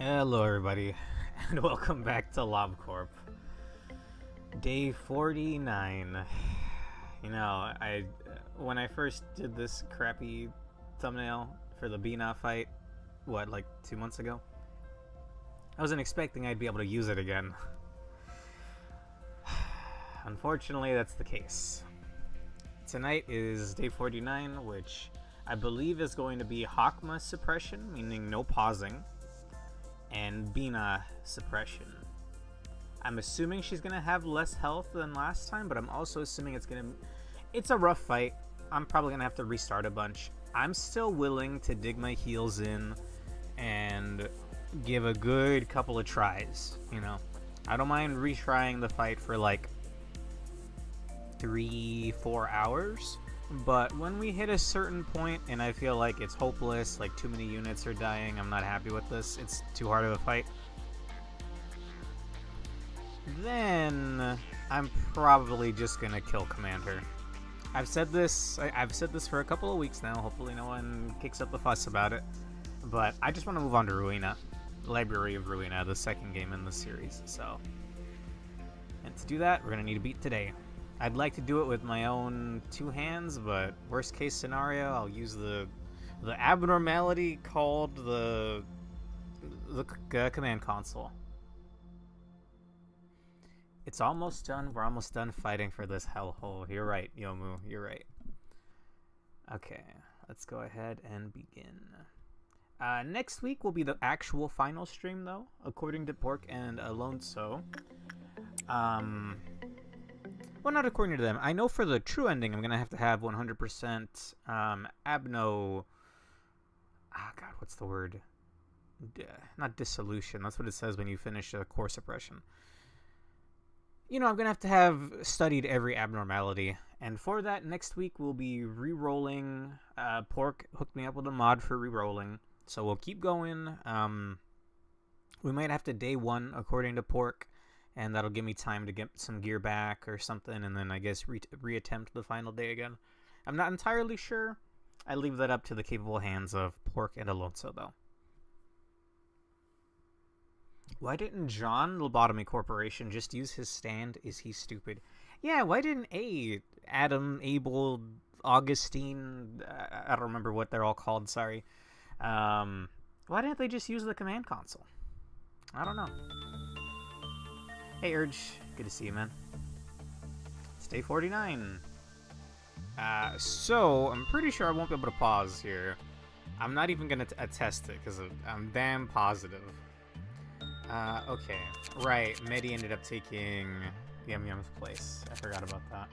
Hello everybody, and welcome back to Corp. Day 49. You know, when I first did this crappy thumbnail for the Binah fight, like 2 months ago? I wasn't expecting I'd be able to use it again. Unfortunately, that's the case. Tonight is day 49, which I believe is going to be Hakma suppression, meaning no pausing, and Binah suppression. I'm assuming she's gonna have less health than last time, but I'm also assuming it's a rough fight. I'm probably gonna have to restart a bunch. I'm still willing to dig my heels in and give a good couple of tries, you know. I don't mind retrying the fight for like 3-4 hours, but when we hit a certain point and I feel like it's hopeless, like too many units are dying, I'm not happy with this, it's too hard of a fight, then I'm probably just gonna kill Commander. I've said this for a couple of weeks now. Hopefully no one kicks up a fuss about it, but I just want to move on to Ruina, Library of Ruina, the second game in the series. So, and to do that, we're gonna need a beat today. I'd like to do it with my own two hands, but worst case scenario, I'll use the abnormality called the command console. It's almost done. We're almost done fighting for this hellhole. You're right, Yomu. You're right. Okay, let's go ahead and begin. Next week will be the actual final stream, though, according to Pork and Alonso. Well, not according to them. I know for the true ending, I'm going to have 100% abno... Ah, God, what's the word? Not dissolution. That's what it says when you finish a core suppression. You know, I'm going to have studied every abnormality. And for that, next week, we'll be re-rolling. Pork hooked me up with a mod for re-rolling. So we'll keep going. We might have to day one, according to Pork. And that'll give me time to get some gear back or something, and then I guess reattempt the final day again. I'm not entirely sure. I leave that up to the capable hands of Pork and Alonso, though. Why didn't John, Lobotomy Corporation, just use his stand? Is he stupid? Yeah, why didn't Adam, Abel, Augustine, I don't remember what they're all called, sorry. Why didn't they just use the command console? I don't know. Hey, Urge. Good to see you, man. It's day 49. So, I'm pretty sure I won't be able to pause here. I'm not even going to attest it, because I'm damn positive. Okay. Right, Medi ended up taking Yum Yum's place. I forgot about that.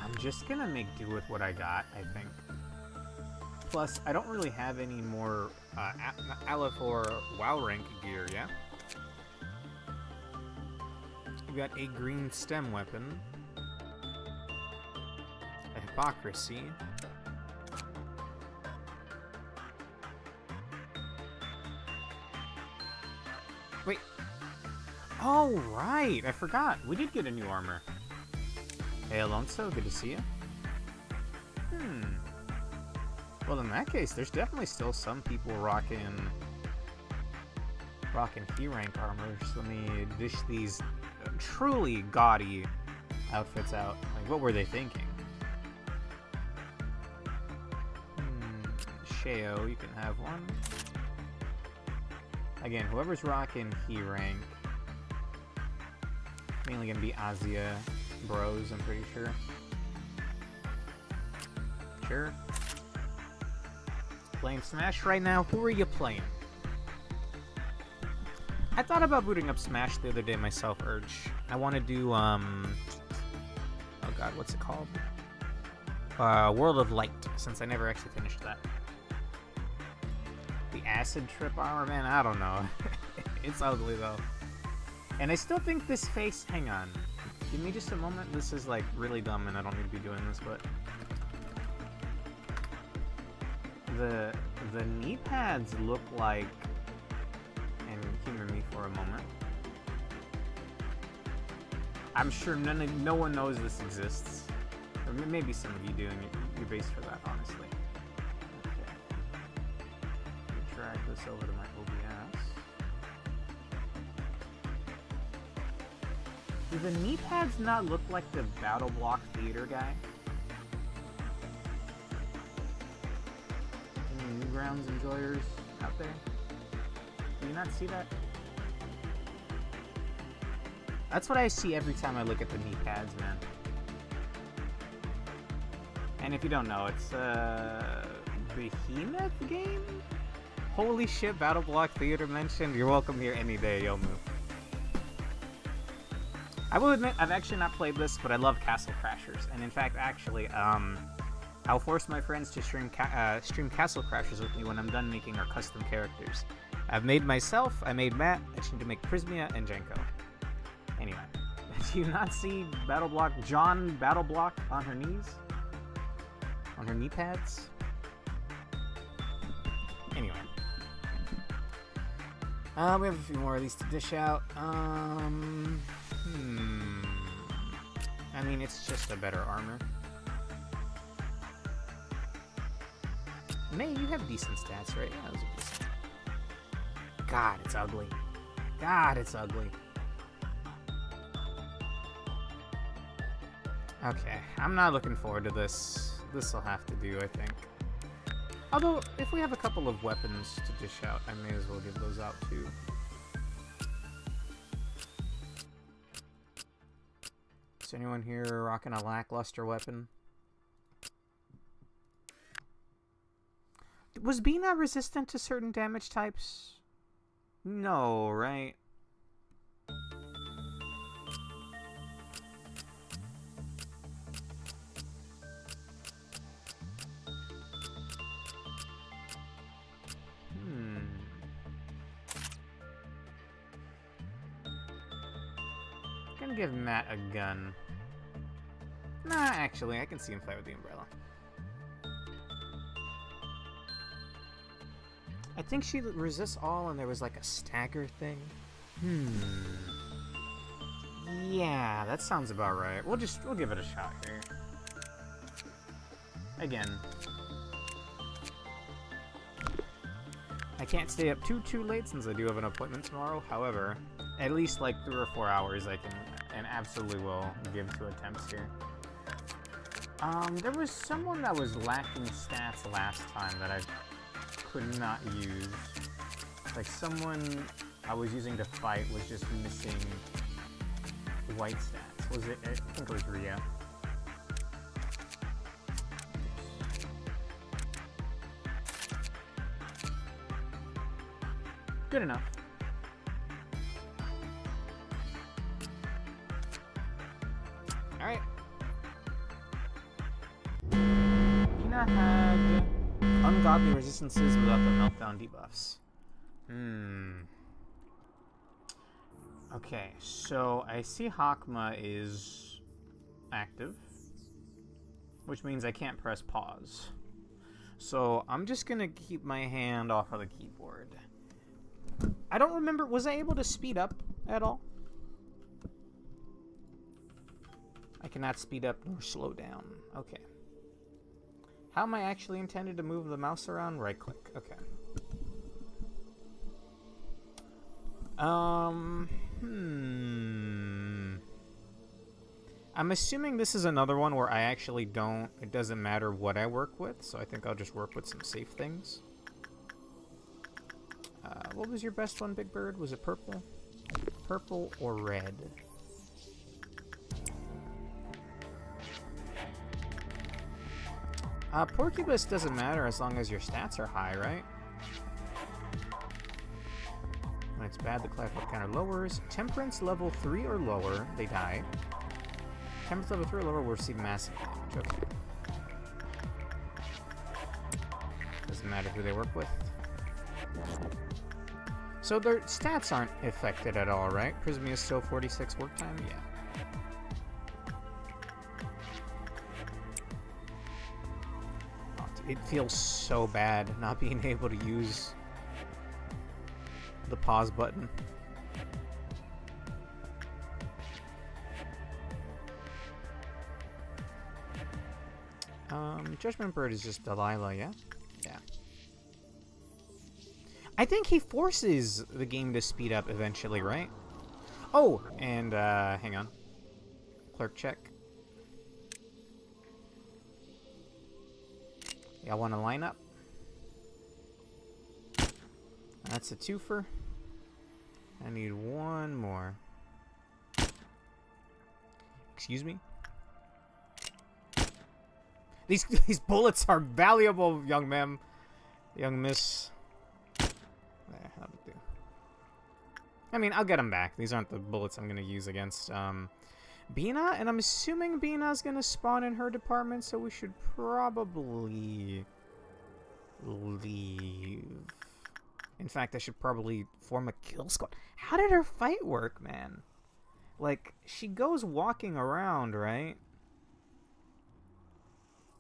I'm just gonna make do with what I got, I think. Plus, I don't really have any more Aleph or WoW rank gear, yeah? We got a green stem weapon. A hypocrisy. Wait. Oh, right! I forgot. We did get a new armor. Hey, Alonso, good to see you. Well, in that case, there's definitely still some people rocking He-rank armor. So let me dish these truly gaudy outfits out. Like, what were they thinking? Sheo, you can have one. Again, whoever's rocking He-rank, mainly gonna be Azia bros, I'm pretty sure. Sure. Playing Smash right now? Who are you playing? I thought about booting up Smash the other day myself, Urge. I want to do, oh god, what's it called? World of Light, since I never actually finished that. The Acid Trip armor, man, I don't know. It's ugly, though. And I still think this face... Hang on. Give me just a moment. This is, like, really dumb, and I don't need to be doing this, but... The knee pads look like... And humor me for a moment. I'm sure no one knows this exists. Or maybe some of you do, and you're based for that, honestly. Okay. Let me drag this over to my OBS. Do the knee pads not look like the Battle Block Theater guy? Any Newgrounds enjoyers out there? Do you not see that? That's what I see every time I look at the knee pads, man. And if you don't know, it's a Behemoth game? Holy shit, Battle Block Theater mentioned. You're welcome here any day, Yomu. I will admit, I've actually not played this, but I love Castle Crashers. And in fact, actually, I'll force my friends to stream Castle Crashers with me when I'm done making our custom characters. I've made myself, I made Matt, I need to make Prismia and Jenko. Anyway, do you not see John Battle Block on her knees? On her knee pads? Anyway. We have a few more of these to dish out. I mean, it's just a better armor. May, you have decent stats, right? Yeah, those are decent. God, it's ugly. God, it's ugly. Okay, I'm not looking forward to this. This'll have to do, I think. Although, if we have a couple of weapons to dish out, I may as well give those out too. Is anyone here rocking a lackluster weapon? Was Binah resistant to certain damage types? No, right? Gonna give Matt a gun. Nah, actually, I can see him fight with the umbrella. I think she resists all, and there was like a stagger thing. Yeah, that sounds about right. We'll give it a shot here. Again, I can't stay up too late since I do have an appointment tomorrow. However, at least like 3 or 4 hours I can and absolutely will give 2 attempts here. There was someone that was lacking stats last time that I could not use. Like someone I was using to fight was just missing white stats. Was it? I think it was Rhea. Good enough. Alright. Binah had ungodly resistances without the meltdown debuffs. Okay, so I see Hakma is active, which means I can't press pause. So I'm just gonna keep my hand off of the keyboard. I don't remember, was I able to speed up at all? I cannot speed up nor slow down. Okay. How am I actually intended to move the mouse around? Right click. Okay. I'm assuming this is another one where I actually don't, it doesn't matter what I work with, so I think I'll just work with some safe things. What was your best one, Big Bird? Was it purple? Purple or red? Porcupus doesn't matter as long as your stats are high, right? When it's bad, the clap counter lowers. Temperance level 3 or lower, they die. Temperance level 3 or lower will receive massive damage. Okay. Doesn't matter who they work with. So their stats aren't affected at all, right? Prismia is still 46 work time? Yeah. It feels so bad not being able to use the pause button. Judgment Bird is just Delilah, yeah? Yeah. I think he forces the game to speed up eventually, right? Oh, and, hang on. Clerk check. Y'all want to line up? That's a twofer. I need one more. Excuse me? These bullets are valuable, young ma'am. Young miss. There, that'll do. I mean, I'll get them back. These aren't the bullets I'm going to use against Binah, and I'm assuming Binah's going to spawn in her department, so we should probably leave. In fact, I should probably form a kill squad. How did her fight work, man? Like, she goes walking around, right?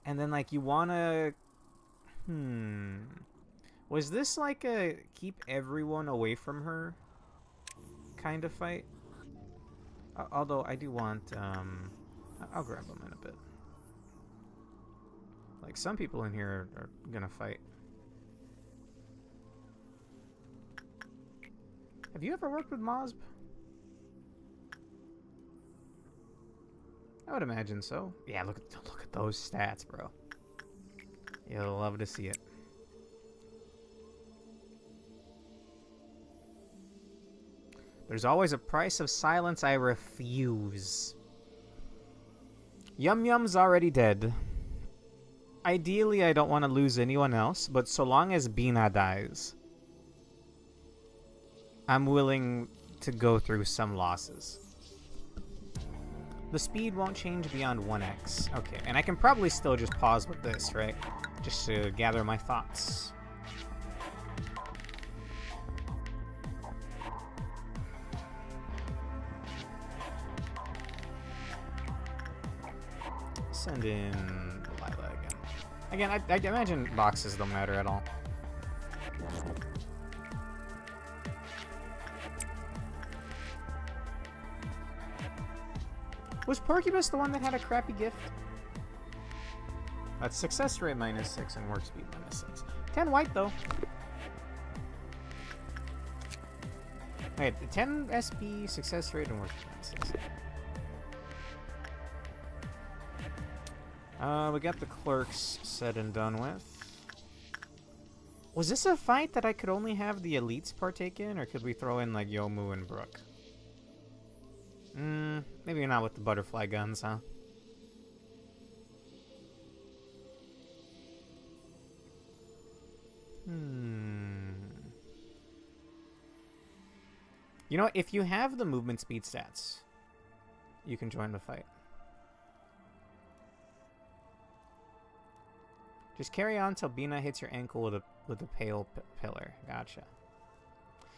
And then, like, you wanna... Was this, like, a keep everyone away from her kind of fight? Although, I do want, I'll grab them in a bit. Like, some people in here are gonna fight. Have you ever worked with Mosb? I would imagine so. Yeah, look at those stats, bro. You'll love to see it. There's always a price of silence I refuse. Yum Yum's already dead. Ideally, I don't want to lose anyone else, but so long as Binah dies, I'm willing to go through some losses. The speed won't change beyond 1x. Okay, and I can probably still just pause with this, right? Just to gather my thoughts. Send in Delilah again. Again, I imagine boxes don't matter at all. Was Porcubus the one that had a crappy gift? That's success rate -6 and work speed -6. 10 white though. Wait, 10 SP, success rate, and work speed -6. We got the clerks said and done with. Was this a fight that I could only have the elites partake in, or could we throw in like Yomu and Brook? Maybe not with the butterfly guns, huh? You know what? If you have the movement speed stats, you can join the fight. Just carry on till Binah hits your ankle with a pale pillar. Gotcha.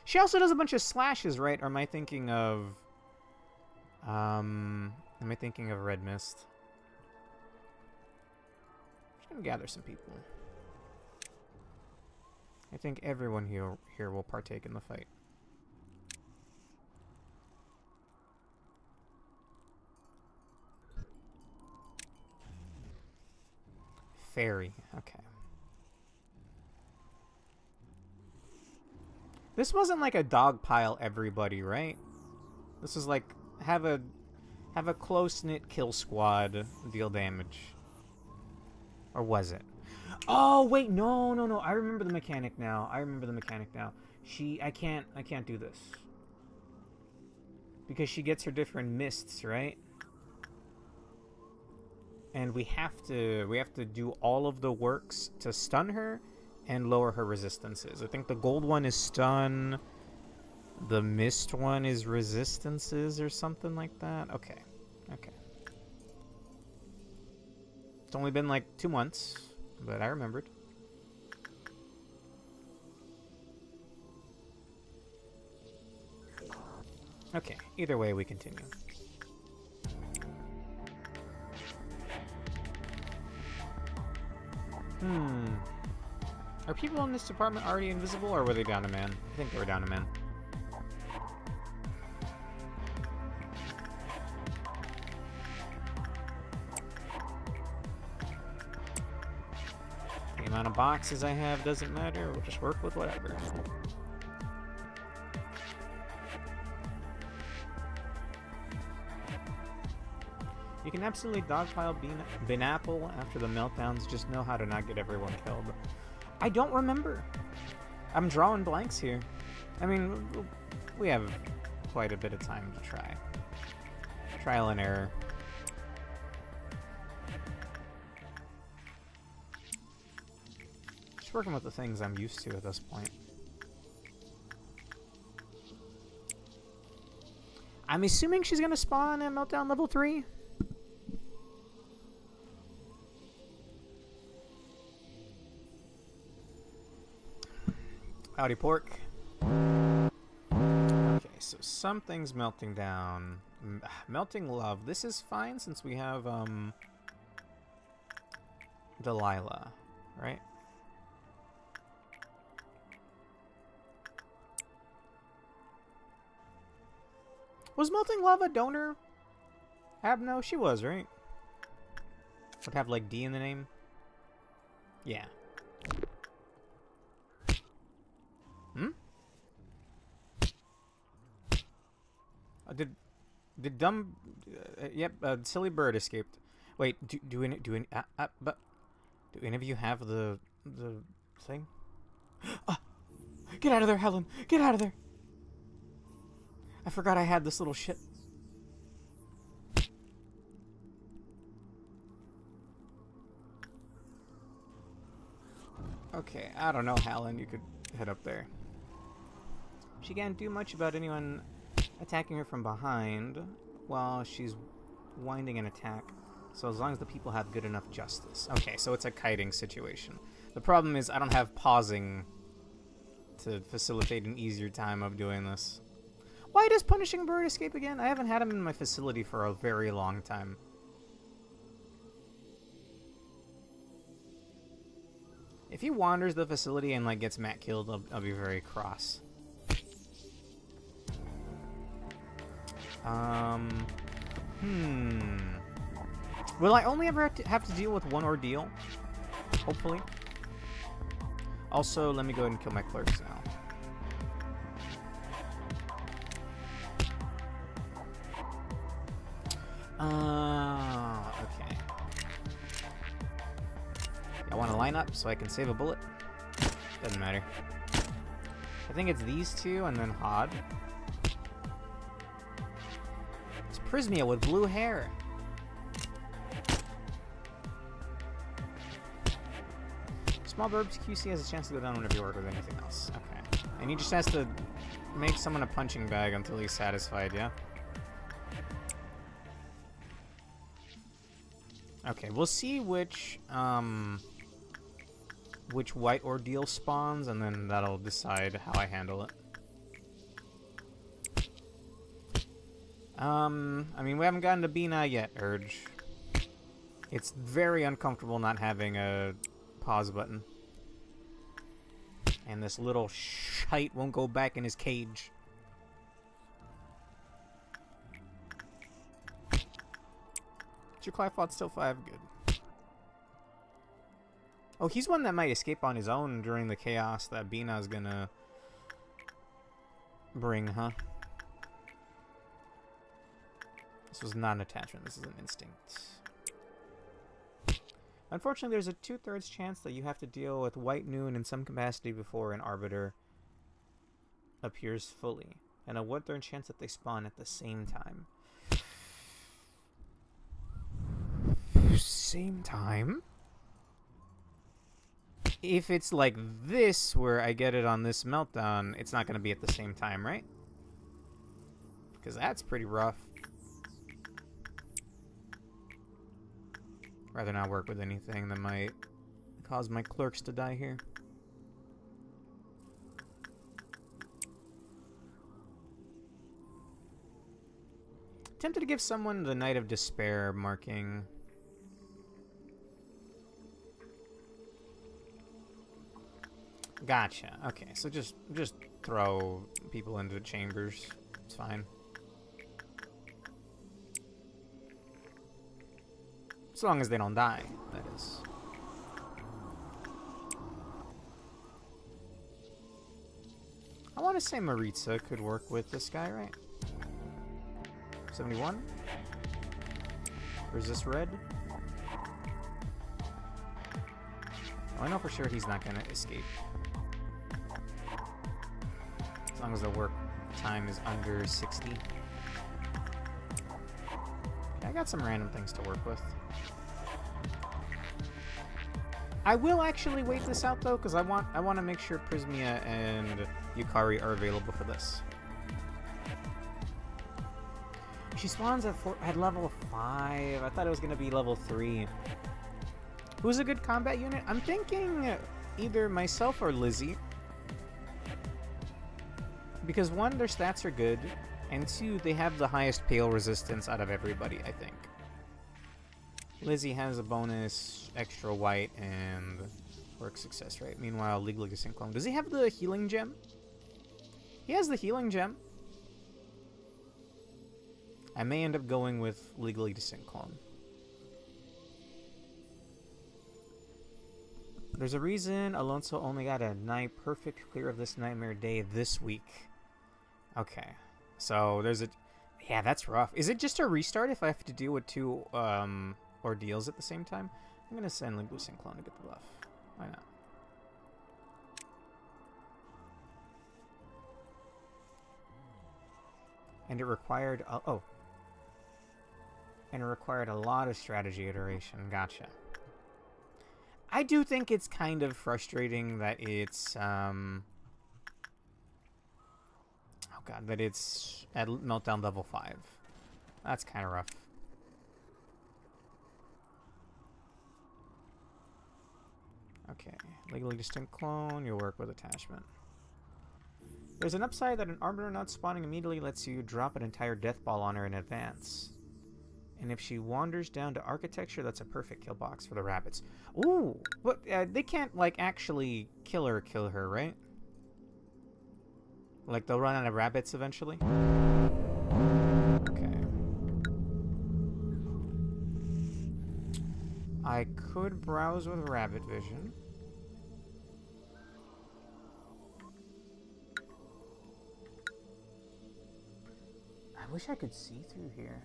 She also does a bunch of slashes, right? Or am I thinking of... am I thinking of Red Mist? I'm just gonna gather some people. I think everyone here will partake in the fight. Fairy, okay. This wasn't like a dog pile everybody, right? This is like have a close-knit kill squad deal damage. Or was it? Oh wait, no. I remember the mechanic now. I can't do this. Because she gets her different mists, right? And we have to do all of the works to stun her and lower her resistances. I think the gold one is stun. The mist one is resistances or something like that. Okay. It's only been like 2 months, but I remembered. Okay, either way we continue. Are people in this department already invisible, or were they down a man? I think they were down a man. amount of boxes I have doesn't matter. We'll just work with whatever. You can absolutely dogpile Binapple after the meltdowns. Just know how to not get everyone killed. I don't remember. I'm drawing blanks here. I mean, we have quite a bit of time to try. Trial and error. Just working with the things I'm used to at this point. I'm assuming she's gonna spawn at Meltdown level 3. Howdy, pork. Okay, so something's melting down. Melting love. This is fine since we have, Delilah, right? Was Melting Love a donor? Abno? She was, right? Would have, like, D in the name? Yeah. Hmm? Did dumb... yep, silly bird escaped. Wait, do any of you have the thing? Get out of there, Helen! Get out of there! I forgot I had this little shit. Okay, I don't know, Helen. You could head up there. She can't do much about anyone attacking her from behind while she's winding an attack. So as long as the people have good enough justice. Okay, so it's a kiting situation. The problem is I don't have pausing to facilitate an easier time of doing this. Why does Punishing Bird escape again? I haven't had him in my facility for a very long time. If he wanders the facility and like gets Matt killed, I'll be very cross. Will I only ever have to deal with one ordeal? Hopefully. Also, let me go ahead and kill my clerks now. Okay. I want to line up so I can save a bullet. Doesn't matter. I think it's these two and then Hod. It's Prismia with blue hair. Small Burbs QC has a chance to go down whenever you work with anything else. Okay. And he just has to make someone a punching bag until he's satisfied, yeah? Okay, we'll see which white ordeal spawns, and then that'll decide how I handle it. I mean, we haven't gotten to Binah yet, Urge. It's very uncomfortable not having a pause button. And this little shite won't go back in his cage. Your Clifot's still 5, good. Oh, he's one that might escape on his own during the chaos that Binah's gonna bring, huh? This was not an attachment, this is an instinct. Unfortunately, there's a 2/3 chance that you have to deal with White Noon in some capacity before an Arbiter appears fully. And a 1/3 chance that they spawn at the same time. Same time? If it's like this, where I get it on this meltdown, it's not going to be at the same time, right? Because that's pretty rough. Rather not work with anything that might cause my clerks to die here. Tempted to give someone the Night of Despair marking. Gotcha. Okay, so just throw people into the chambers. It's fine. As long as they don't die, that is. I want to say Maritza could work with this guy, right? 71? Or is this red? Oh, I know for sure he's not going to escape. As long as the work time is under 60. Okay, I got some random things to work with. I will actually wait this out though, because I want to make sure Prismia and Yukari are available for this. She spawns at level 5. I thought it was gonna be level 3. Who's a good combat unit? I'm thinking either myself or Lizzie. Because 1, their stats are good, and 2, they have the highest pale resistance out of everybody, I think. Lizzie has a bonus, extra white, and work success rate. Meanwhile, Legally Distinct Clone. Does he have the healing gem? He has the healing gem. I may end up going with Legally Distinct Clone. There's a reason Alonso only got a nigh perfect clear of this nightmare day this week. Okay. So there's a... Yeah, that's rough. Is it just a restart if I have to deal with 2 ordeals at the same time? I'm going to send Legally Distinct Clone to get the buff. Why not? And it required... And it required a lot of strategy iteration. Gotcha. I do think it's kind of frustrating that it's... oh god, that it's at Meltdown level 5. That's kind of rough. Okay. Legally Distinct Clone, you'll work with attachment. There's an upside that an Arbiter not spawning immediately lets you drop an entire death ball on her in advance. And if she wanders down to architecture, that's a perfect kill box for the rabbits. Ooh! But they can't, like, actually kill her, right? Like, they'll run out of rabbits eventually? Okay. I could browse with rabbit vision. I wish I could see through here.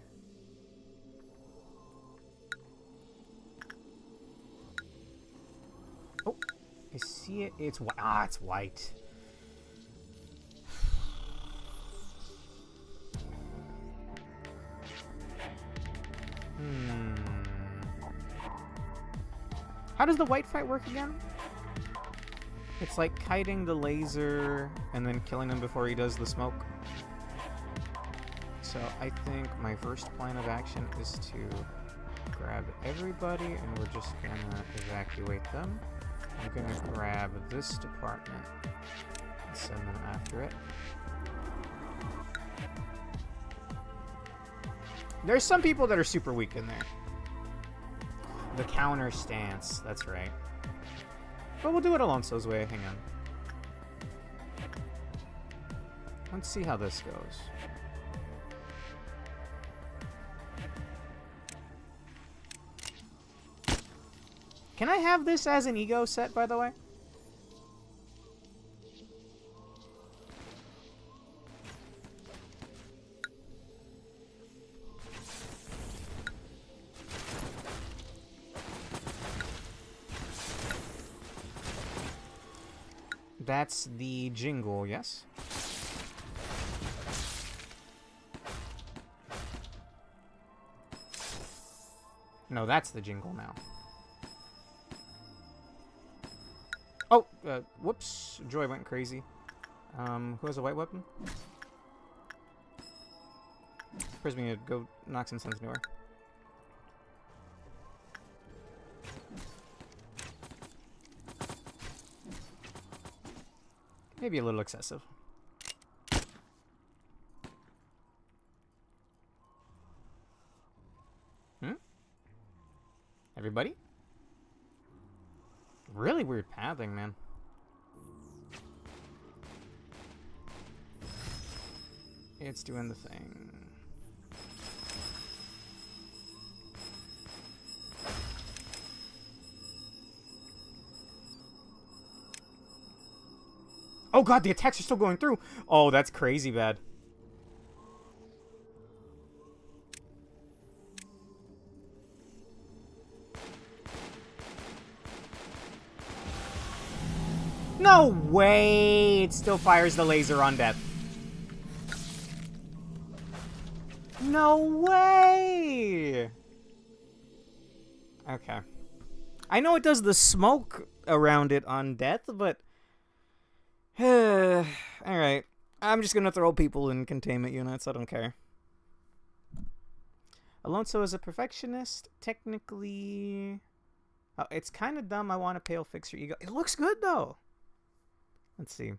Oh, I see it. It's white. Ah, it's white. How does the white fight work again? It's like kiting the laser and then killing him before he does the smoke. So I think my first plan of action is to grab everybody and we're just gonna evacuate them. I'm gonna grab this department and send them after it. There's some people that are super weak in there. The counter stance, that's right. But we'll do it Alonso's way, hang on. Let's see how this goes. Can I have this as an ego set, by the way? That's the jingle, yes? No, that's the jingle now. Oh, whoops. Joy went crazy. Who has a white weapon? Prismia, go knock some sense into her. Maybe a little excessive. Everybody? Really weird pathing, man. It's doing the thing. Oh god, the attacks are still going through. Oh, that's crazy bad. No way! It still fires the laser on death. No way! Okay. I know it does the smoke around it on death, but... Alright. I'm just gonna throw people in containment units, I don't care. Alonso is a perfectionist, technically... Oh, it's kind of dumb, I want a pale fix your ego. It looks good, though! Let's see.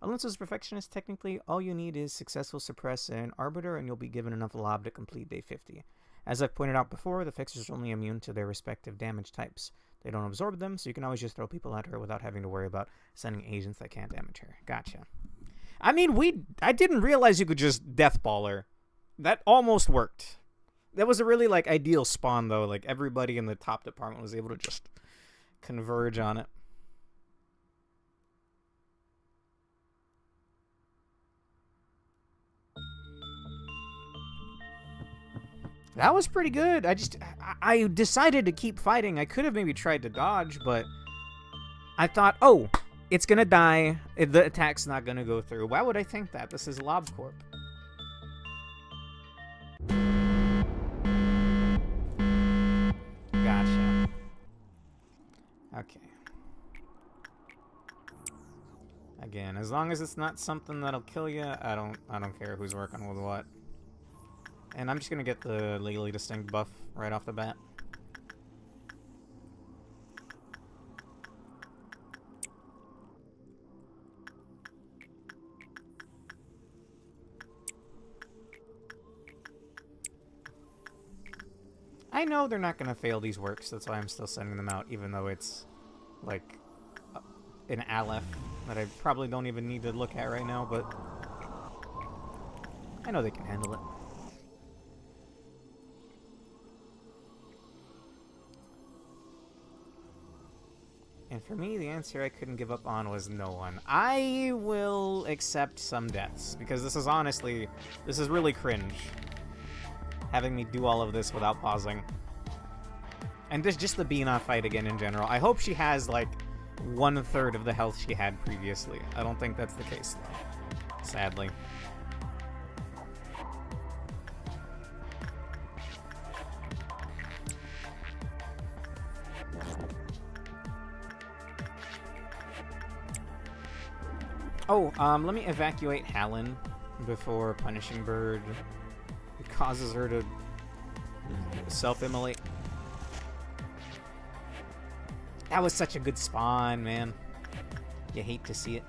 Alonso's perfectionist, technically, all you need is successful suppress and arbiter, and you'll be given enough lob to complete day 50. As I've pointed out before, the fixers are only immune to their respective damage types. They don't absorb them, so you can always just throw people at her without having to worry about sending agents that can't damage her. Gotcha. I mean, I didn't realize you could just deathball her. That almost worked. That was a really, like, ideal spawn, though. Like, everybody in the top department was able to just converge on it. That was pretty good. I decided to keep fighting. I could have maybe tried to dodge, but I thought, oh, it's gonna die. The attack's not gonna go through. Why would I think that? This is Lob Corp. Gotcha. Okay. Again, as long as it's not something that'll kill you, I don't care who's working with what. And I'm just gonna get the legally distinct buff right off the bat. I know they're not gonna fail these works, that's why I'm still sending them out, even though it's, like, an Aleph that I probably don't even need to look at right now, but I know they can handle it. And for me, the answer I couldn't give up on was no one. I will accept some deaths, because this is honestly, this is really cringe. Having me do all of this without pausing. And there's just the Binah fight again in general. I hope she has, like, 1/3 of the health she had previously. I don't think that's the case, though. Sadly. Oh, let me evacuate Hallen before Punishing Bird causes her to self-immolate. That was such a good spawn, man. You hate to see it.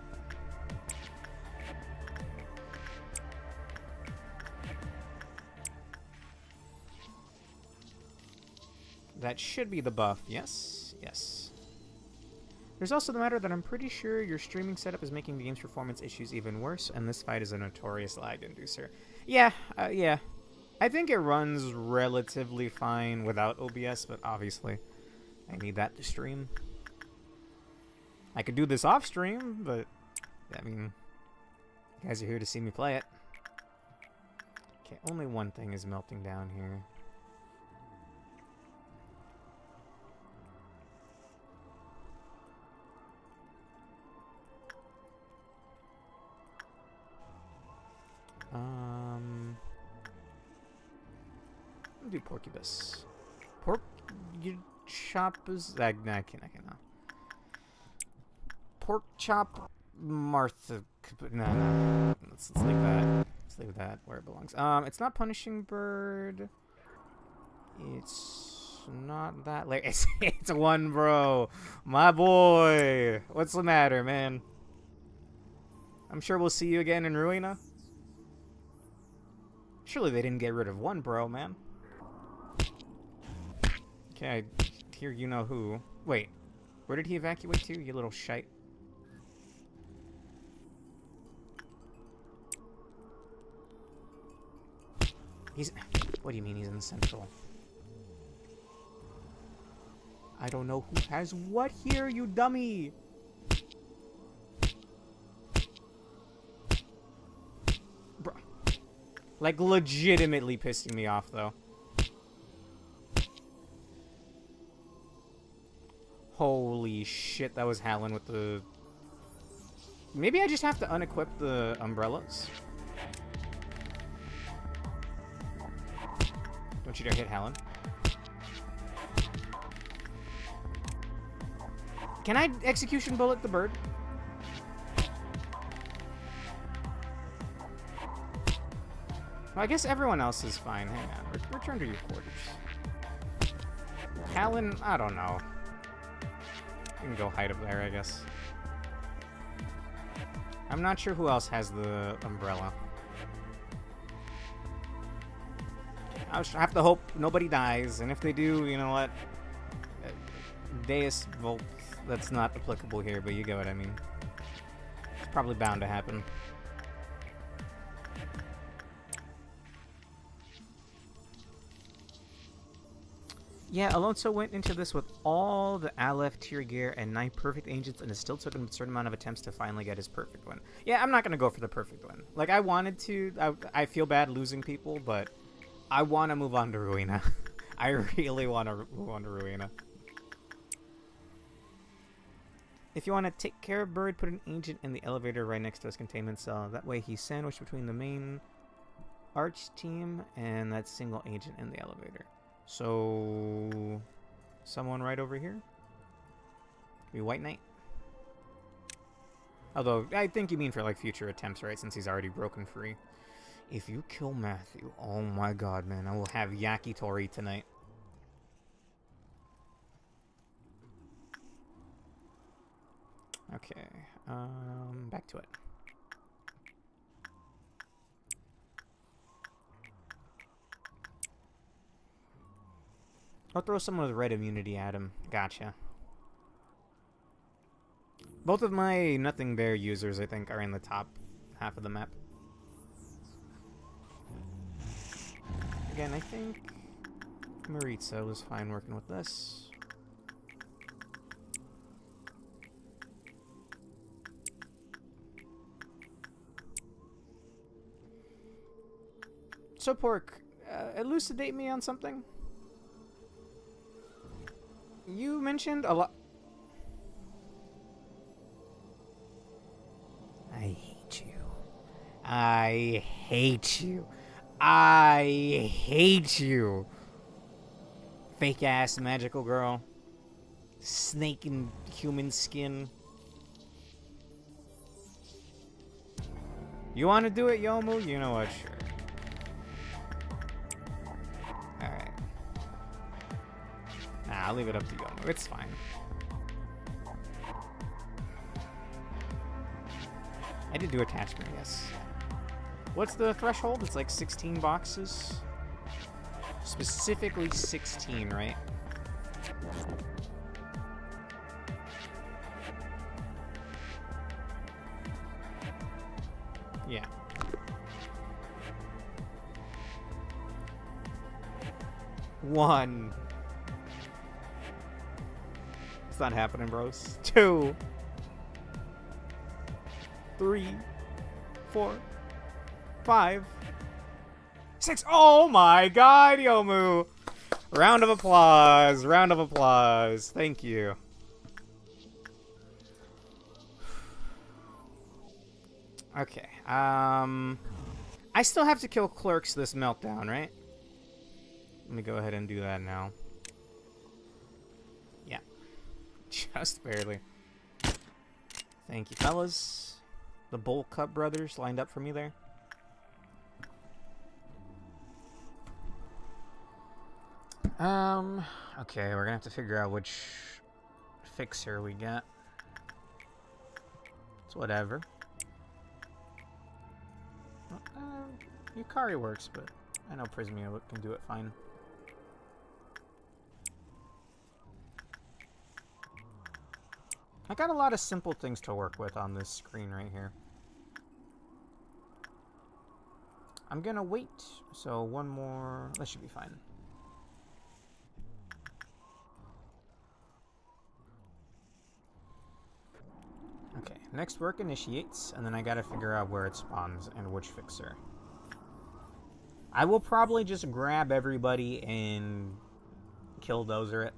That should be the buff. Yes, yes. There's also the matter that I'm pretty sure your streaming setup is making the game's performance issues even worse, and this fight is a notorious lag inducer. Yeah, yeah. I think it runs relatively fine without OBS, but obviously I need that to stream. I could do this off stream, but I mean, you guys are here to see me play it. Okay, only one thing is melting down here. I'll do Porcubus. You chop is nah, I cannot. Pork chop Martha. Nah. Let's leave that. Let's leave that where it belongs. It's not Punishing Bird. It's not that late. It's one, bro. My boy. What's the matter, man? I'm sure we'll see you again in Ruina. Surely they didn't get rid of one, bro, man. Okay, I hear you know who. Wait, where did he evacuate to, you little shite? He's... What do you mean he's in Central? I don't know who has what here, you dummy! Like, legitimately pissing me off, though. Holy shit, that was Hallen with the... Maybe I just have to unequip the umbrellas. Don't you dare hit Hallen. Can I execution bullet the bird? Well, I guess everyone else is fine. Hang on. Return to your quarters. Hallen, I don't know. You can go hide up there, I guess. I'm not sure who else has the umbrella. I'll have to hope nobody dies, and if they do, you know what? Deus Volt, that's not applicable here, but you get what I mean. It's probably bound to happen. Yeah, Alonso went into this with all the Aleph tier gear and 9 perfect agents, and it still took him a certain amount of attempts to finally get his perfect one. Yeah, I'm not going to go for the perfect one. Like, I wanted to. I feel bad losing people, but I want to move on to Ruina. I really want to move on to Ruina. If you want to take care of Bird, put an agent in the elevator right next to his containment cell. That way he's sandwiched between the main Arch team and that single agent in the elevator. So, someone right over here? Be White Knight? Although, I think you mean for, like, future attempts, right? Since he's already broken free. If you kill Matthew, oh my god, man. I will have yakitori tonight. Okay. Back to it. I'll throw someone with red immunity at him. Gotcha. Both of my Nothing Bear users, I think, are in the top half of the map. Again, I think Maritza was fine working with this. So, Pork, elucidate me on something. You mentioned a lot. I hate you. I hate you. I hate you. Fake ass magical girl. Snake in human skin. You want to do it, Yomu? You know what? Sure. Alright. Nah, I'll leave it up to Yomu. It's fine. I did do attachment, yes. What's the threshold? It's like 16 boxes. Specifically 16, right? Yeah. One. It's not happening, bros. 2. 3. 4. 5. 6. Oh my god, Yomu! Round of applause. Round of applause. Thank you. Okay. I still have to kill Clerks this meltdown, right? Let me go ahead and do that now. Yeah. Just barely. Thank you, fellas. The Bowl Cup brothers lined up for me there. Okay, we're gonna have to figure out which fixer we got. It's whatever. Yukari works, but I know Prismia can do it fine. I got a lot of simple things to work with on this screen right here. I'm gonna wait, so one more... That should be fine. Okay, next work initiates, and then I gotta figure out where it spawns and which fixer. I will probably just grab everybody and killdozer it.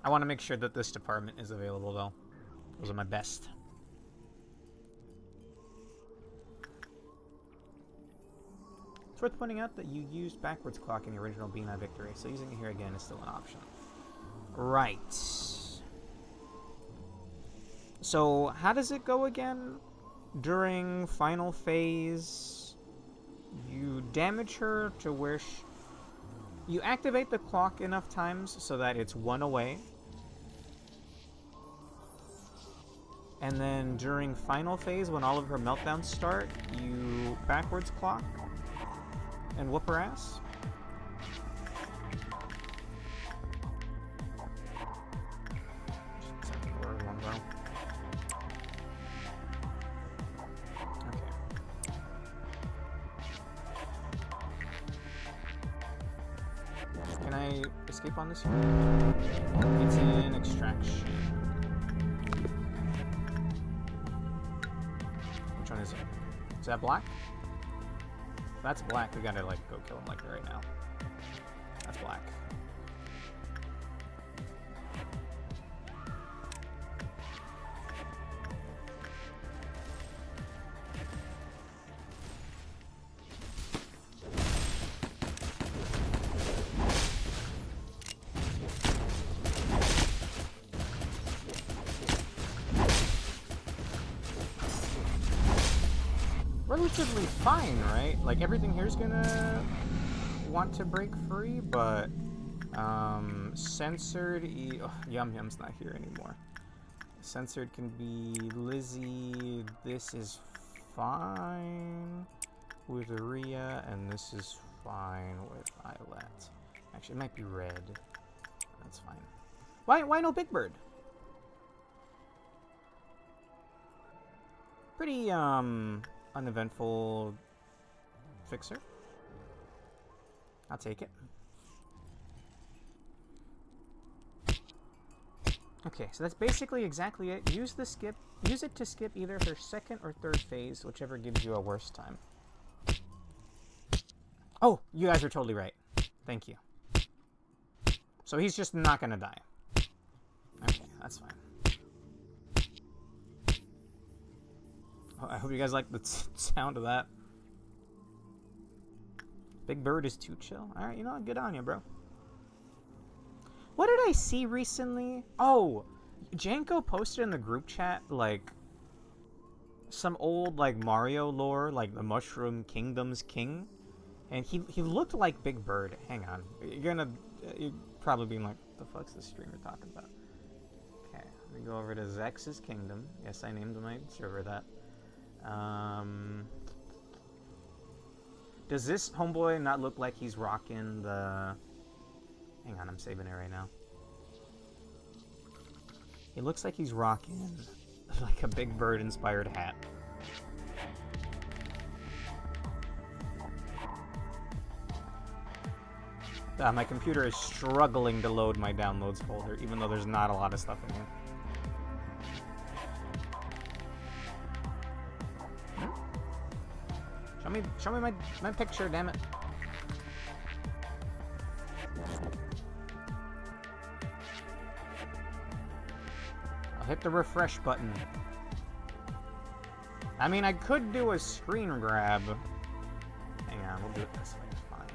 I want to make sure that this department is available, though. Those are my best. It's worth pointing out that you used backwards clock in the original Binah victory, so using it here again is still an option. Right. So, how does it go again? During final phase, you damage her to where you activate the clock enough times so that it's 1 away. And then during final phase, when all of her meltdowns start, you backwards clock and whoop her ass. Can I escape on this one? It's in extraction. Which one is it? Is that black? If that's black, we gotta like go kill him like right now. That's black. Relatively fine, right? Like, everything here's gonna want to break free, but censored oh, Yum Yum's not here anymore. Censored can be Lizzie. This is fine with Rhea, and this is fine with Eyelet. Actually, it might be red. That's fine. Why no Big Bird? Pretty uneventful fixer. I'll take it. Okay, so that's basically exactly it. Use it to skip either her second or third phase, whichever gives you a worse time. Oh, you guys are totally right. Thank you. So he's just not gonna die. Okay, that's fine. I hope you guys like the sound of that. Big Bird is too chill. Alright, you know what? Good on you, bro. What did I see recently? Oh, Janko posted in the group chat, like, some old, like, Mario lore, like the Mushroom Kingdom's king. And he looked like Big Bird. Hang on. You're probably being like, what the fuck's this streamer talking about? Okay, let me go over to Zex's Kingdom. Yes, I named my server that. Does this homeboy not look like he's rocking the... Hang on, I'm saving it right now. He looks like he's rocking like a Big Bird inspired hat. My computer is struggling to load my downloads folder, even though there's not a lot of stuff in here. Show me my picture, damn it. I'll hit the refresh button. I mean, I could do a screen grab. Hang on, we'll do it this way. Fine.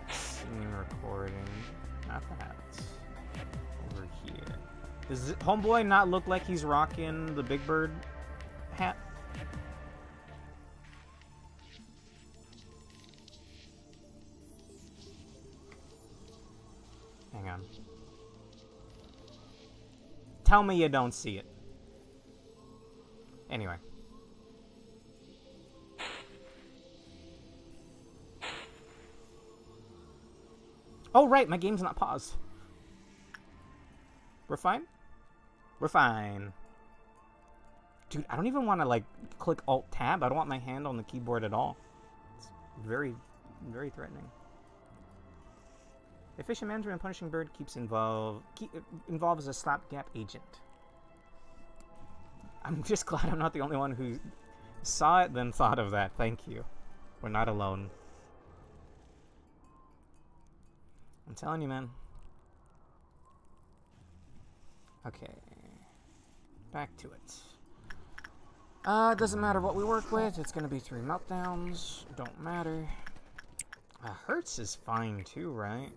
Scene recording. Not that. Over here. Does homeboy not look like he's rocking the Big Bird hat? Hang on. Tell me you don't see it. Anyway. Oh, right, my game's not paused. We're fine? We're fine. Dude, I don't even want to, like, click Alt-Tab. I don't want my hand on the keyboard at all. It's very, very threatening. Efficient management and punishing bird involves a slapgap agent. I'm just glad I'm not the only one who saw it, then thought of that. Thank you. We're not alone. I'm telling you, man. Okay. Back to it. It doesn't matter what we work with. It's gonna be 3 meltdowns. Don't matter. Hertz is fine too, right?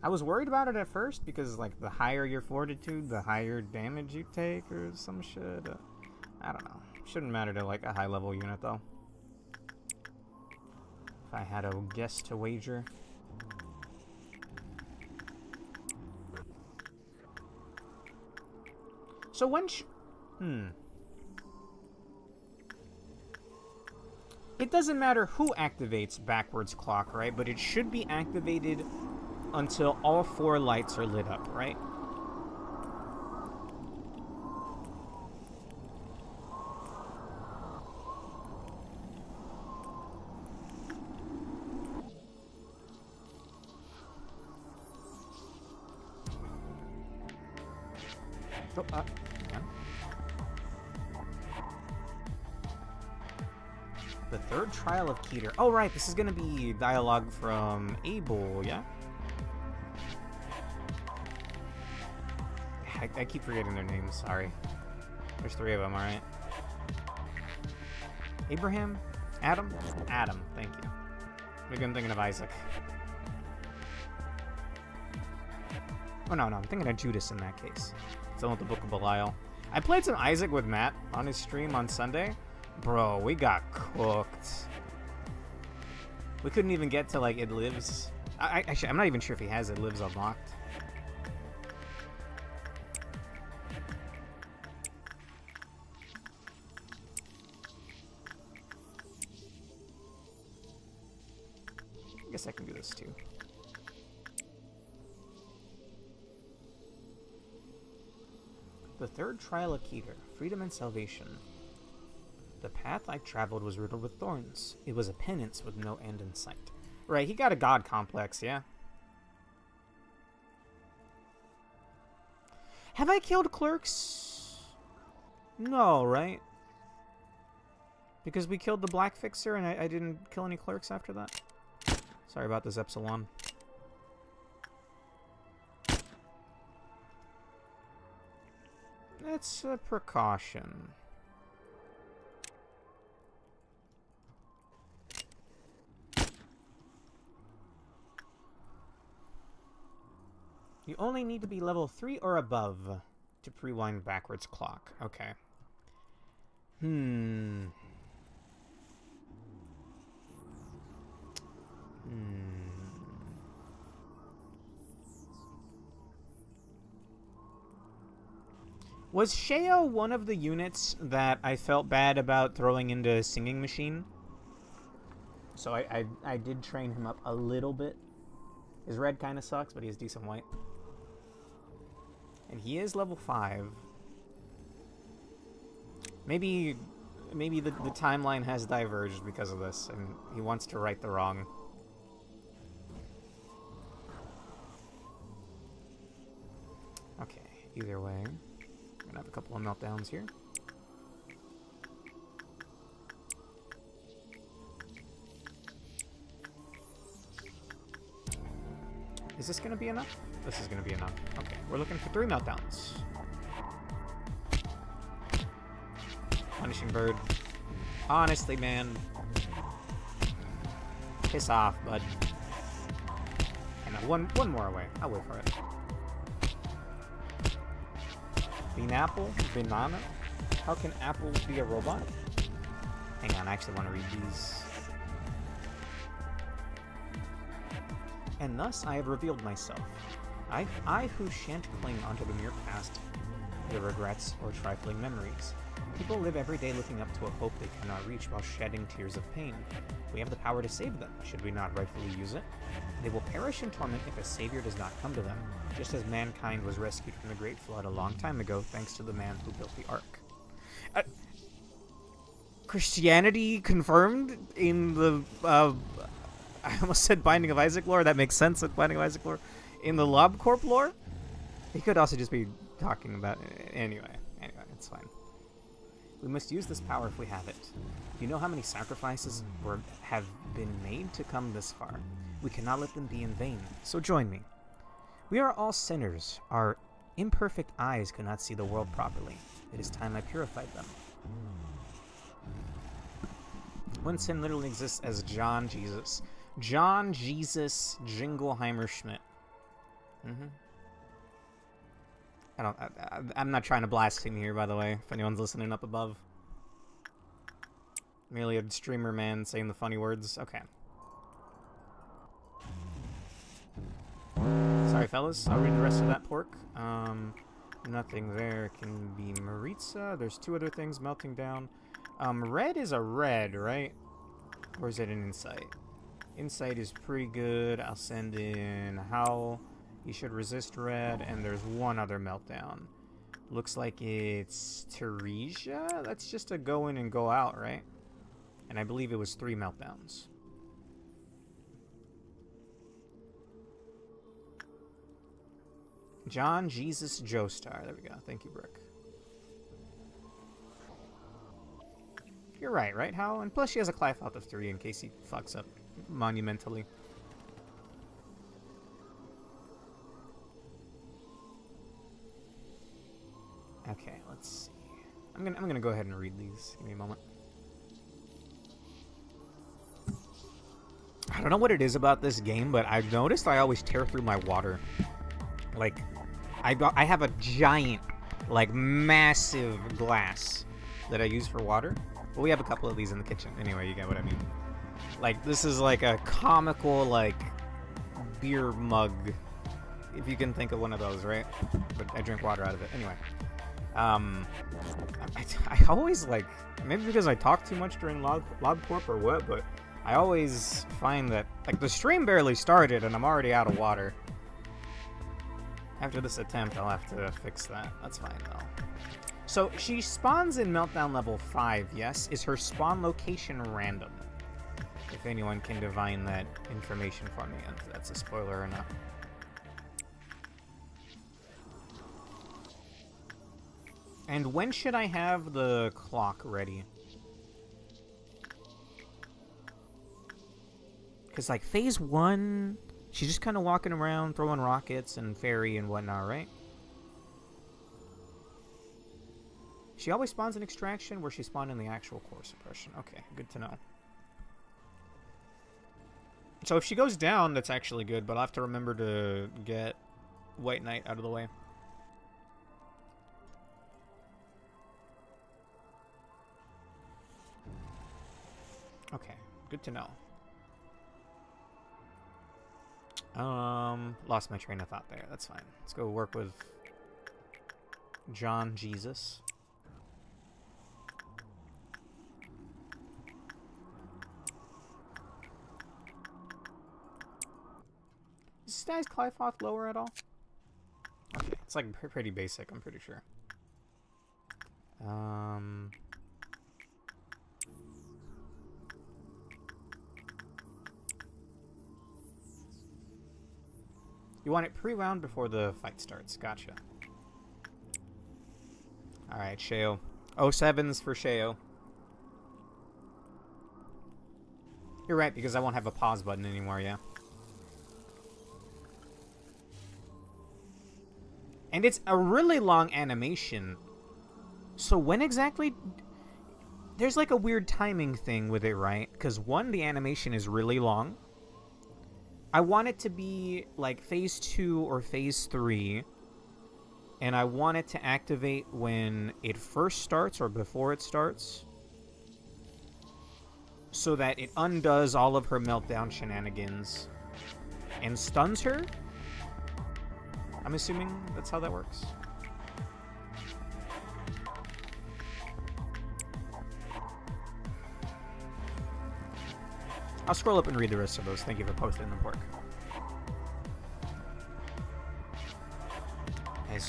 I was worried about it at first because, like, the higher your fortitude, the higher damage you take or some shit. I don't know. Shouldn't matter to, like, a high-level unit, though. If I had a guess to wager. So when It doesn't matter who activates backwards clock, right? But it should be activated until all 4 lights are lit up, right? Oh, hang on. The 3rd trial of Keter. Oh, right, this is gonna be dialogue from Abel, yeah? I keep forgetting their names, sorry. There's 3 of them, alright. Abraham? Adam? Adam, thank you. Maybe I'm thinking of Isaac. Oh, no, I'm thinking of Judas in that case. Still with the Book of Belial. I played some Isaac with Matt on his stream on Sunday. Bro, we got cooked. We couldn't even get to, like, It Lives. Actually, I'm not even sure if he has It Lives unlocked. I guess I can do this too. The 3rd trial of Keter, freedom and salvation. The path I traveled was riddled with thorns. It was a penance with no end in sight. Right, he got a god complex, yeah? Have I killed clerks? No, right? Because we killed the Black Fixer and I didn't kill any clerks after that? Sorry about this, Epsilon. It's a precaution. You only need to be level 3 or above to rewind backwards clock. Okay. Was Sheo one of the units that I felt bad about throwing into Singing Machine? So I did train him up a little bit. His red kind of sucks, but he has decent white. And he is level 5. Maybe the timeline has diverged because of this, and he wants to right the wrong. Okay, either way. We're gonna have a couple of meltdowns here. Is this gonna be enough? This is gonna be enough. Okay, we're looking for 3 meltdowns. Punishing Bird. Honestly, man. Piss off, bud. And one more away. I'll wait for it. Binah? How can Apple be a robot? Hang on, I actually want to read these. And thus I have revealed myself. I who shan't cling onto the mere past, the regrets or trifling memories. People live every day looking up to a hope they cannot reach while shedding tears of pain. We have the power to save them, should we not rightfully use it? They will perish in torment if a savior does not come to them, just as mankind was rescued from the Great Flood a long time ago thanks to the man who built the Ark. Christianity confirmed in the, I almost said Binding of Isaac lore, that makes sense with Binding of Isaac lore. In the Corp lore? He could also just be talking about, anyway, That's fine. We must use this power if we have it. You know how many sacrifices have been made to come this far. We cannot let them be in vain, so join me. We are all sinners. Our imperfect eyes could not see the world properly. It is time I purified them. One sin literally exists as John Jesus. John Jesus Jingleheimer Schmidt. I'm not trying to blaspheme here, by the way, if anyone's listening up above. Merely a streamer man saying the funny words. Okay. Sorry, fellas. I'll read the rest of that pork. Nothing there. Can be Maritza. There's 2 other things melting down. Red is a red, right? Or is it an insight? Insight is pretty good. I'll send in Howl. He should resist red, and there's 1 other meltdown. Looks like it's Teresia? That's just a go in and go out, right? And I believe it was 3 meltdowns. John Jesus Joestar. There we go. Thank you, Brooke. You're right, Hal? And plus she has a Clive out of 3 in case he fucks up monumentally. Okay, let's see. I'm gonna go ahead and read these. Give me a moment. I don't know what it is about this game, but I've noticed I always tear through my water. Like, I have a giant, like, massive glass that I use for water. But we have a couple of these in the kitchen. Anyway, you get what I mean. Like, this is like a comical, like, beer mug. If you can think of one of those, right? But I drink water out of it. Anyway. I always, like, maybe because I talk too much during Lobotomy or what, but I always find that, like, the stream barely started and I'm already out of water. After this attempt, I'll have to fix that. That's fine, though. So, she spawns in Meltdown level 5, yes? Is her spawn location random? If anyone can divine that information for me, if that's a spoiler or not. And when should I have the clock ready? Because, like, phase 1, she's just kind of walking around, throwing rockets and fairy and whatnot, right? She always spawns in extraction where she spawned in the actual core suppression. Okay, good to know. So if she goes down, that's actually good, but I'll have to remember to get White Knight out of the way. Okay, good to know. Lost my train of thought there. That's fine. Let's go work with John Jesus. Is this guy's Clifoth lower at all? Okay, it's like pretty basic, I'm pretty sure. You want it pre-round before the fight starts. Gotcha. Alright, Sheo. 07's for Sheo. You're right, because I won't have a pause button anymore, yeah. And it's a really long animation. So when exactly... There's like a weird timing thing with it, right? Because one, the animation is really long. I want it to be like phase 2 or phase 3. And I want it to activate when it first starts or before it starts. So that it undoes all of her meltdown shenanigans. And stuns her? I'm assuming that's how that works. I'll scroll up and read the rest of those. Thank you for posting the pork. As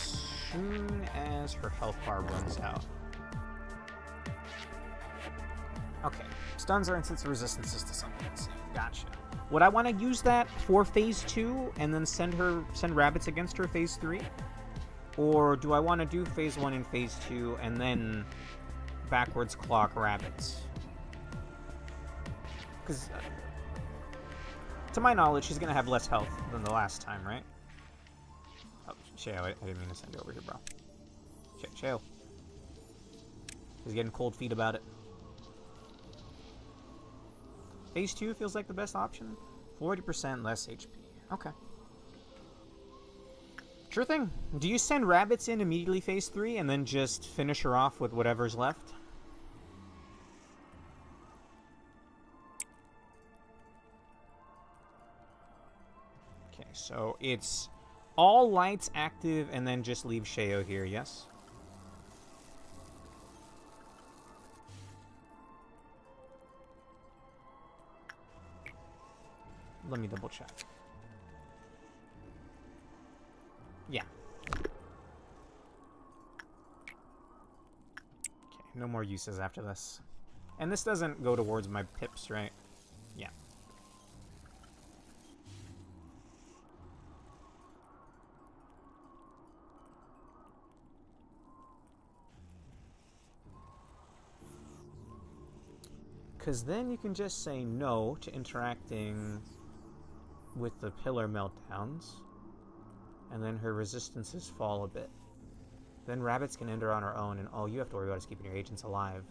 soon as her health bar runs out. Okay. Stuns her and sets resistances to something. Gotcha. Would I want to use that for phase 2 and then send rabbits against her phase 3? Or do I want to do phase 1 and phase 2 and then backwards clock rabbits? Because, to my knowledge, she's going to have less health than the last time, right? Oh, Sheo, I didn't mean to send you over here, bro. Sheo. He's getting cold feet about it. Phase 2 feels like the best option. 40% less HP. Okay. Sure thing. Do you send rabbits in immediately phase 3 and then just finish her off with whatever's left? Okay, so it's all lights active and then just leave Sheo here, yes? Let me double check. Yeah. Okay, no more uses after this. And this doesn't go towards my pips, right? Yeah. Because then you can just say no to interacting with the pillar meltdowns. And then her resistances fall a bit. Then rabbits can enter on her own, and all you have to worry about is keeping your agents alive.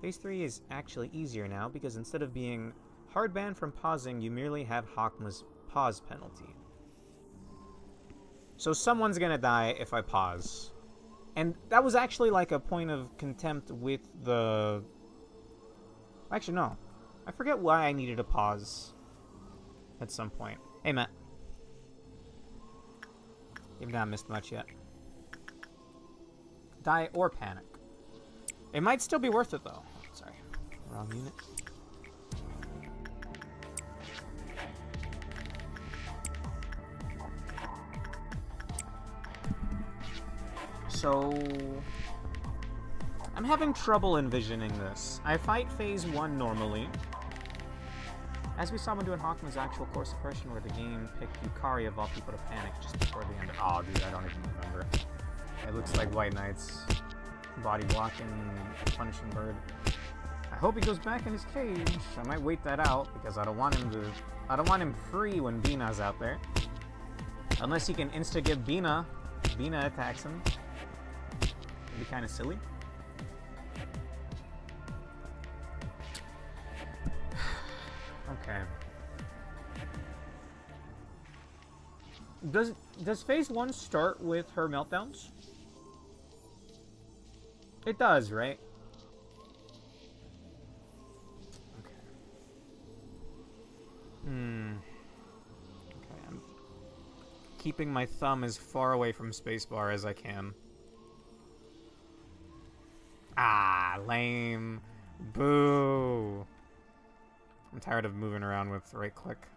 Phase 3 is actually easier now, because instead of being hard banned from pausing, you merely have Hakma's pause penalty. So someone's gonna die if I pause. And that was actually like a point of contempt with the... Actually, no. I forget why I needed a pause at some point. Hey, Matt. You've not missed much yet. Die or panic. It might still be worth it, though. Sorry. Wrong unit. So... I'm having trouble envisioning this. I fight phase 1 normally. As we saw when doing Hakma's actual core suppression, where the game picked Yukari of all people to panic just before the end. Oh, dude, I don't even remember. It looks like White Knight's body blocking, punishing bird. I hope he goes back in his cage. I might wait that out because I don't want him to. I don't want him free when Binah's out there. Unless he can insta give Binah. Binah attacks him. It'd be kind of silly. Okay. Does phase 1 start with her meltdowns? It does, right? Okay. Okay, I'm keeping my thumb as far away from spacebar as I can. Ah, lame. Boo. I'm tired of moving around with right click.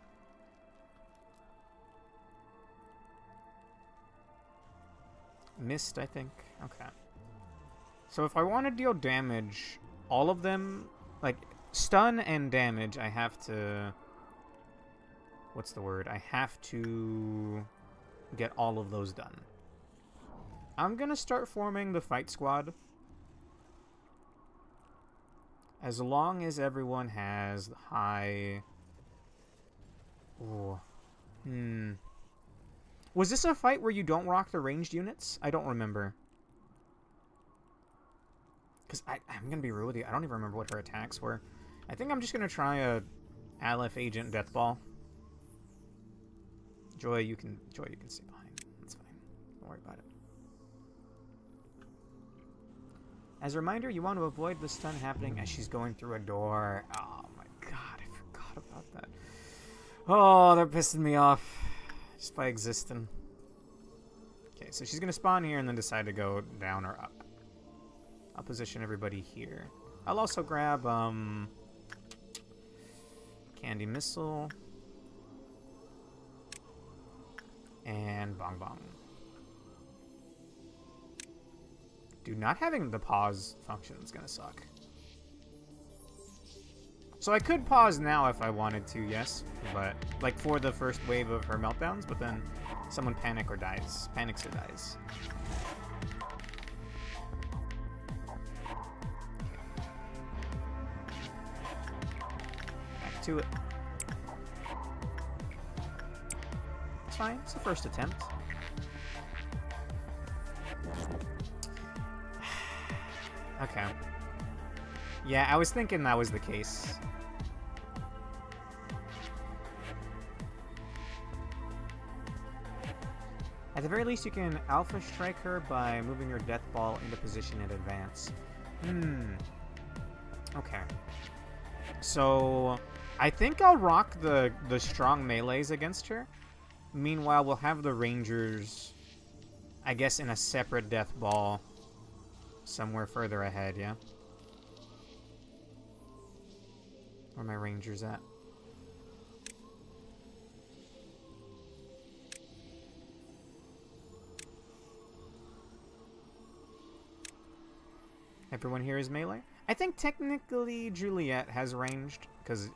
Missed, I think. Okay. So if I want to deal damage, all of them, like stun and damage, I have to... What's the word? I have to get all of those done. I'm gonna start forming the fight squad. As long as everyone has high... Ooh. Was this a fight where you don't rock the ranged units? I don't remember. Because I'm going to be real with you. I don't even remember what her attacks were. I think I'm just going to try a Aleph Agent Deathball. Joy, you can stay behind. That's fine. Don't worry about it. As a reminder, you want to avoid the stun happening as she's going through a door. Oh my god, I forgot about that. Oh, they're pissing me off. Just by existing. Okay, so she's going to spawn here and then decide to go down or up. I'll position everybody here. I'll also grab, Candy Missile. And Bong Bong. Dude, not having the pause function is gonna suck. So I could pause now if I wanted to, yes. But, like, for the first wave of her meltdowns, but then someone panics or dies. Back to it. It's fine. It's the first attempt. Okay. Yeah, I was thinking that was the case. At the very least, you can alpha strike her by moving your death ball into position in advance. Okay. So, I think I'll rock the strong melees against her. Meanwhile, we'll have the rangers, I guess, in a separate death ball somewhere further ahead, yeah? Where are my rangers at? Everyone here is melee? I think technically Juliet has ranged, because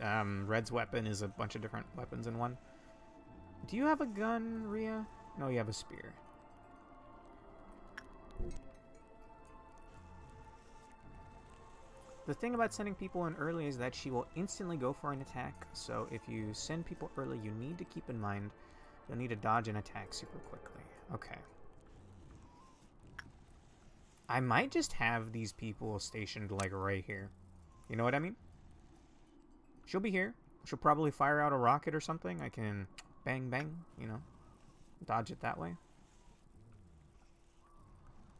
Red's weapon is a bunch of different weapons in one. Do you have a gun, Rhea? No, you have a spear. The thing about sending people in early is that she will instantly go for an attack, so if you send people early, you need to keep in mind you'll need to dodge an attack super quickly. Okay. I might just have these people stationed, like, right here. You know what I mean? She'll be here. She'll probably fire out a rocket or something. I can bang, bang, you know, dodge it that way.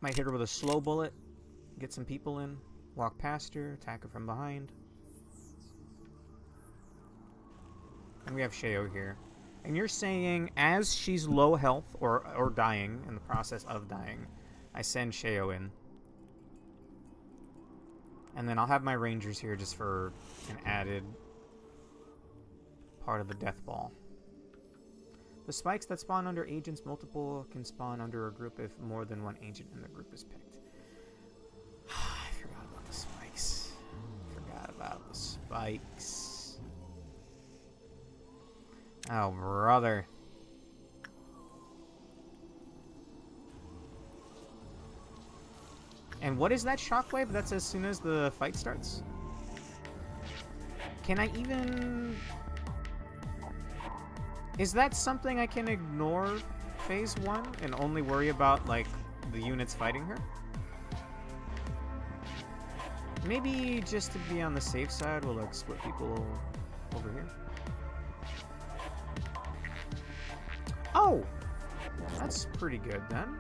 Might hit her with a slow bullet, get some people in, walk past her, attack her from behind. And we have Sheo here. And you're saying, as she's low health, or dying, in the process of dying, I send Sheo in. And then I'll have my rangers here just for an added part of the death ball. The spikes that spawn under agents multiple can spawn under a group if more than one agent in the group is picked. I forgot about the spikes. Oh, brother. And what is that shockwave? That's as soon as the fight starts? Can I even... Is that something I can ignore phase 1 and only worry about, like, the units fighting her? Maybe just to be on the safe side, we'll, like, split people over here. Oh! That's pretty good, then.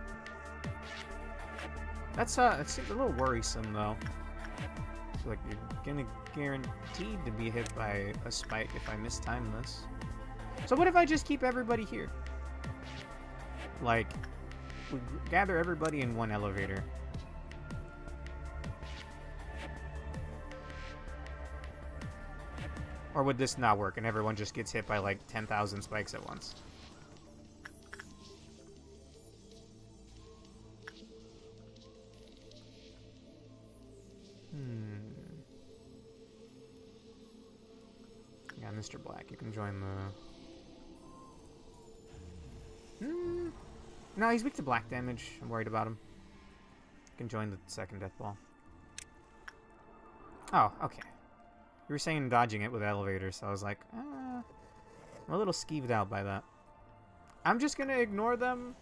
That's it seems a little worrisome, though. I feel like you're gonna guaranteed to be hit by a spike if I mistime this. So what if I just keep everybody here? Like, we gather everybody in one elevator. Or would this not work and everyone just gets hit by like 10,000 spikes at once? Yeah, Mr. Black, you can join the... No, he's weak to black damage. I'm worried about him. You can join the second death ball. Oh, okay. You were saying dodging it with elevators, so I was like, I'm a little skeeved out by that. I'm just gonna ignore them.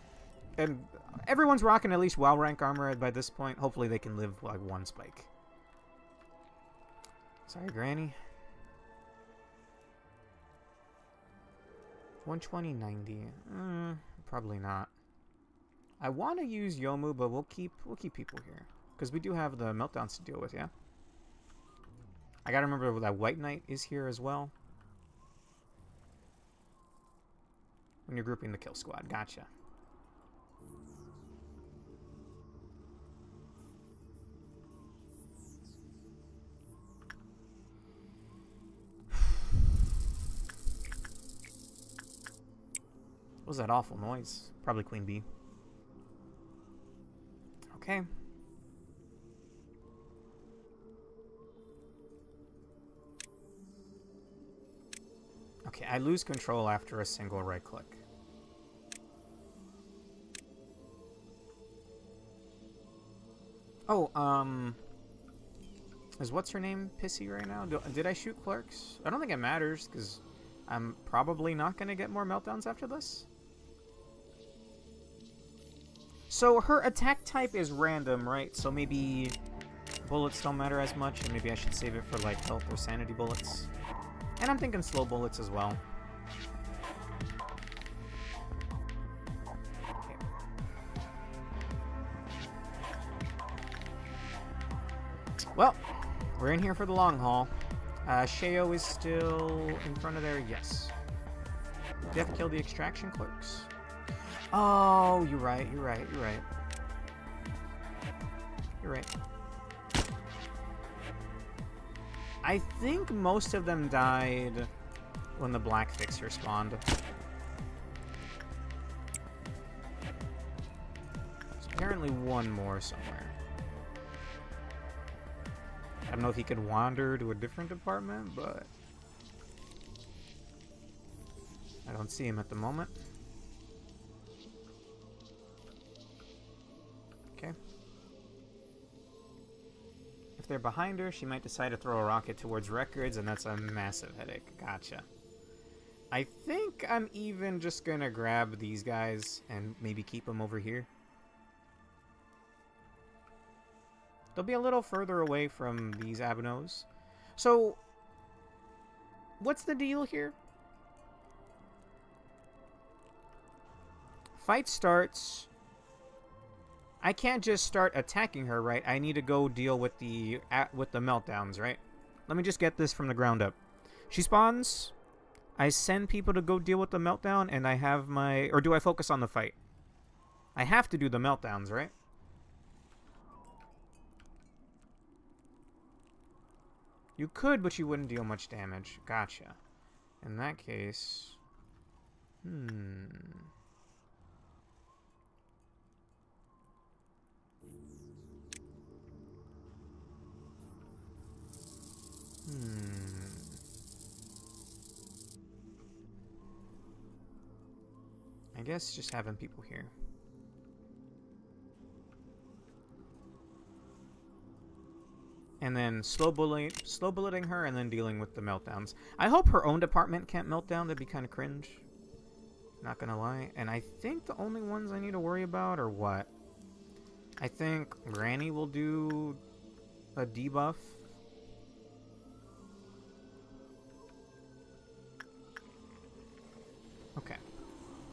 And everyone's rocking at least WoW rank armor by this point. Hopefully they can live like one spike. Sorry, Granny. 120-90. Probably not. I want to use Yomu, but we'll keep people here because we do have the meltdowns to deal with. Yeah. I gotta remember that White Knight is here as well. When you're grouping the kill squad, gotcha. What was that awful noise? Probably Queen Bee. Okay. Okay, I lose control after a single right click. Oh, is what's her name pissy right now? Did I shoot clerks? I don't think it matters, because I'm probably not going to get more meltdowns after this. So her attack type is random, right? So maybe bullets don't matter as much, and maybe I should save it for, like, health or sanity bullets. And I'm thinking slow bullets as well. Okay. Well, we're in here for the long haul. Sheo is still in front of there, yes. Do you have to kill the extraction clerks? Oh, you're right, you're right, you're right. You're right. I think most of them died when the black fixer spawned. There's apparently one more somewhere. I don't know if he could wander to a different department, but I don't see him at the moment. Okay. If they're behind her, she might decide to throw a rocket towards records, and that's a massive headache. Gotcha. I think I'm even just gonna grab these guys and maybe keep them over here. They'll be a little further away from these Abnos. So, what's the deal here? Fight starts. I can't just start attacking her, right? I need to go deal with the meltdowns, right? Let me just get this from the ground up. She spawns. I send people to go deal with the meltdown, and I have my... Or do I focus on the fight? I have to do the meltdowns, right? You could, but you wouldn't deal much damage. Gotcha. In that case... I guess just having people here. And then slow bulleting her and then dealing with the meltdowns. I hope her own department can't melt down. That'd be kind of cringe. Not gonna lie. And I think the only ones I need to worry about are what? I think Granny will do a debuff. Okay.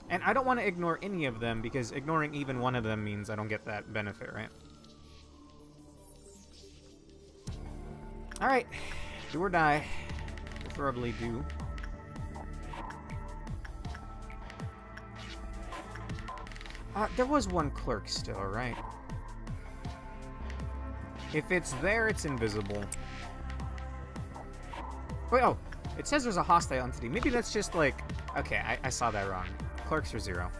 And I don't want to ignore any of them, because ignoring even one of them means I don't get that benefit, right? Alright. Do or die. Preferably do. There was one clerk still, right? If it's there, it's invisible. Wait, oh. It says there's a hostile entity. Maybe that's just like... Okay, I saw that wrong. Clerks are 0.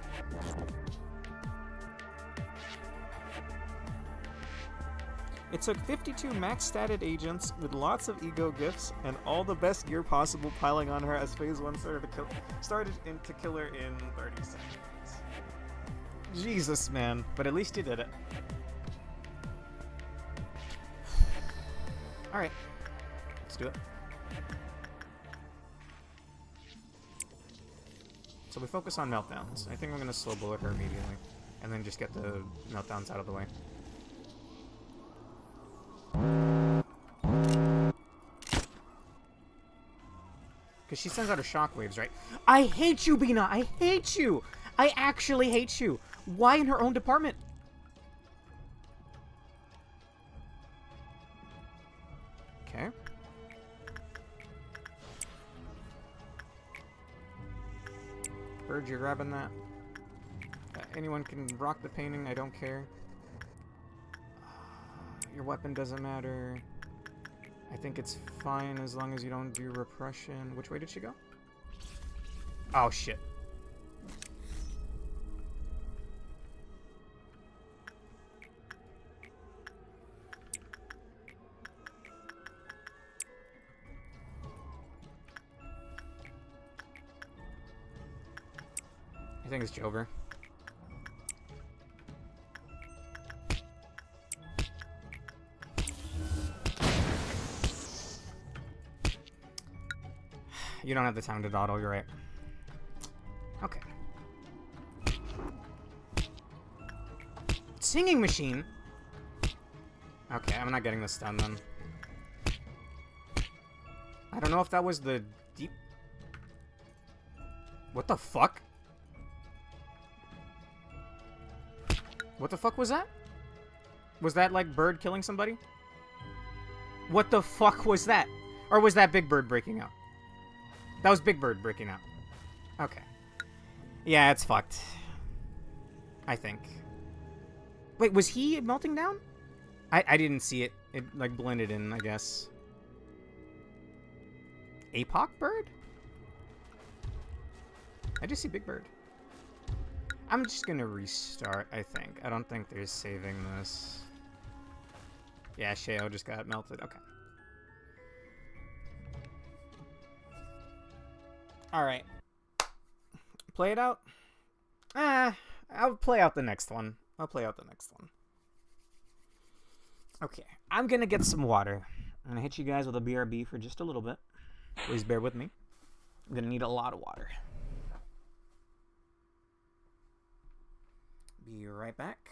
It took 52 max statted agents with lots of ego gifts and all the best gear possible piling on her as Phase 1 started to kill her in 30 seconds. Jesus, man. But at least you did it. Alright. Let's do it. So we focus on meltdowns. I think we're going to slow bullet her immediately. And then just get the meltdowns out of the way. Because she sends out her shockwaves, right? I hate you, Binah! I hate you! I actually hate you! Why in her own department? Okay. Bird, you're grabbing that. Anyone can rock the painting, I don't care. Your weapon doesn't matter. I think it's fine as long as you don't do repression. Which way did she go? Oh, shit. I think it's Jover. You don't have the time to dawdle, you're right. Okay. Singing machine? Okay, I'm not getting this done then. I don't know if that was the deep... What the fuck? What the fuck was that? Was that like bird killing somebody? What the fuck was that? Or was that Big Bird breaking out? That was Big Bird breaking out. Okay. Yeah, it's fucked. I think. Wait, was he melting down? I didn't see it. It, like, blended in, I guess. Apoc Bird? I just see Big Bird. I'm just gonna restart, I think. I don't think there's saving this. Yeah, Sheo just got melted. Okay. Alright. Play it out? I'll play out the next one. Okay. I'm gonna get some water. I'm gonna hit you guys with a BRB for just a little bit. Please bear with me. I'm gonna need a lot of water. Be right back.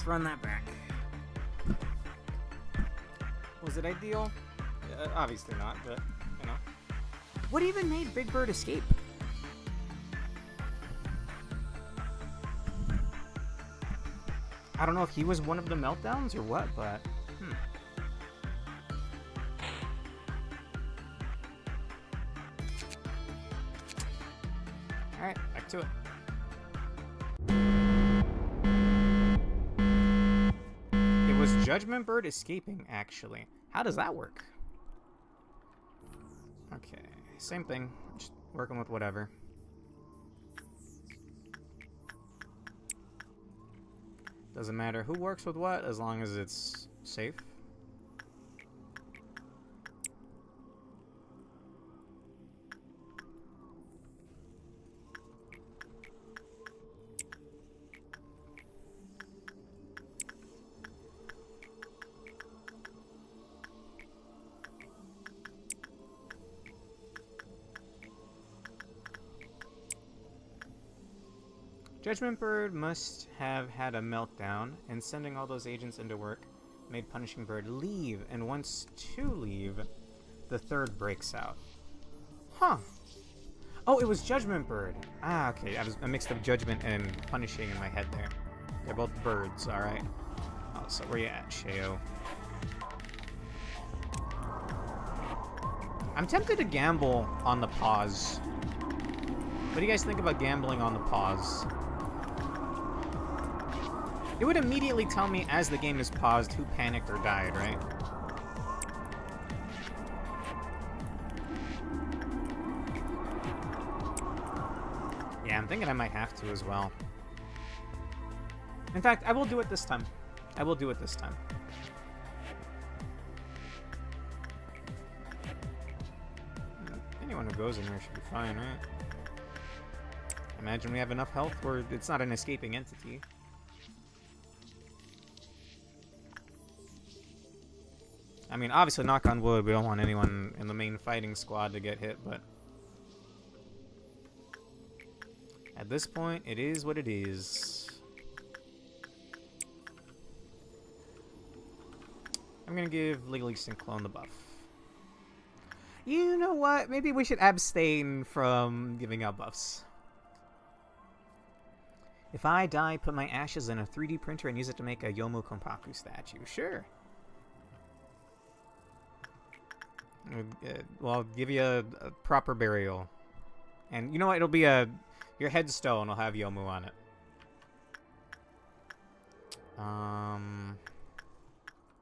Run that back. Was it ideal? Obviously not, but, you know. What even made Big Bird escape? I don't know if he was one of the meltdowns or what, but... Alright, back to it. Judgment Bird escaping, actually. How does that work? Okay, same thing. Just working with whatever. Doesn't matter who works with what, as long as it's safe. Judgment Bird must have had a meltdown, and sending all those agents into work made Punishing Bird leave, and once two leave, the third breaks out. Huh. Oh, it was Judgment Bird. Ah, okay. I mixed up Judgment and Punishing in my head there. They're both birds, alright. Oh, so where you at, Sheo? I'm tempted to gamble on the pause. What do you guys think about gambling on the pause? It would immediately tell me as the game is paused who panicked or died, right? Yeah, I'm thinking I might have to as well. In fact, I will do it this time. I will do it this time. Anyone who goes in here should be fine, right? Imagine we have enough health where it's not an escaping entity. I mean, obviously, knock on wood, we don't want anyone in the main fighting squad to get hit, but... at this point, it is what it is. I'm gonna give Legally Extinct Clone the buff. You know what? Maybe we should abstain from giving out buffs. If I die, put my ashes in a 3D printer and use it to make a Yomu Konpaku statue. Sure. Well, I'll give you a proper burial. And you know what? It'll be your headstone will have Yomu on it.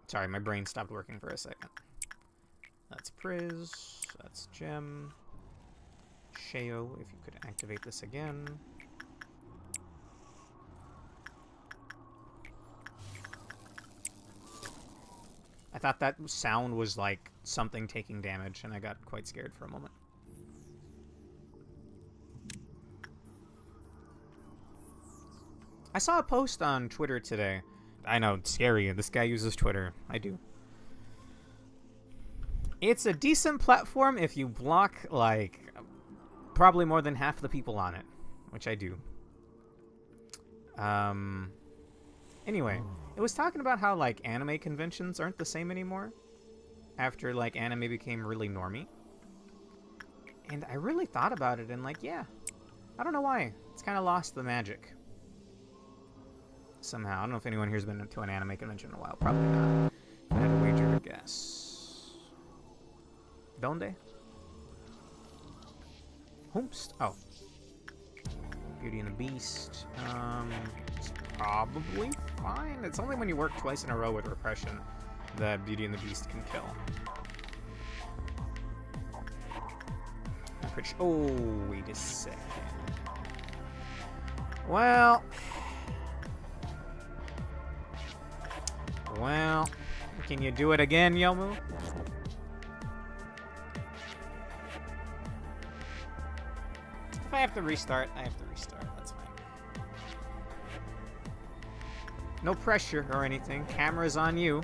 Sorry, my brain stopped working for a second. That's Priz. That's Gem. Sheo, if you could activate this again. I thought that sound was like something taking damage, and I got quite scared for a moment. I saw a post on Twitter today. I know, it's scary. This guy uses Twitter. I do. It's a decent platform if you block, like, probably more than half the people on it, which I do. Anyway, it was talking about how, like, anime conventions aren't the same anymore after, like, anime became really normie. And I really thought about it and, like, yeah, I don't know why. It's kind of lost the magic. Somehow. I don't know if anyone here's been to an anime convention in a while. Probably not. If I had to wager a guess. Donde? Hoomst? Oh. Beauty and the Beast. It's probably fine. It's only when you work twice in a row with repression that Beauty and the Beast can kill. Oh, wait a second. Well, can you do it again, Yomu? If I have to restart, I have to restart. That's fine. No pressure or anything. Camera's on you.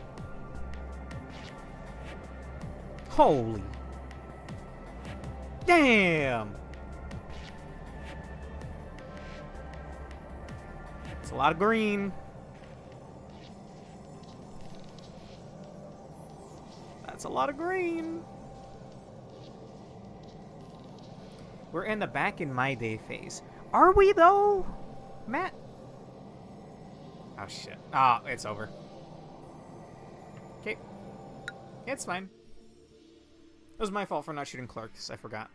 Holy. Damn! It's a lot of green. That's a lot of green. We're in the back in my day phase. Are we, though? Matt? Oh, shit. Ah, oh, it's over. Okay. It's fine. It was my fault for not shooting Clarks. I forgot.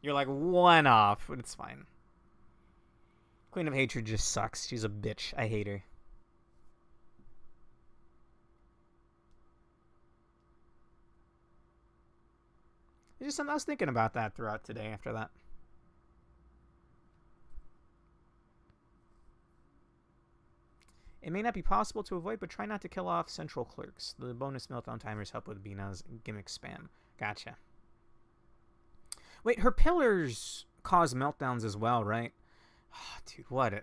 You're like one off, but it's fine. Queen of Hatred just sucks. She's a bitch. I hate her. It's just something I was thinking about that throughout today after that. It may not be possible to avoid, but try not to kill off central clerks. The bonus meltdown timers help with Binah's gimmick spam. Gotcha. Wait, her pillars cause meltdowns as well, right? Oh, dude, what?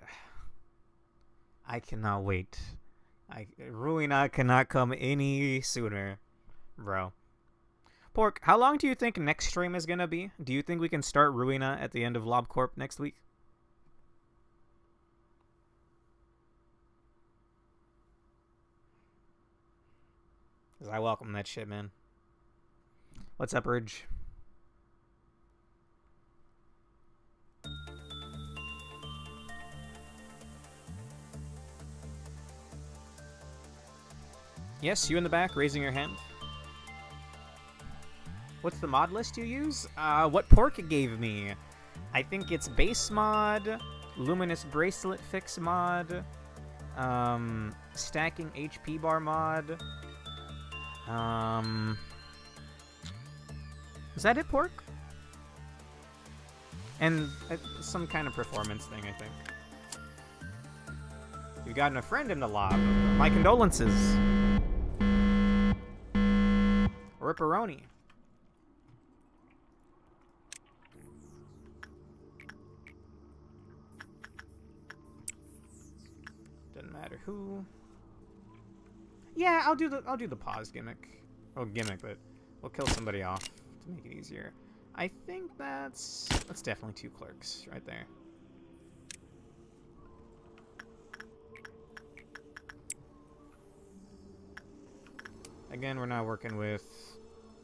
I cannot wait. Ruina cannot come any sooner, bro. Pork, how long do you think next stream is going to be? Do you think we can start Ruina at the end of LobCorp next week? Because I welcome that shit, man. What's up, Urge? Yes, you in the back, raising your hand. What's the mod list you use? What Pork gave me. I think it's base mod, luminous bracelet fix mod, stacking HP bar mod. Is that it, Pork? And some kind of performance thing, I think. You've gotten a friend in the lob. My condolences. Ripperoni. Doesn't matter who. Yeah, I'll do the pause gimmick. Oh, gimmick, but we'll kill somebody off to make it easier. I think that's definitely 2 clerks right there. Again, we're not working with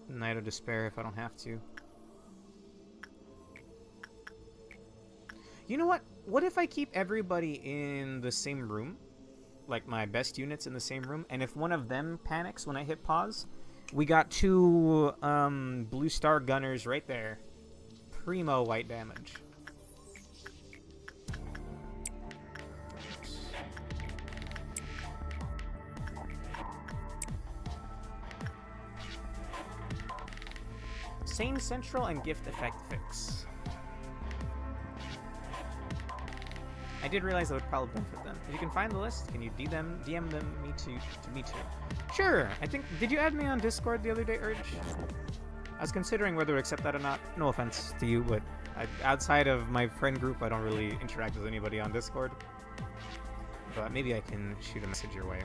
Night of Despair if I don't have to. You know what? What if I keep everybody in the same room? Like my best units in the same room, and if one of them panics when I hit pause, we got 2 blue star gunners right there. Primo white damage. Sane Central and Gift Effect Fix. I did realize that would probably benefit them. If you can find the list, can you DM them to me too? Sure. I think, did you add me on Discord the other day, Urge? I was considering whether to accept that or not. No offense to you, but outside of my friend group, I don't really interact with anybody on Discord. But maybe I can shoot a message your way.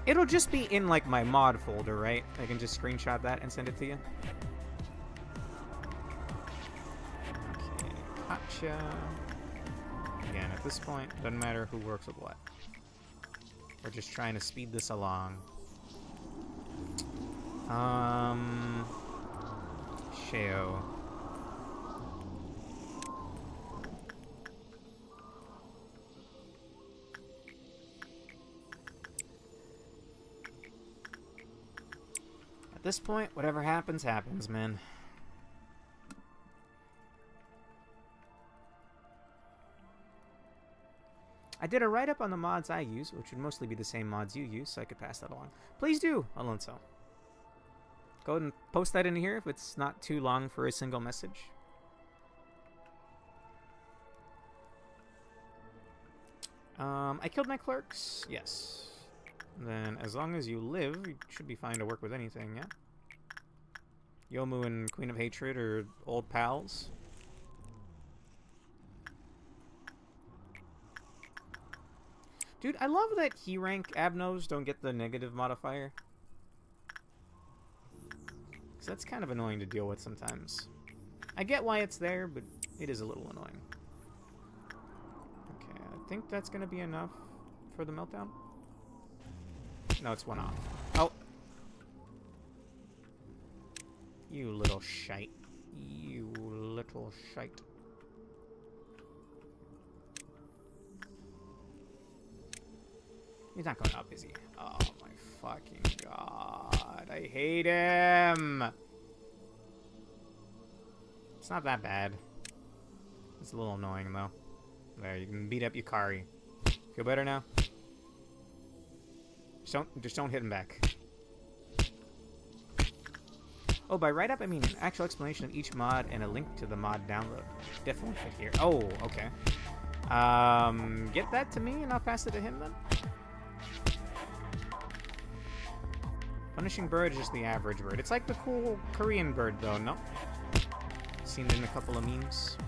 It'll just be in like my mod folder, right? I can just screenshot that and send it to you. Okay, gotcha. Again, at this point, doesn't matter who works with what. We're just trying to speed this along. Sheo. At this point, whatever happens, happens, man. I did a write-up on the mods I use, which would mostly be the same mods you use, so I could pass that along. Please do, Alonso. Go ahead and post that in here if it's not too long for a single message. I killed my clerks. Yes. Then, as long as you live, you should be fine to work with anything, yeah? Yomu and Queen of Hatred are old pals. Dude, I love that key rank Abnos don't get the negative modifier. Because that's kind of annoying to deal with sometimes. I get why it's there, but it is a little annoying. Okay, I think that's going to be enough for the meltdown. No, it's 1 off. Oh! You little shite. You little shite. He's not going up, is he? Oh my fucking god. I hate him! It's not that bad. It's a little annoying, though. There, you can beat up Yukari. Feel better now? Just don't hit him back. Oh, by write-up, I mean an actual explanation of each mod and a link to the mod download. Definitely fit here. Oh, okay. Get that to me and I'll pass it to him then? Punishing bird is just the average bird. It's like the cool Korean bird, though, no? Seen it in a couple of memes.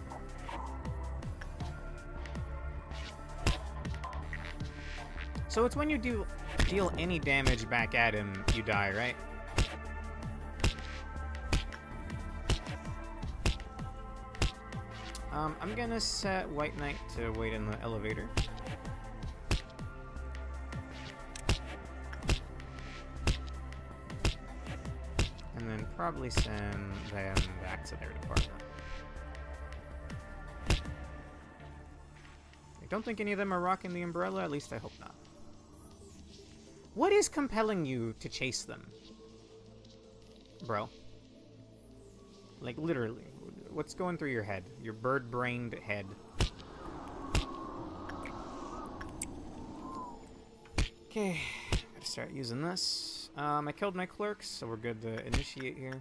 So it's when you deal any damage back at him, you die, right? I'm gonna set White Knight to wait in the elevator. And then probably send them back to their department. I don't think any of them are rocking the umbrella, at least I hope not. What is compelling you to chase them? Bro. Like, literally. What's going through your head? Your bird-brained head. Okay. Gotta start using this. I killed my clerks, so we're good to initiate here.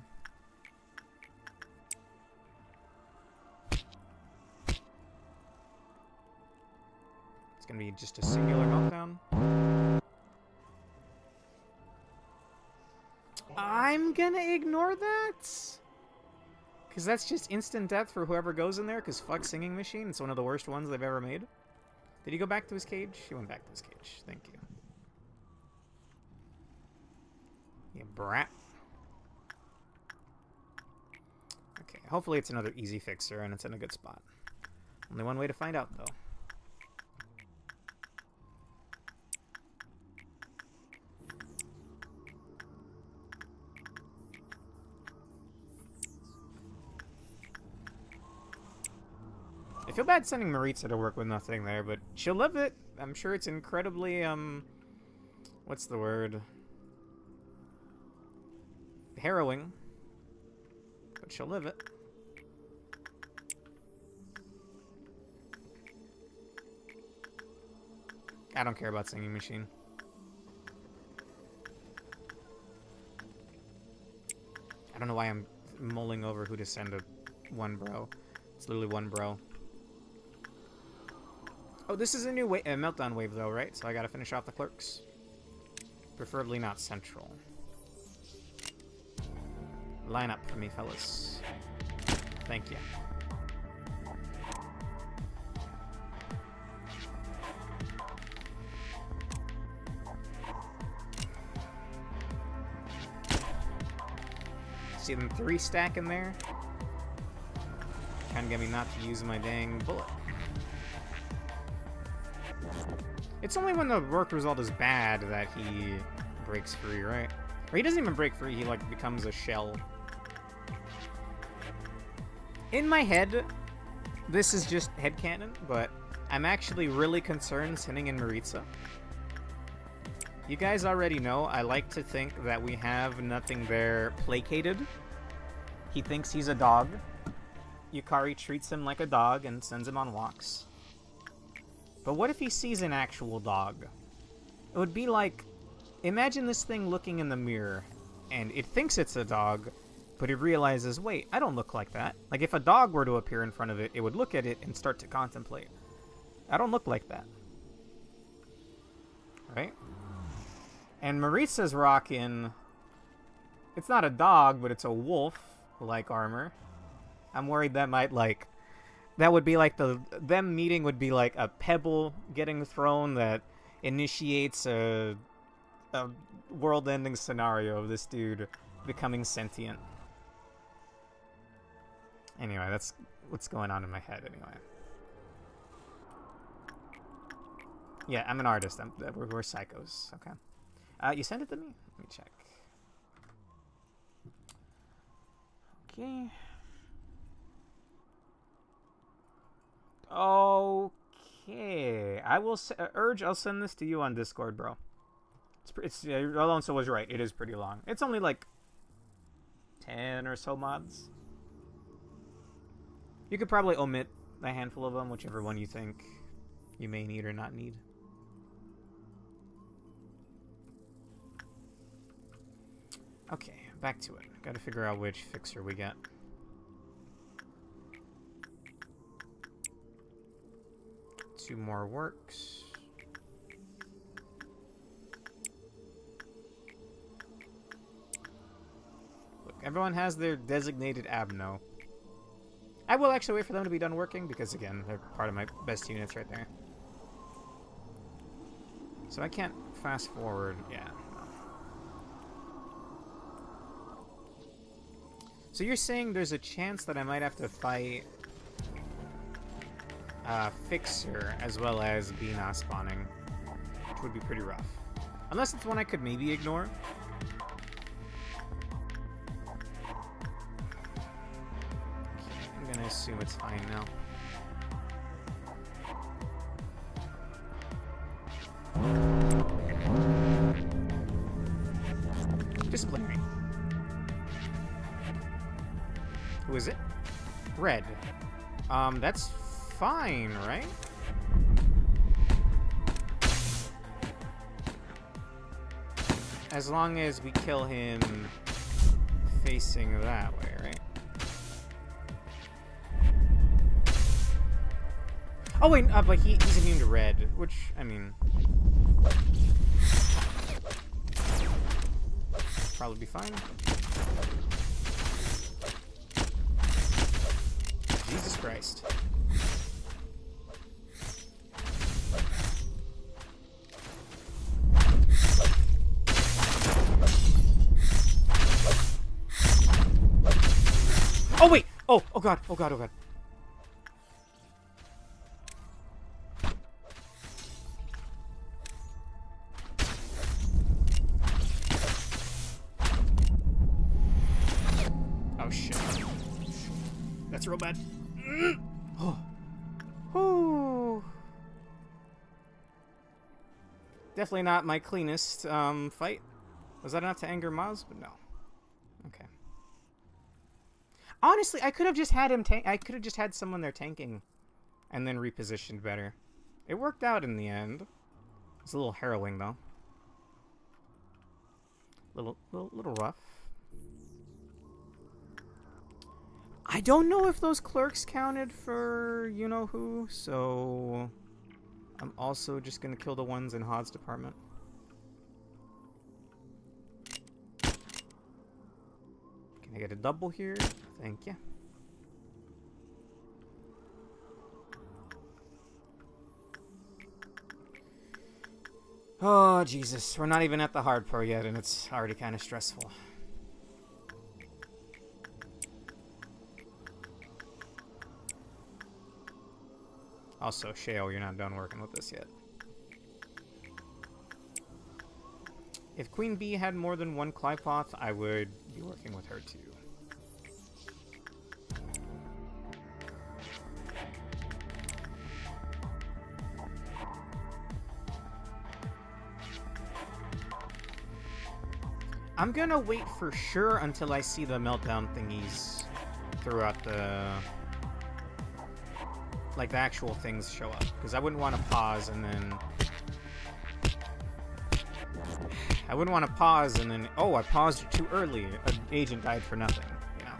It's gonna be just a singular meltdown. I'm gonna ignore that, because that's just instant death for whoever goes in there, because fuck Singing Machine. It's one of the worst ones they've ever made. Did he go back to his cage? He went back to his cage. Thank you. You brat. Okay, hopefully it's another easy fixer and it's in a good spot. Only one way to find out, though. I feel bad sending Maritza to work with nothing there, but she'll love it. I'm sure it's incredibly, what's the word? Harrowing. But she'll live it. I don't care about Singing Machine. I don't know why I'm mulling over who to send to one bro. It's literally one bro. Oh, this is a new meltdown wave, though, right? So I gotta finish off the clerks. Preferably not central. Line up for me, fellas. Thank you. See them 3 stack in there? Trying to get me not to use my dang bullet. It's only when the work result is bad that he breaks free, right? Or he doesn't even break free, he like becomes a shell. In my head, this is just headcanon, but I'm actually really concerned sending in Maritza. You guys already know, I like to think that we have nothing there placated. He thinks he's a dog. Yukari treats him like a dog and sends him on walks. But what if he sees an actual dog? It would be like, imagine this thing looking in the mirror, and it thinks it's a dog, but it realizes, wait, I don't look like that. Like, if a dog were to appear in front of it, it would look at it and start to contemplate. I don't look like that. Right? And Maritza's rocking, it's not a dog, but it's a wolf-like armor. I'm worried that might, like, that would be like them meeting would be like a pebble getting thrown that initiates a world-ending scenario of this dude becoming sentient. Anyway, that's what's going on in my head anyway. Yeah, I'm an artist. We're psychos. Okay. You sent it to me? Let me check. Okay. Okay. I will Urge, I'll send this to you on Discord, bro. It's Alonso was right. It is pretty long. It's only like 10 or so mods. You could probably omit a handful of them, whichever one you think you may need or not need. Okay, back to it. Gotta figure out which fixer we get. Two more works. Look, everyone has their designated abno. I will actually wait for them to be done working because, again, they're part of my best units right there. So I can't fast forward. Yeah. No. So you're saying there's a chance that I might have to fight Fixer as well as Binah spawning, which would be pretty rough. Unless it's one I could maybe ignore. I'm gonna assume it's fine now. Who is it? Red. That's fine, right? As long as we kill him facing that way, right? Oh wait, but he's immune to red, which, I mean... probably be fine. Jesus Christ. Oh wait! Oh god, oh god, oh god. Oh shit. That's real bad. Oh. Oh. Definitely not my cleanest fight. Was that enough to anger Maz? But no. Okay. Honestly, I could have just had him tank. I could have just had someone there tanking, and then repositioned better. It worked out in the end. It's a little harrowing though. Little rough. I don't know if those clerks counted for you know who, so I'm also just gonna kill the ones in Hod's department. Can I get a double here? Thank you. Oh, Jesus. We're not even at the hard part yet, and it's already kind of stressful. Also, Shale, you're not done working with this yet. If Queen Bee had more than one Clypoth, I would be working with her too. I'm gonna wait for sure until I see the meltdown thingies throughout the... like, the actual things show up. Because I wouldn't want to pause and then... I wouldn't want to pause and then... oh, I paused too early. An agent died for nothing, you know?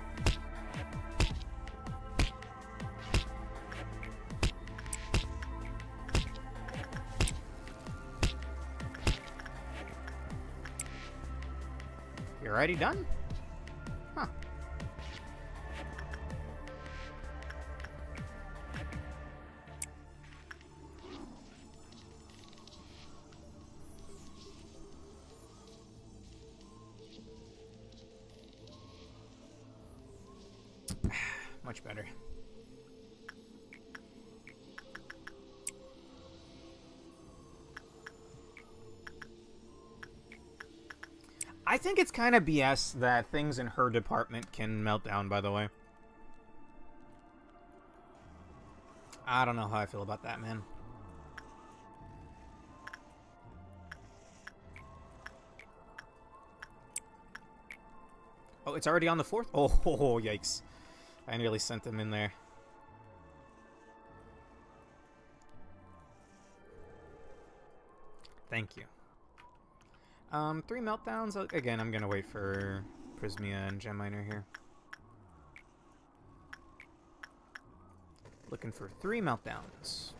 You're already done? Huh. Much better. I think it's kind of BS that things in her department can melt down, by the way. I don't know how I feel about that, man. Oh, it's already on the 4th? Oh, yikes. I nearly sent them in there. Thank you. 3 meltdowns. Again, I'm gonna wait for Prismia and Gem Miner here. Looking for 3 meltdowns.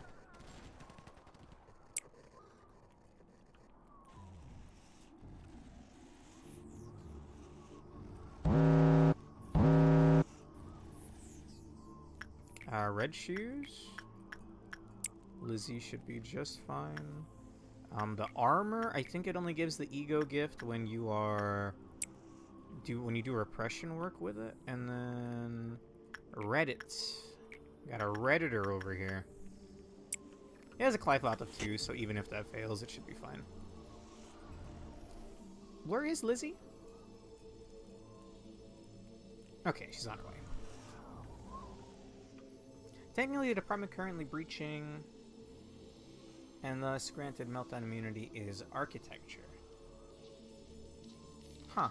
Red shoes. Lizzie should be just fine. The armor, I think it only gives the ego gift when you are... when you do repression work with it. And then... Reddit. Got a Redditor over here. He has a Clyphoth of 2, so even if that fails, it should be fine. Where is Lizzie? Okay, she's on her way. Technically, the department currently breaching, and thus granted meltdown immunity is architecture. Huh.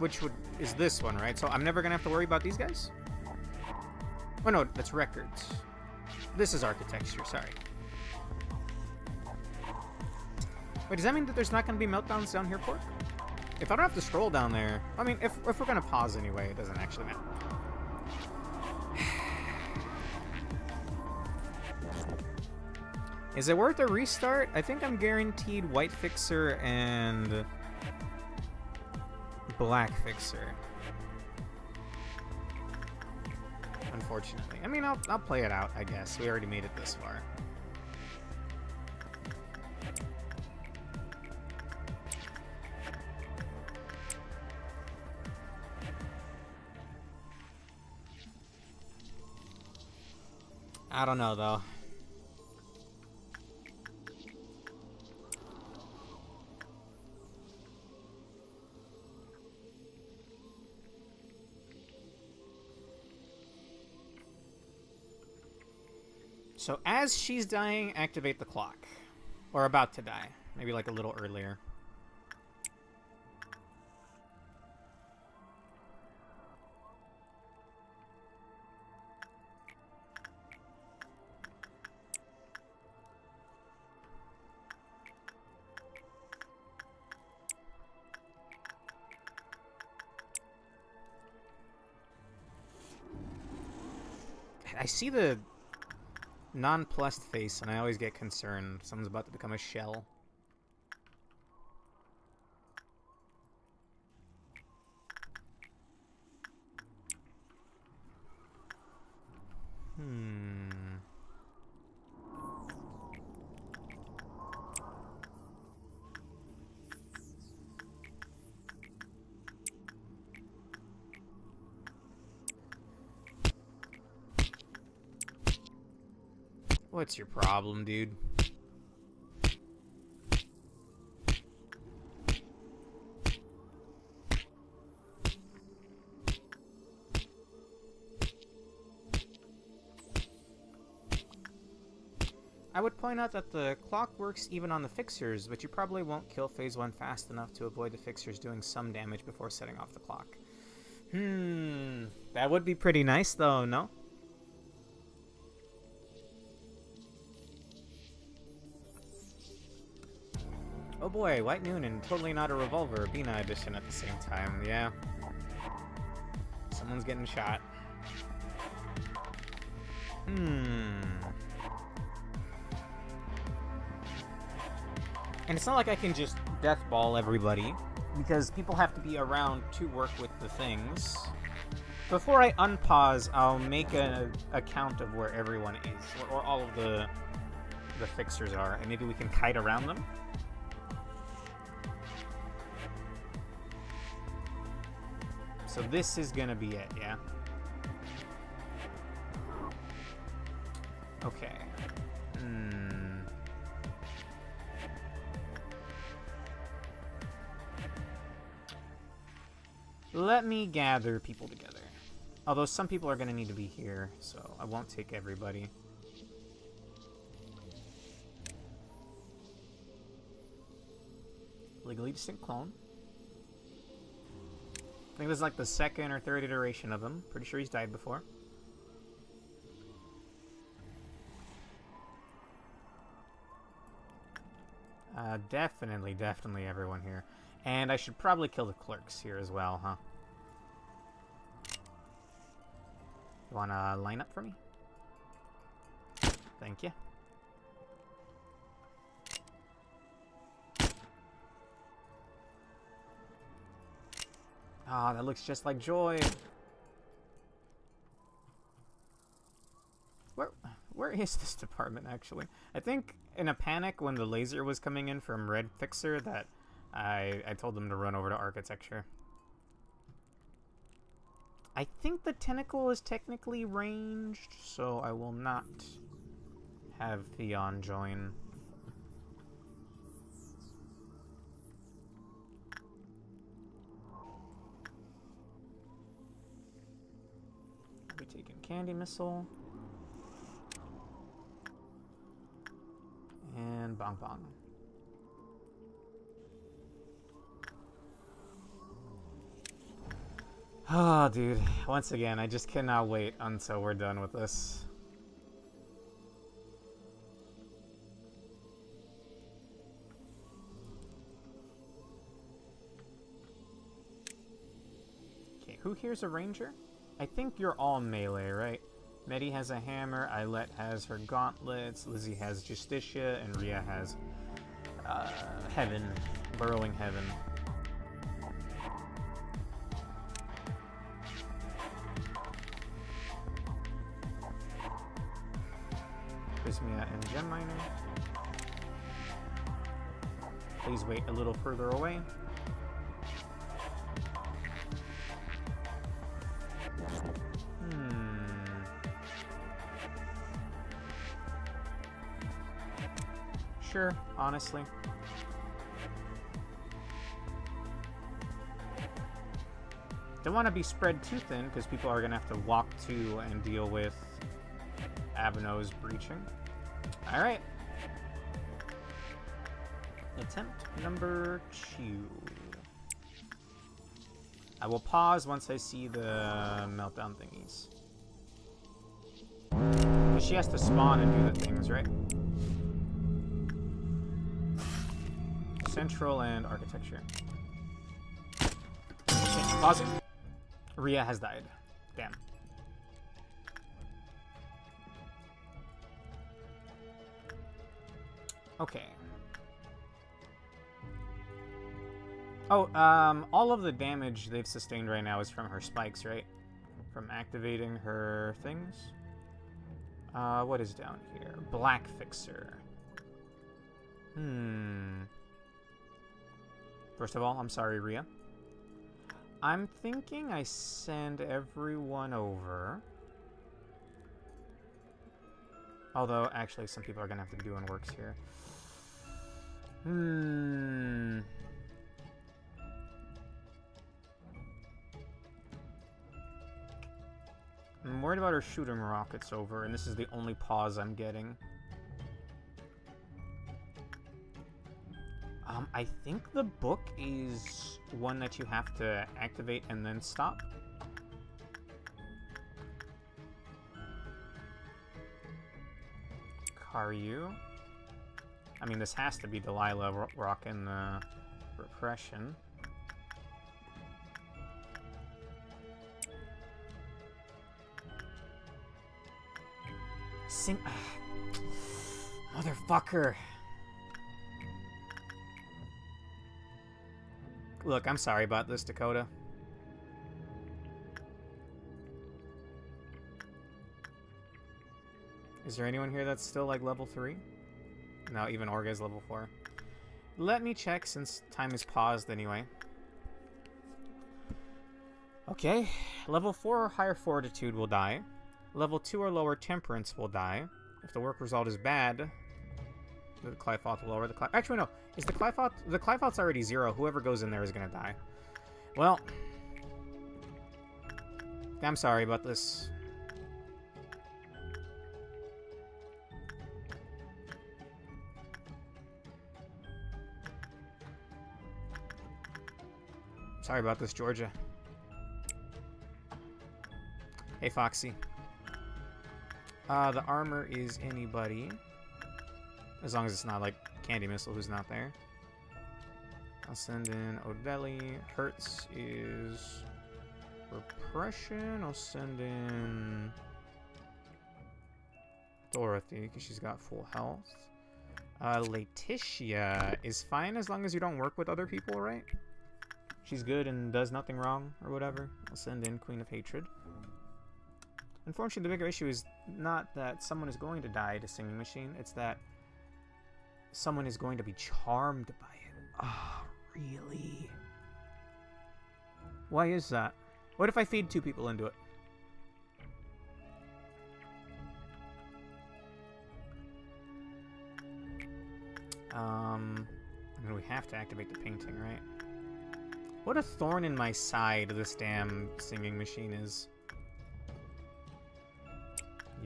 which is this one, right? So I'm never gonna have to worry about these guys? Oh no, that's records. This is architecture, sorry. Wait, does that mean that there's not gonna be meltdowns down here, Corp? If I don't have to scroll down there... I mean, if we're gonna pause anyway, it doesn't actually matter. Is it worth a restart? I think I'm guaranteed White Fixer and Black Fixer. Unfortunately. I mean, I'll play it out, I guess. We already made it this far. I don't know, though. So as she's dying, activate the clock. Or about to die. Maybe like a little earlier. I see the nonplussed face, and I always get concerned. Someone's about to become a shell. What's your problem, dude? I would point out that the clock works even on the fixers, but you probably won't kill phase 1 fast enough to avoid the fixers doing some damage before setting off the clock. That would be pretty nice though, no? Oh boy, White Noon and Totally Not a Revolver, Binah edition at the same time, yeah. Someone's getting shot. And it's not like I can just deathball everybody, because people have to be around to work with the things. Before I unpause, I'll make a count of where everyone is, or all of the fixers are, and maybe we can kite around them. So this is gonna be it, yeah? Okay. Let me gather people together. Although some people are gonna need to be here, so I won't take everybody. Legally distinct clone. I think this is like the second or third iteration of him. Pretty sure he's died before. Definitely everyone here. And I should probably kill the clerks here as well, huh? You wanna line up for me? Thank you. Ah, that looks just like Joy. Where is this department, actually? I think in a panic when the laser was coming in from Red Fixer that I told them to run over to architecture. I think the tentacle is technically ranged, so I will not have Theon join. I'll be taking Candy Missile. And Bong Bong. Oh, dude. Once again, I just cannot wait until we're done with this. Okay, who here's a ranger? I think you're all melee, right? Medi has a hammer, Ailette has her gauntlets, Lizzie has Justicia, and Rhea has Heaven. Burrowing Heaven. Prismia and Gem Miner. Please wait a little further away. Sure, honestly. Don't want to be spread too thin because people are going to have to walk to and deal with Abeno's breaching. Alright. Attempt number 2. I will pause once I see the meltdown thingies. Because she has to spawn and do the things, right? Central and architecture. Okay, pause it. Rhea has died. Damn. Okay. Oh, all of the damage they've sustained right now is from her spikes, right? From activating her things. What is down here? Black Fixer. First of all, I'm sorry, Rhea. I'm thinking I send everyone over. Although, actually, some people are gonna have to be doing works here. I'm worried about her shooting rockets over, and this is the only pause I'm getting. I think the book is one that you have to activate and then stop. Karyu. I mean, this has to be Delilah rocking the repression. Motherfucker. Look, I'm sorry about this, Dakota. Is there anyone here that's still, like, level 3? No, even Orga is level 4. Let me check since time is paused anyway. Okay. Level 4 or higher Fortitude will die. Level 2 or lower Temperance will die. If the work result is bad, the Clyfoth will lower the Actually, no. Is the Clyfoth... The Clyfoth's already 0. Whoever goes in there is going to die. Well. I'm sorry about this. Sorry about this, Georgia. Hey, Foxy. The armor is anybody. As long as it's not, like, Candy Missile, who's not there. I'll send in Odeli. Hertz is Repression. I'll send in Dorothy, because she's got full health. Letitia is fine as long as you don't work with other people, right? She's good and does nothing wrong, or whatever. I'll send in Queen of Hatred. Unfortunately, the bigger issue is not that someone is going to die to Singing Machine, it's that someone is going to be charmed by it. Ah, oh, really? Why is that? What if I feed 2 people into it? I mean, we have to activate the painting, right? What a thorn in my side this damn Singing Machine is.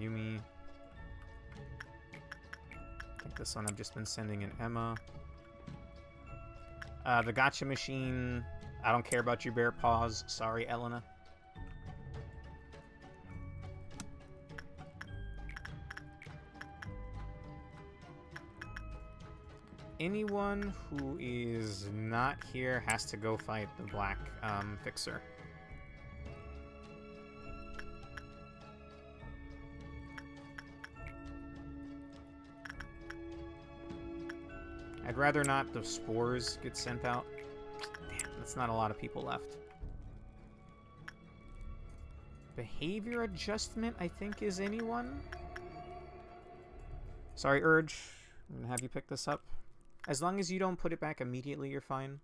Yumi. I think this one I've just been sending in Emma. The Gotcha Machine. I don't care about your bear paws. Sorry, Elena. anyone who is not here has to go fight the black fixer. I'd rather not the spores get sent out. Damn, that's not a lot of people left. Behavior adjustment, I think, is anyone? Sorry, Urge. I'm gonna have you pick this up. As long as you don't put it back immediately, you're fine.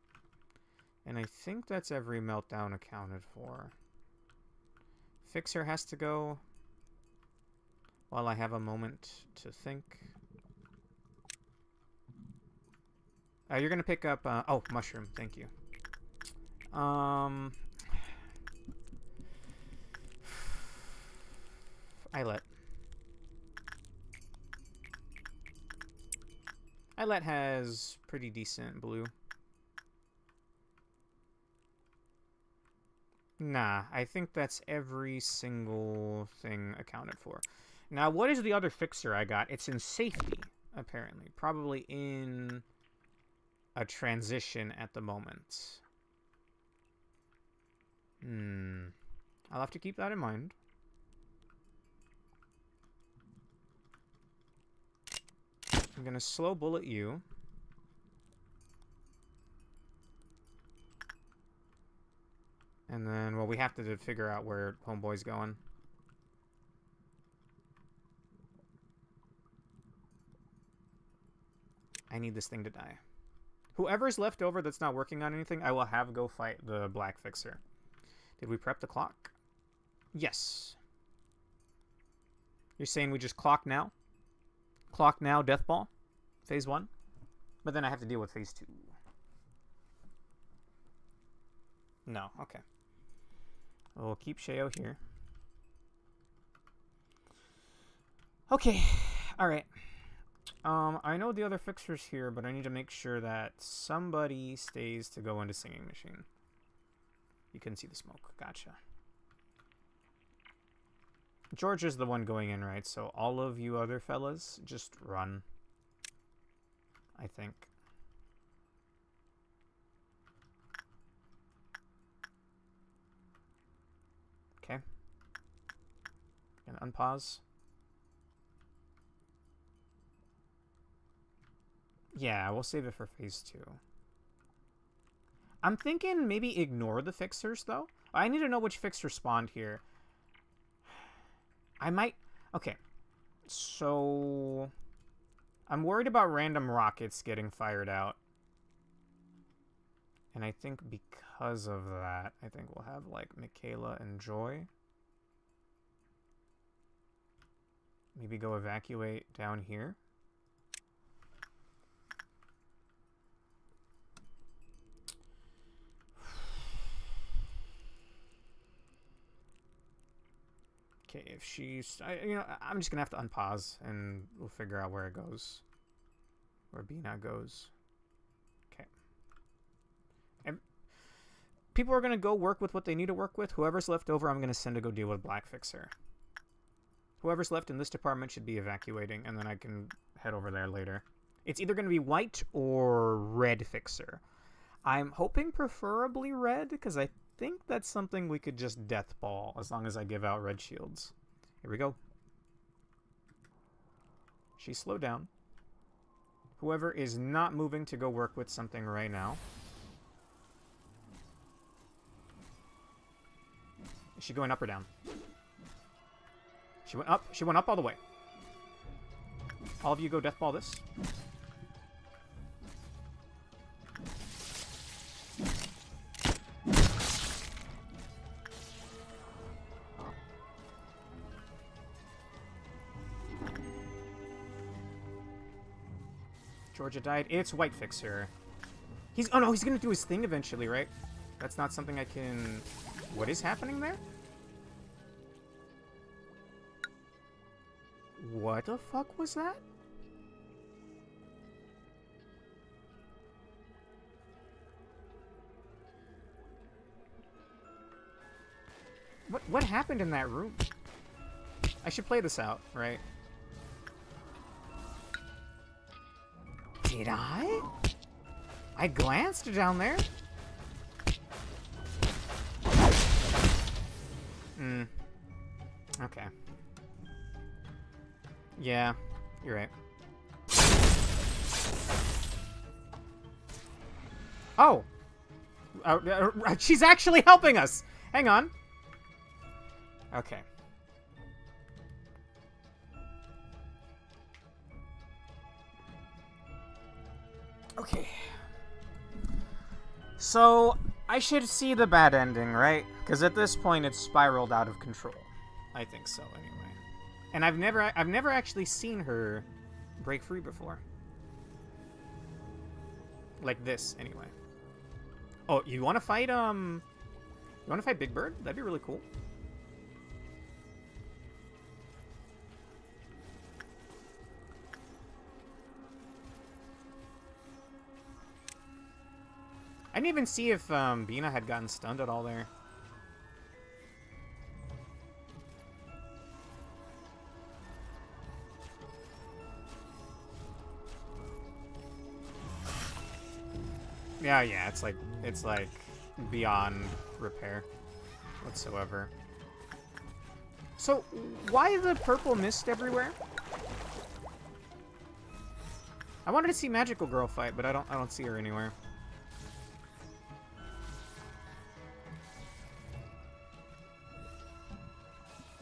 And I think that's every meltdown accounted for. Fixer has to go while I have a moment to think. You're gonna pick up, oh, mushroom, thank you. Islet. Islet has pretty decent blue. Nah, I think that's every single thing accounted for. Now, what is the other fixer I got? It's in safety, apparently. Probably in a transition at the moment. I'll have to keep that in mind. I'm gonna slow bullet you. And then, well, we have to figure out where Homeboy's going. I need this thing to die. Whoever's left over that's not working on anything, I will have go fight the black fixer. Did we prep the clock? Yes. You're saying we just clock now? Clock now, Death Ball? Phase 1? But then I have to deal with Phase 2. No, okay. We'll keep Sheo here. Okay, alright. I know the other fixer's here, but I need to make sure that somebody stays to go into Singing Machine. You couldn't see the smoke. Gotcha. George is the one going in, right? So all of you other fellas, just run. I think. Okay. Gonna unpause. Yeah, we'll save it for Phase 2. I'm thinking maybe ignore the fixers, though. I need to know which fixer spawned here. I might... Okay. So... I'm worried about random rockets getting fired out. And I think because of that, I think we'll have, like, Michaela and Joy. Maybe go evacuate down here. Okay, if she's... I'm just gonna have to unpause, and we'll figure out where it goes. Where Binah goes. Okay. And people are gonna go work with what they need to work with. Whoever's left over, I'm gonna send to go deal with Black Fixer. Whoever's left in this department should be evacuating, and then I can head over there later. It's either gonna be White or Red Fixer. I'm hoping preferably Red, because I think that's something we could just death ball as long as I give out red shields. Here we go. She slowed down. Whoever is not moving to go work with something right now. Is she going up or down? She went up. She went up all the way. All of you go death ball this. Georgia died. It's White Fixer. Oh no, he's gonna do his thing eventually, right? That's not something I can... What is happening there? What the fuck was that? What happened in that room? I should play this out, right? Did I? I glanced down there. Okay. Yeah, you're right. Oh! She's actually helping us! Hang on. Okay. Okay. So, I should see the bad ending, right? Because at this point, it's spiraled out of control. I think so, anyway. And I've never actually seen her break free before. Like this, anyway. Oh, you want to fight, You want to fight Big Bird? That'd be really cool. I didn't even see if Binah had gotten stunned at all there. Yeah, it's like beyond repair whatsoever. So, why the purple mist everywhere? I wanted to see Magical Girl fight, but I don't see her anywhere.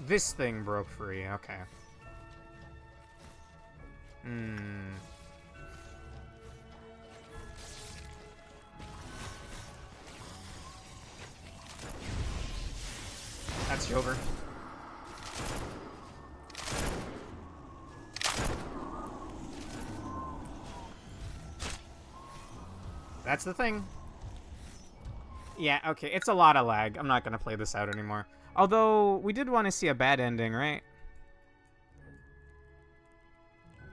This thing broke free, okay. That's Jover. That's the thing. Yeah, okay, it's a lot of lag. I'm not gonna play this out anymore. Although, we did want to see a bad ending, right?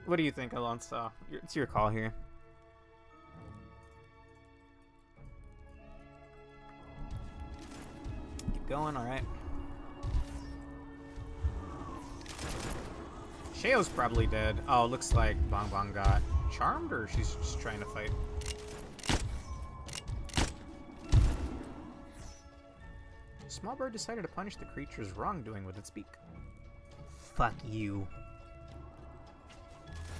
What do you think, Alonso? It's your call here. Keep going, alright. Sheo's probably dead. Oh, looks like Bong Bong got charmed, or she's just trying to fight. Small bird decided to punish the creature's wrongdoing with its beak. Fuck you.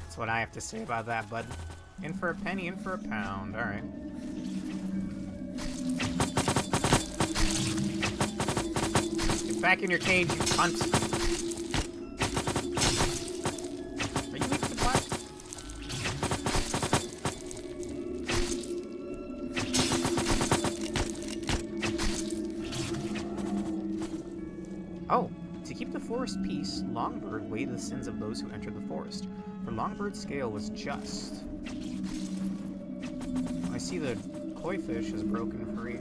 That's what I have to say about that, bud. In for a penny, in for a pound. Alright. Get back in your cage, you cunt. Are you weak to black? Oh, to keep the forest peace, Longbird weighed the sins of those who entered the forest, for Longbird's scale was just. I see the koi fish is broken free.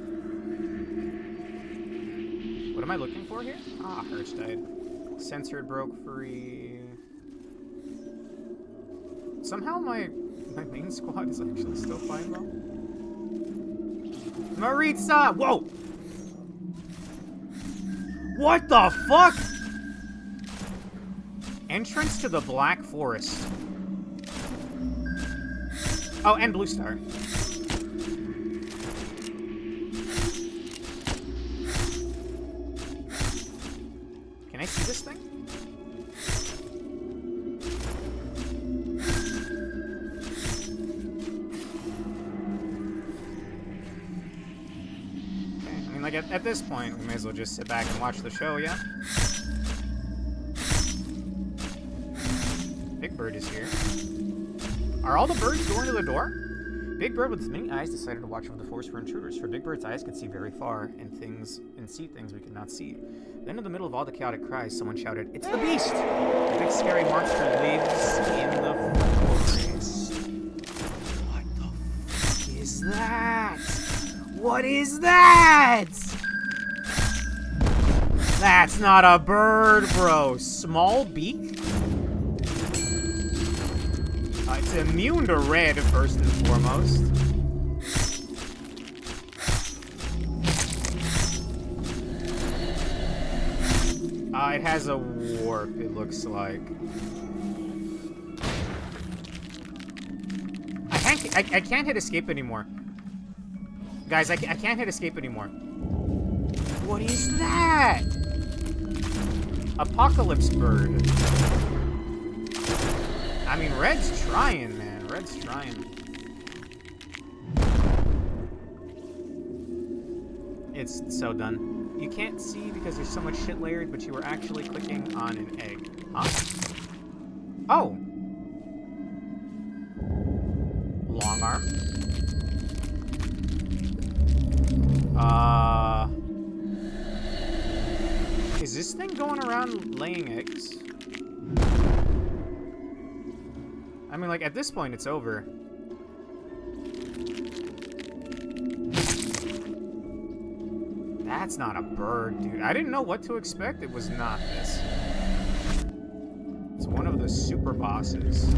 What am I looking for here? Ah, Hirsch died. Censored broke free. Somehow my main squad is actually still fine though. Maritza! Whoa! What the fuck? Entrance to the Black Forest. Oh, and Blue Star. Can I see this thing? Like, at this point, we may as well just sit back and watch the show, yeah? Big Bird is here. Are all the birds going to the door? Big Bird with his many eyes decided to watch over the forest for intruders, for Big Bird's eyes could see very far, and see things we could not see. Then in the middle of all the chaotic cries, someone shouted, "It's the Beast! The big scary monster lives in the forest." What the fuck is that? What is that? That's not a bird, bro. Small beak? It's immune to red, first and foremost. It has a warp, it looks like. A Hank I can't hit escape anymore. Guys, I can't hit escape anymore. What is that? Apocalypse bird. I mean, Red's trying, man. Red's trying. It's so done. You can't see because there's so much shit layered, but you were actually clicking on an egg. Huh? Oh! Long arm. Is this thing going around laying eggs? I mean, like, at this point, it's over. That's not a bird, dude. I didn't know what to expect. It was not this. It's one of the super bosses.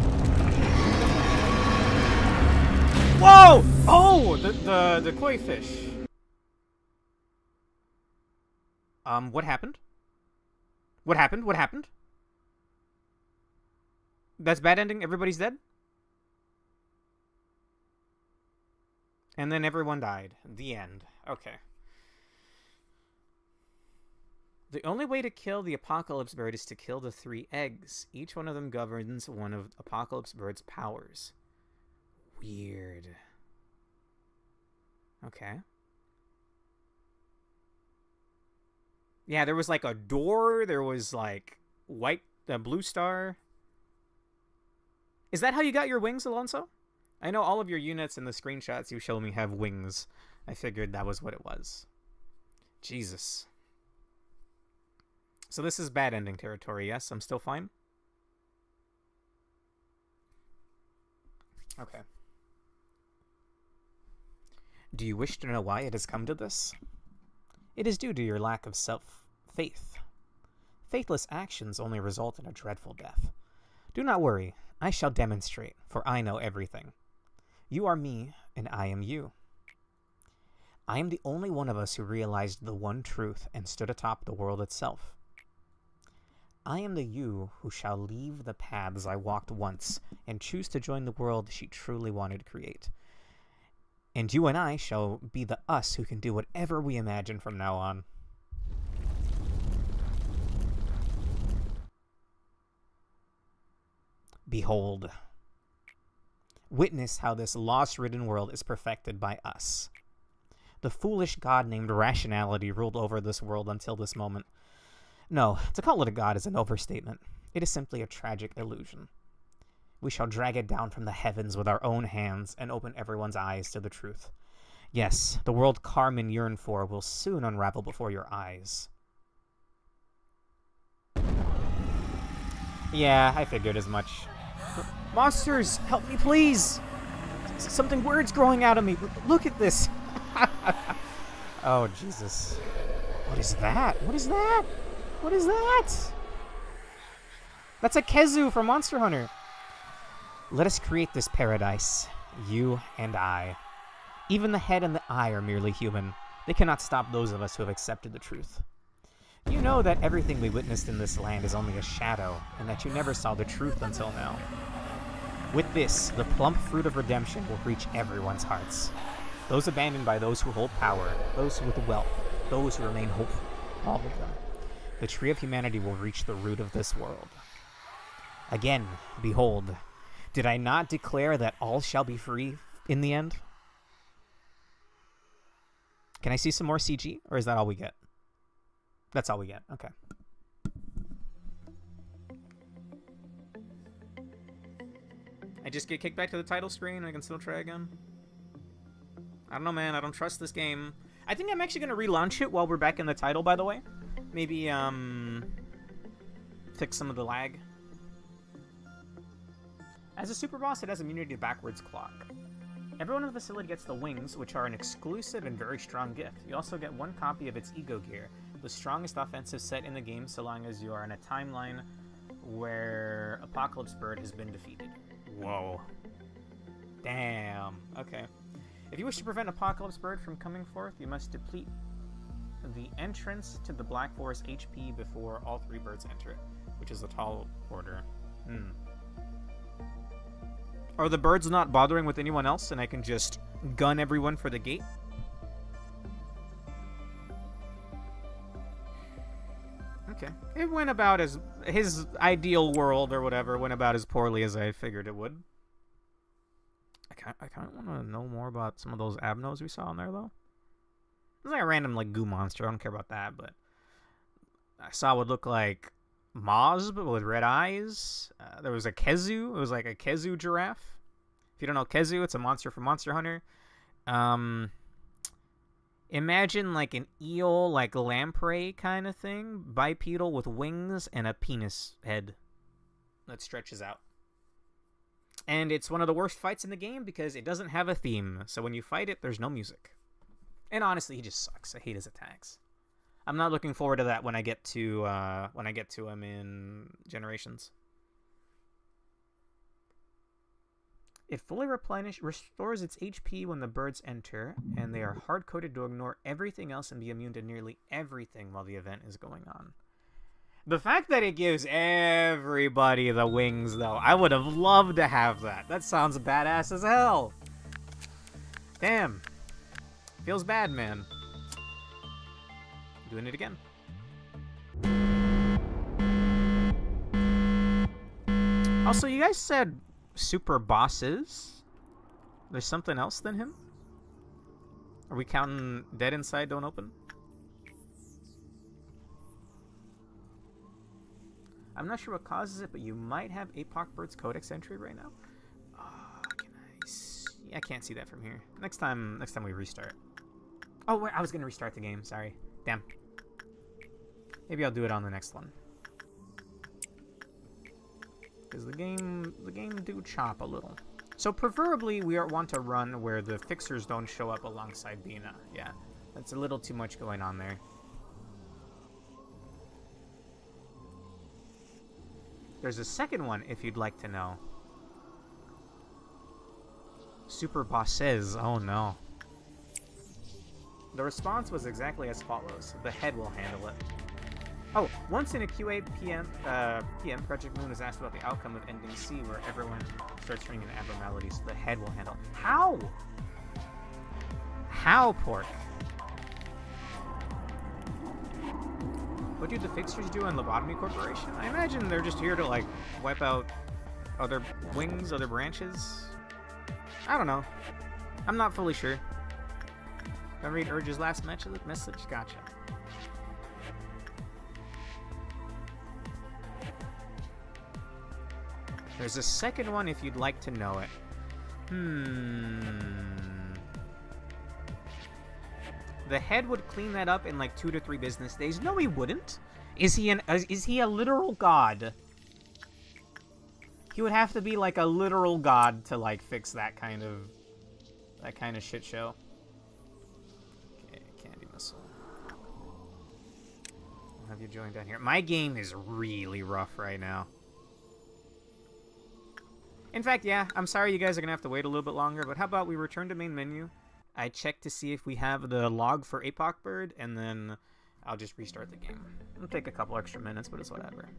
Whoa! Oh, the koi fish. What happened? What happened? What happened? That's bad ending? Everybody's dead? And then everyone died. The end. Okay. The only way to kill the Apocalypse Bird is to kill the 3 eggs. Each one of them governs one of Apocalypse Bird's powers. Weird. Okay. Yeah, there was like a door. There was like blue star. Is that how you got your wings, Alonso? I know all of your units in the screenshots you show me have wings. I figured that was what it was. Jesus. So this is bad ending territory, yes? I'm still fine? Okay. Do you wish to know why it has come to this? It is due to your lack of self-faith. Faithless actions only result in a dreadful death. Do not worry. I shall demonstrate, for I know everything. You are me, and I am you. I am the only one of us who realized the one truth and stood atop the world itself. I am the you who shall leave the paths I walked once and choose to join the world she truly wanted to create. And you and I shall be the us who can do whatever we imagine from now on. Behold. Witness how this loss-ridden world is perfected by us. The foolish god named Rationality ruled over this world until this moment. No, to call it a god is an overstatement. It is simply a tragic illusion. We shall drag it down from the heavens with our own hands and open everyone's eyes to the truth. Yes, the world Carmen yearned for will soon unravel before your eyes. Yeah, I figured as much. Monsters, help me please! Something weird's growing out of me. Look at this. Oh, Jesus. What is that? What is that? What is that? That's a Kezu from Monster Hunter. Let us create this paradise, you and I. Even the head and the eye are merely human. They cannot stop those of us who have accepted the truth. You know that everything we witnessed in this land is only a shadow, and that you never saw the truth until now. With this, the plump fruit of redemption will reach everyone's hearts. Those abandoned by those who hold power, those with wealth, those who remain hopeful, all of them. The tree of humanity will reach the root of this world. Again, behold, did I not declare that all shall be free in the end? Can I see some more CG, or is that all we get? That's all we get. Okay. I just get kicked back to the title screen and I can still try again. I don't know, man. I don't trust this game. I think I'm actually going to relaunch it while we're back in the title, by the way. Maybe, fix some of the lag. As a super boss, it has immunity to backwards clock. Everyone in the facility gets the wings, which are an exclusive and very strong gift. You also get 1 copy of its ego gear, the strongest offensive set in the game so long as you are in a timeline where Apocalypse Bird has been defeated. Whoa. Damn. Okay. If you wish to prevent Apocalypse Bird from coming forth, you must deplete the entrance to the Black Forest HP before all 3 birds enter it, which is a tall order. Are the birds not bothering with anyone else and I can just gun everyone for the gate? Okay. It went about as... His ideal world or whatever went about as poorly as I figured it would. I kind of want to know more about some of those abnos we saw in there, though. It's like a random, like, goo monster. I don't care about that, but... I saw what looked like Moz, but with red eyes. There was a Kezu. It was like a Kezu giraffe. If you don't know Kezu, it's a monster from Monster Hunter. Imagine like an eel, like lamprey kind of thing. Bipedal with wings and a penis head that stretches out. And it's one of the worst fights in the game because it doesn't have a theme. So when you fight it, there's no music. And honestly, he just sucks. I hate his attacks. I'm not looking forward to that when I get to him in Generations. It fully restores its HP when the birds enter, and they are hard-coded to ignore everything else and be immune to nearly everything while the event is going on. The fact that it gives everybody the wings, though, I would have loved to have that. That sounds badass as hell. Damn. Feels bad, man. Doing it again. Also, you guys said super bosses. There's something else than him? Are we counting Dead Inside Don't Open? I'm not sure what causes it, but you might have Apoc Bird's Codex entry right now. Can I see? I can't see that from here. Next time we restart. Oh, wait, I was gonna restart the game. Sorry. Damn. Maybe I'll do it on the next one. Because the game do chop a little. So preferably we want to run where the fixers don't show up alongside Binah. Yeah, that's a little too much going on there. There's a second one if you'd like to know. Super bosses. Oh no. The response was exactly as follows. The head will handle it. Oh, once in a QA PM, Project Moon is asked about the outcome of Ending C, where everyone starts turning into abnormalities. The head will handle. How? How, Pork? What do the fixers do on Lobotomy Corporation? I imagine they're just here to, like, wipe out other wings, other branches. I don't know. I'm not fully sure. Don't read Urge's last message? Gotcha. There's a second one if you'd like to know it. The head would clean that up in like 2 to 3 business days. No, he wouldn't. Is he a literal god? He would have to be like a literal god to like fix that kind of shit show. Okay, candy missile. I'll have you join down here. My game is really rough right now. In fact, yeah, I'm sorry you guys are going to have to wait a little bit longer, but how about we return to main menu? I check to see if we have the log for Apoc Bird, and then I'll just restart the game. It'll take a couple extra minutes, but it's whatever.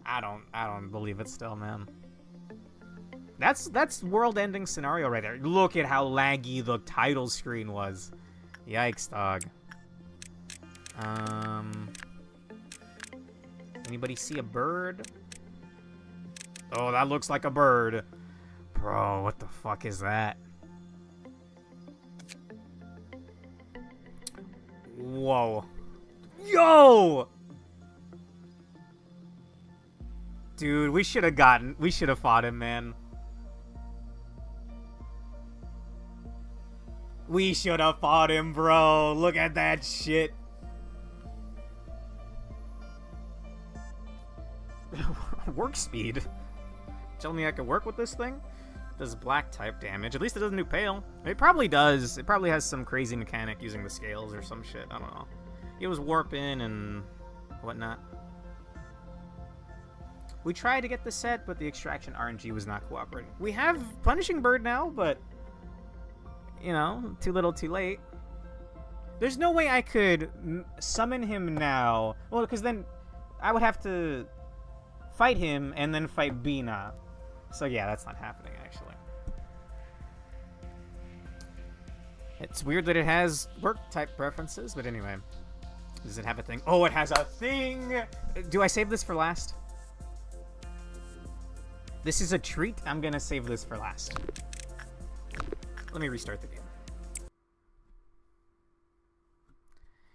I don't believe it still, man. That's world-ending scenario right there. Look at how laggy the title screen was. Yikes, dog. Anybody see a bird? Oh, that looks like a bird. Bro, what the fuck is that? Whoa. Yo! Dude, we should have fought him, man. We should have fought him, bro. Look at that shit. Work speed. Tell me I can work with this thing? Does black type damage. At least it doesn't do pale. It probably does. It probably has some crazy mechanic using the scales or some shit. I don't know. It was warping and whatnot. We tried to get the set, but the extraction RNG was not cooperating. We have Punishing Bird now, but you know, too little too late. There's no way I could summon him now. Well, because then I would have to fight him, and then fight Binah. So yeah, that's not happening, actually. It's weird that it has work-type preferences, but anyway. Does it have a thing? Oh, it has a thing! Do I save this for last? This is a treat. I'm gonna save this for last. Let me restart the game.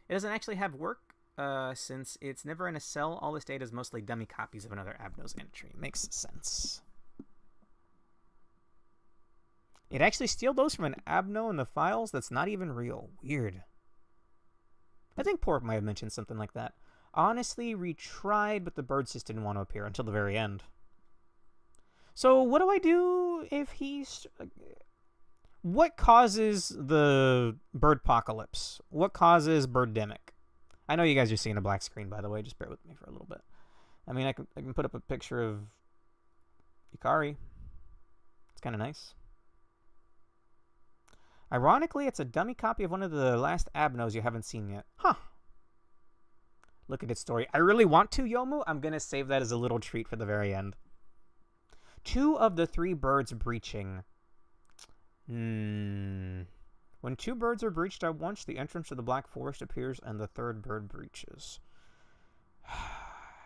It doesn't actually have work, since it's never in a cell. All this data is mostly dummy copies of another Abno's entry. Makes sense. It actually steals those from an Abno in the files that's not even real. Weird. I think Corp might have mentioned something like that. Honestly, we tried, but the birds just didn't want to appear until the very end. So what do I do if he's... What causes the birdpocalypse? What causes birdemic? I know you guys are seeing a black screen, by the way. Just bear with me for a little bit. I mean, I can put up a picture of Yukari. It's kind of nice. Ironically, it's a dummy copy of one of the last Abnos you haven't seen yet. Huh. Look at its story. I really want to, Yomu. I'm going to save that as a little treat for the very end. 2 of the 3 birds breaching. When 2 birds are breached at once, the entrance to the Black Forest appears and the 3rd bird breaches.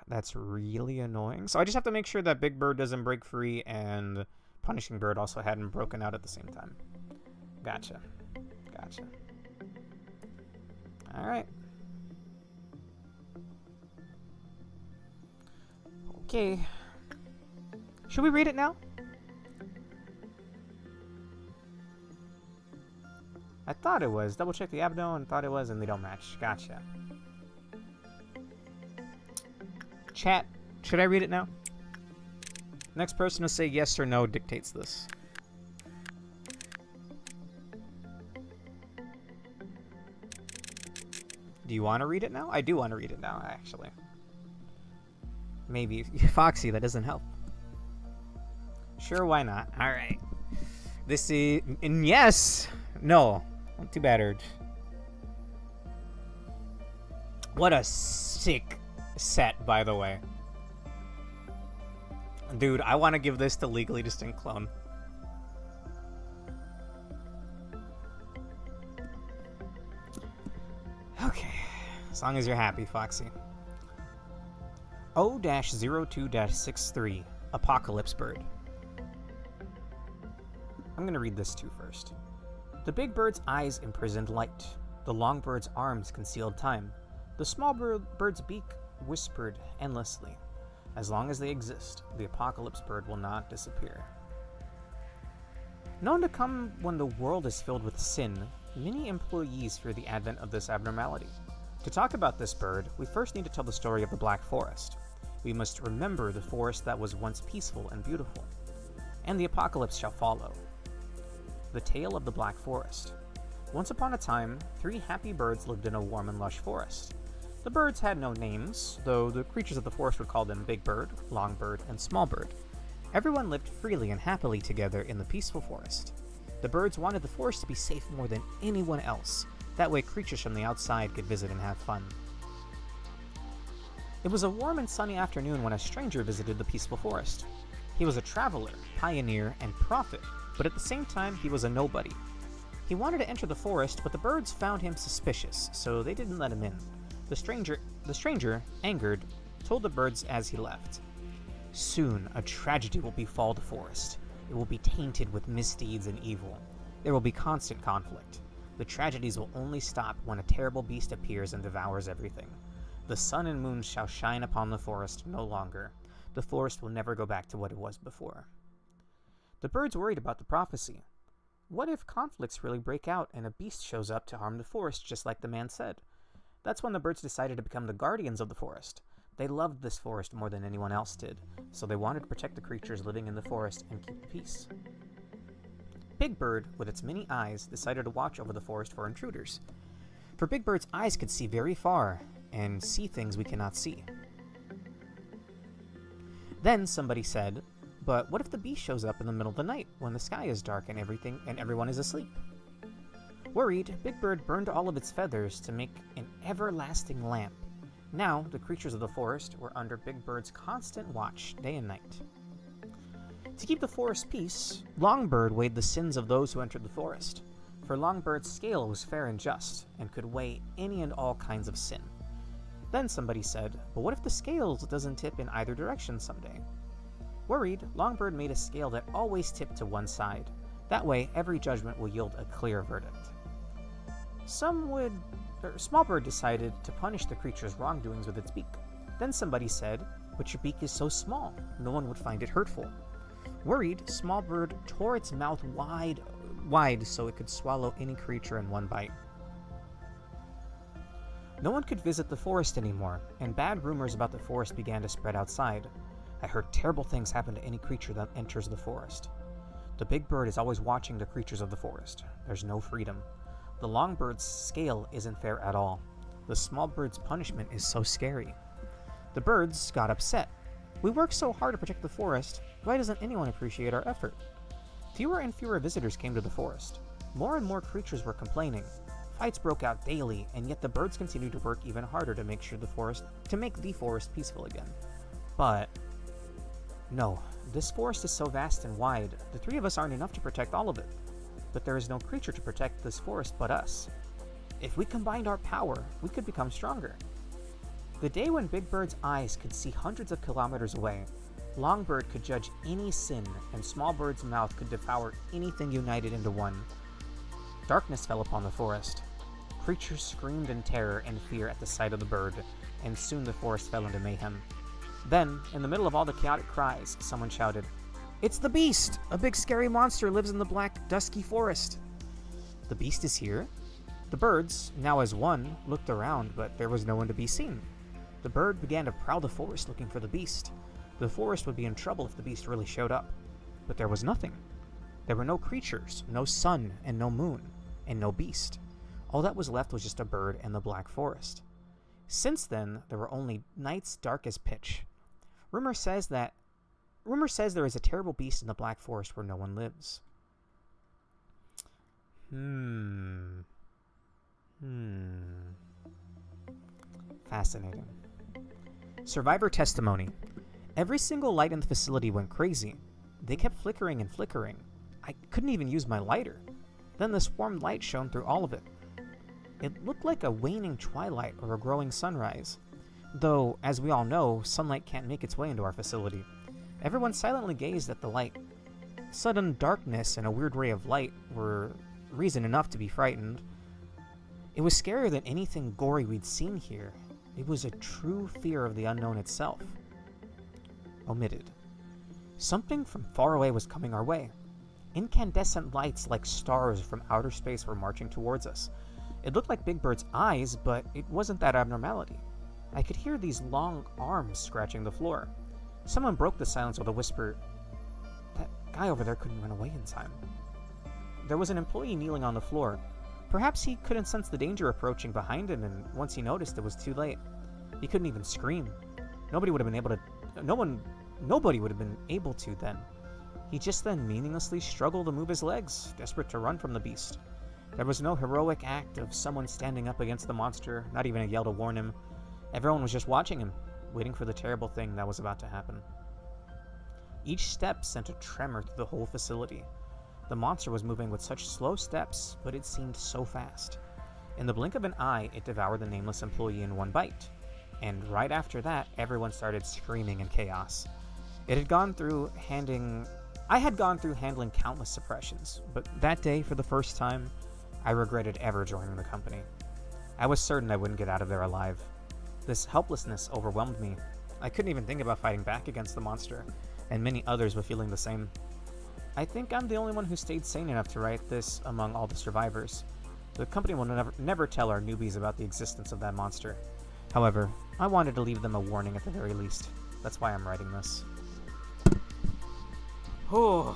That's really annoying. So I just have to make sure that Big Bird doesn't break free and Punishing Bird also hadn't broken out at the same time. Gotcha. Gotcha. Alright. Okay. Should we read it now? I thought it was. Double check the Abno and thought it was, and they don't match. Gotcha. Chat, should I read it now? Next person to say yes or no dictates this. Do you want to read it now? I do want to read it now, actually. Maybe. Foxy, that doesn't help. Sure, why not? Alright. This is... And yes! No. Not too bad, Urge. What a sick set, by the way. Dude, I want to give this to Legally Distinct Clone. Okay. As long as you're happy, Foxy. O-02-63 Apocalypse Bird. I'm going to read this too first. The big bird's eyes imprisoned light. The long bird's arms concealed time. The small bird's beak whispered endlessly. As long as they exist, the apocalypse bird will not disappear. Known to come when the world is filled with sin, many employees fear the advent of this abnormality. To talk about this bird, we first need to tell the story of the Black Forest. We must remember the forest that was once peaceful and beautiful. And the apocalypse shall follow. The Tale of the Black Forest. Once upon a time, 3 happy birds lived in a warm and lush forest. The birds had no names, though the creatures of the forest would call them Big Bird, Long Bird, and Small Bird. Everyone lived freely and happily together in the peaceful forest. The birds wanted the forest to be safe more than anyone else. That way creatures from the outside could visit and have fun. It was a warm and sunny afternoon when a stranger visited the peaceful forest. He was a traveler, pioneer, and prophet, but at the same time he was a nobody. He wanted to enter the forest, but the birds found him suspicious, so they didn't let him in. The stranger, angered, told the birds as he left, "Soon a tragedy will befall the forest. It will be tainted with misdeeds and evil. There will be constant conflict. The tragedies will only stop when a terrible beast appears and devours everything. The sun and moon shall shine upon the forest no longer. The forest will never go back to what it was before." The birds worried about the prophecy. What if conflicts really break out and a beast shows up to harm the forest just like the man said? That's when the birds decided to become the guardians of the forest. They loved this forest more than anyone else did, so they wanted to protect the creatures living in the forest and keep the peace. Big Bird, with its many eyes, decided to watch over the forest for intruders. For Big Bird's eyes could see very far, and see things we cannot see. Then somebody said, "But what if the beast shows up in the middle of the night, when the sky is dark and everyone is asleep?" Worried, Big Bird burned all of its feathers to make an everlasting lamp. Now, the creatures of the forest were under Big Bird's constant watch, day and night. To keep the forest peace, Longbird weighed the sins of those who entered the forest, for Longbird's scale was fair and just, and could weigh any and all kinds of sin. Then somebody said, but what if the scales doesn't tip in either direction someday? Worried, Longbird made a scale that always tipped to one side. That way, every judgment will yield a clear verdict. Smallbird decided to punish the creature's wrongdoings with its beak. Then somebody said, but your beak is so small, no one would find it hurtful. Worried, Smallbird tore its mouth wide so it could swallow any creature in one bite. No one could visit the forest anymore, and bad rumors about the forest began to spread outside. I heard terrible things happen to any creature that enters the forest. The Big Bird is always watching the creatures of the forest. There's no freedom. The Longbird's scale isn't fair at all. The Smallbird's punishment is so scary. The birds got upset. We work so hard to protect the forest. Why doesn't anyone appreciate our effort? Fewer and fewer visitors came to the forest. More and more creatures were complaining. Fights broke out daily, and yet the birds continued to work even harder to make the forest peaceful again. But no, this forest is so vast and wide, the three of us aren't enough to protect all of it. But there is no creature to protect this forest but us. If we combined our power, we could become stronger. The day when Big Bird's eyes could see hundreds of kilometers away, Longbird could judge any sin, and Smallbird's mouth could devour anything united into one. Darkness fell upon the forest. Creatures screamed in terror and fear at the sight of the bird, and soon the forest fell into mayhem. Then, in the middle of all the chaotic cries, someone shouted, "It's the Beast! A big scary monster lives in the black, dusky forest!" The Beast is here? The birds, now as one, looked around, but there was no one to be seen. The bird began to prowl the forest looking for the Beast. The forest would be in trouble if the Beast really showed up. But there was nothing. There were no creatures, no sun, and no moon, and no Beast. All that was left was just a bird and the black forest. Since then, there were only nights dark as pitch. Rumor says there is a terrible beast in the black forest where no one lives. Fascinating. Survivor testimony. Every single light in the facility went crazy. They kept flickering and flickering. I couldn't even use my lighter. Then this warm light shone through all of it. It looked like a waning twilight or a growing sunrise. Though, as we all know, sunlight can't make its way into our facility. Everyone silently gazed at the light. Sudden darkness and a weird ray of light were reason enough to be frightened. It was scarier than anything gory we'd seen here. It was a true fear of the unknown itself. Omitted. Something from far away was coming our way. Incandescent lights like stars from outer space were marching towards us. It looked like Big Bird's eyes, but it wasn't that abnormality. I could hear these long arms scratching the floor. Someone broke the silence with a whisper, "That guy over there couldn't run away in time." There was an employee kneeling on the floor. Perhaps he couldn't sense the danger approaching behind him, and once he noticed, it was too late. He couldn't even scream. Nobody would have been able to then. He just then meaninglessly struggled to move his legs, desperate to run from the beast. There was no heroic act of someone standing up against the monster, not even a yell to warn him. Everyone was just watching him, waiting for the terrible thing that was about to happen. Each step sent a tremor through the whole facility. The monster was moving with such slow steps, but it seemed so fast. In the blink of an eye, it devoured the nameless employee in one bite. And right after that, everyone started screaming in chaos. I had gone through handling countless suppressions, but that day, for the first time, I regretted ever joining the company. I was certain I wouldn't get out of there alive. This helplessness overwhelmed me. I couldn't even think about fighting back against the monster, and many others were feeling the same. I think I'm the only one who stayed sane enough to write this among all the survivors. The company will never tell our newbies about the existence of that monster. However, I wanted to leave them a warning at the very least. That's why I'm writing this. Oh.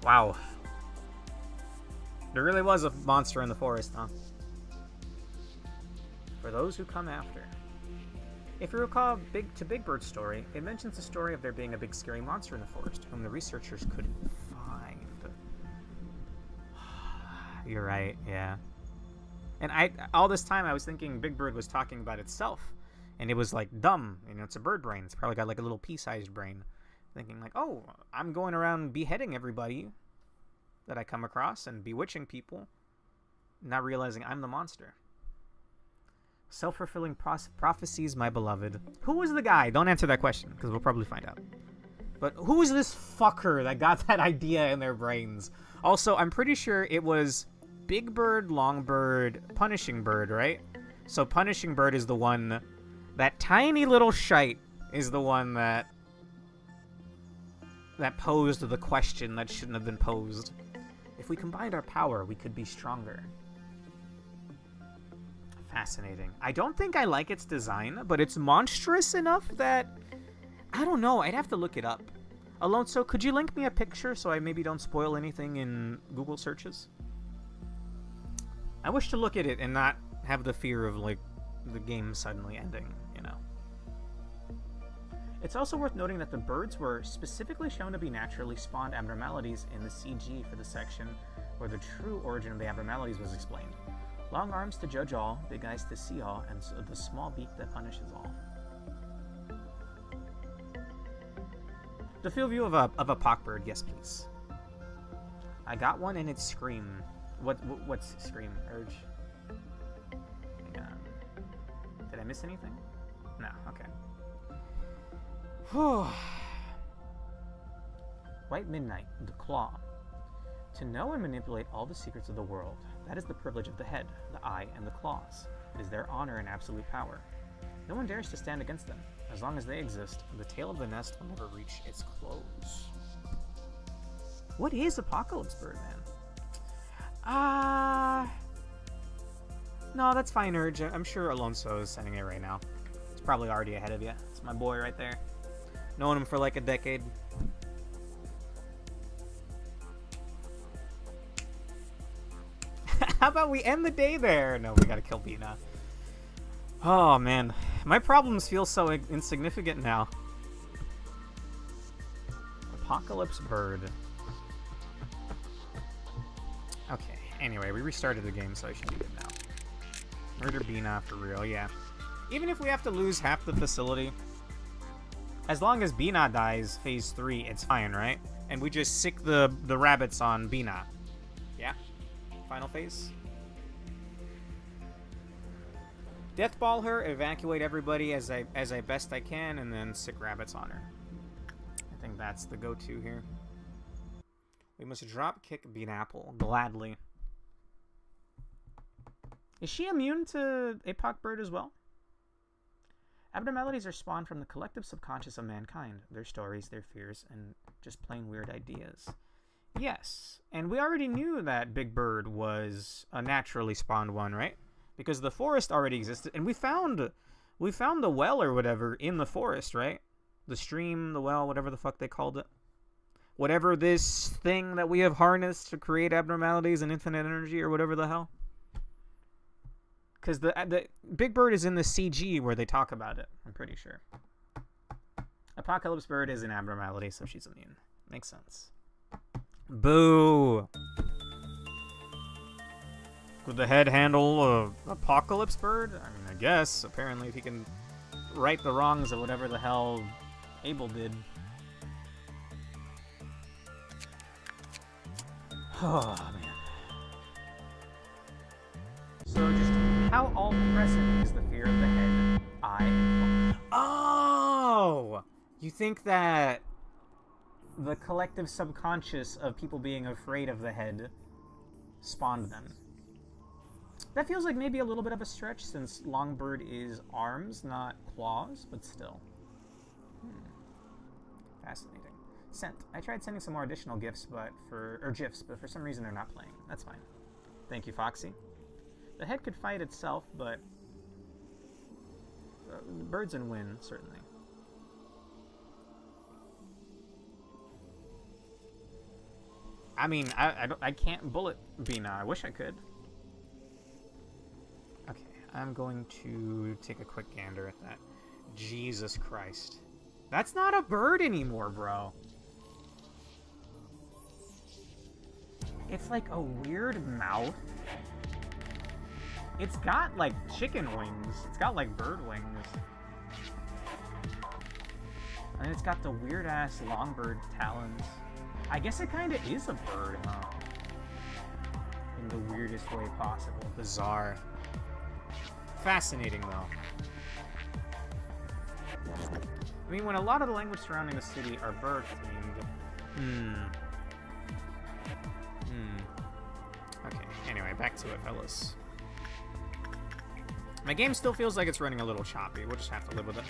Wow. There really was a monster in the forest, huh? For those who come after. If you recall Big Bird's story, it mentions the story of there being a big scary monster in the forest, whom the researchers couldn't find. You're right, yeah. And all this time I was thinking Big Bird was talking about itself. And it was like dumb. You know, it's a bird brain. It's probably got like a little pea-sized brain. Thinking like, oh, I'm going around beheading everybody that I come across and bewitching people. Not realizing I'm the monster. Self-fulfilling prophecies, my beloved. Who was the guy? Don't answer that question, because we'll probably find out. But who is this fucker that got that idea in their brains? Also, I'm pretty sure it was Big Bird, Long Bird, Punishing Bird, right? So Punishing Bird is the one... That tiny little shite is the one that posed the question that shouldn't have been posed. If we combined our power, we could be stronger. Fascinating. I don't think I like its design, but it's monstrous enough that... I don't know, I'd have to look it up. Alonso, could you link me a picture so I maybe don't spoil anything in Google searches? I wish to look at it and not have the fear of, like, the game suddenly ending, you know. It's also worth noting that the birds were specifically shown to be naturally spawned abnormalities in the CG for the section where the true origin of the abnormalities was explained. Long arms to judge all, big eyes to see all, and the small beak that punishes all. The field view of a pockbird, yes please. I got one and it's Scream. What's Scream? Urge? Did I miss anything? No, okay. White Midnight, the Claw. To know and manipulate all the secrets of the world, that is the privilege of the head, the eye, and the claws. It is their honor and absolute power. No one dares to stand against them. As long as they exist, the tail of the nest will never reach its close. What is Apocalypse Bird, man? No, that's fine, Urge. I'm sure Alonso is sending it right now. It's probably already ahead of you. It's my boy right there. Known him for like a decade. How about we end the day there? No, we gotta kill Binah. Oh, man. My problems feel so insignificant now. Apocalypse Bird. Okay, anyway, we restarted the game, so I should be good now. Murder Binah for real, yeah. Even if we have to lose half the facility, as long as Binah dies, phase 3, it's fine, right? And we just sick the rabbits on Binah. Yeah? Final phase? Deathball her, evacuate everybody as I best I can, and then sick rabbits on her. I think that's the go-to here. We must drop kick Beanapple, gladly. Is she immune to Apoc Bird as well? Abnormalities are spawned from the collective subconscious of mankind, their stories, their fears, and just plain weird ideas. Yes, and we already knew that Big Bird was a naturally spawned one, right? Because the forest already existed, and we found the well or whatever in the forest, right? The stream, the well, whatever the fuck they called it. Whatever this thing that we have harnessed to create abnormalities and infinite energy or whatever the hell. Because the Big Bird is in the CG where they talk about it, I'm pretty sure. Apocalypse Bird is an abnormality, so she's immune. Makes sense. Boo! Could the head handle Apocalypse Bird? I mean, I guess. Apparently, if he can right the wrongs of whatever the hell Abel did. Oh, man. So, just how all-present is the fear of the head, eye, and claw? Oh! You think that the collective subconscious of people being afraid of the head spawned them? That feels like maybe a little bit of a stretch, since Longbird is arms, not claws, but still. Fascinating. Sent. I tried sending some more additional GIFs, GIFs, but for some reason they're not playing. That's fine. Thank you, Foxy. The head could fight itself, but birds and win, certainly. I mean, I can't bullet Binah. I wish I could. Okay, I'm going to take a quick gander at that. Jesus Christ. That's not a bird anymore, bro. It's like a weird mouth. It's got like chicken wings. It's got like bird wings. And it's got the weird ass longbird talons. I guess it kind of is a bird, huh? In the weirdest way possible. Bizarre. Fascinating, though. I mean, when a lot of the language surrounding the city are bird-themed... Okay, anyway, back to it, fellas. My game still feels like it's running a little choppy. We'll just have to live with it.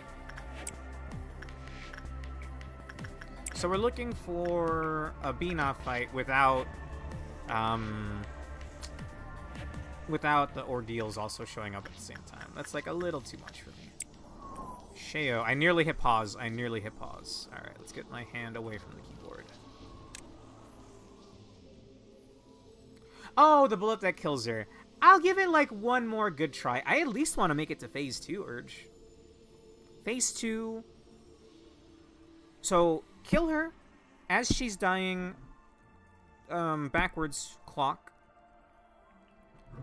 So we're looking for a Binah fight without the ordeals also showing up at the same time. That's like a little too much for me. Sheo. I nearly hit pause. Alright, let's get my hand away from the keyboard. Oh, the bullet that kills her. I'll give it like one more good try. I at least want to make it to phase 2, Urge. Phase 2. So, kill her as she's dying. Backwards clock.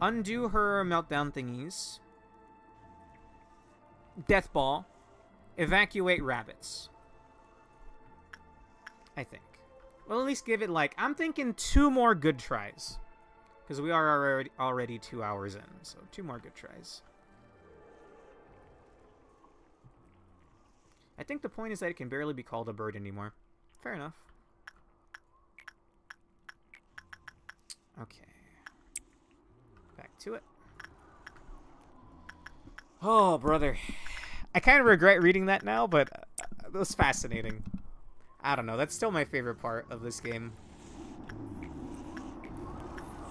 Undo her meltdown thingies. Death ball. Evacuate rabbits. I think. Well, at least give it like... I'm thinking 2 more good tries. Because we are already 2 hours in. So 2 more good tries. I think the point is that it can barely be called a bird anymore. Fair enough. Okay. Back to it. Oh, brother. I kind of regret reading that now, but it was fascinating. I don't know. That's still my favorite part of this game.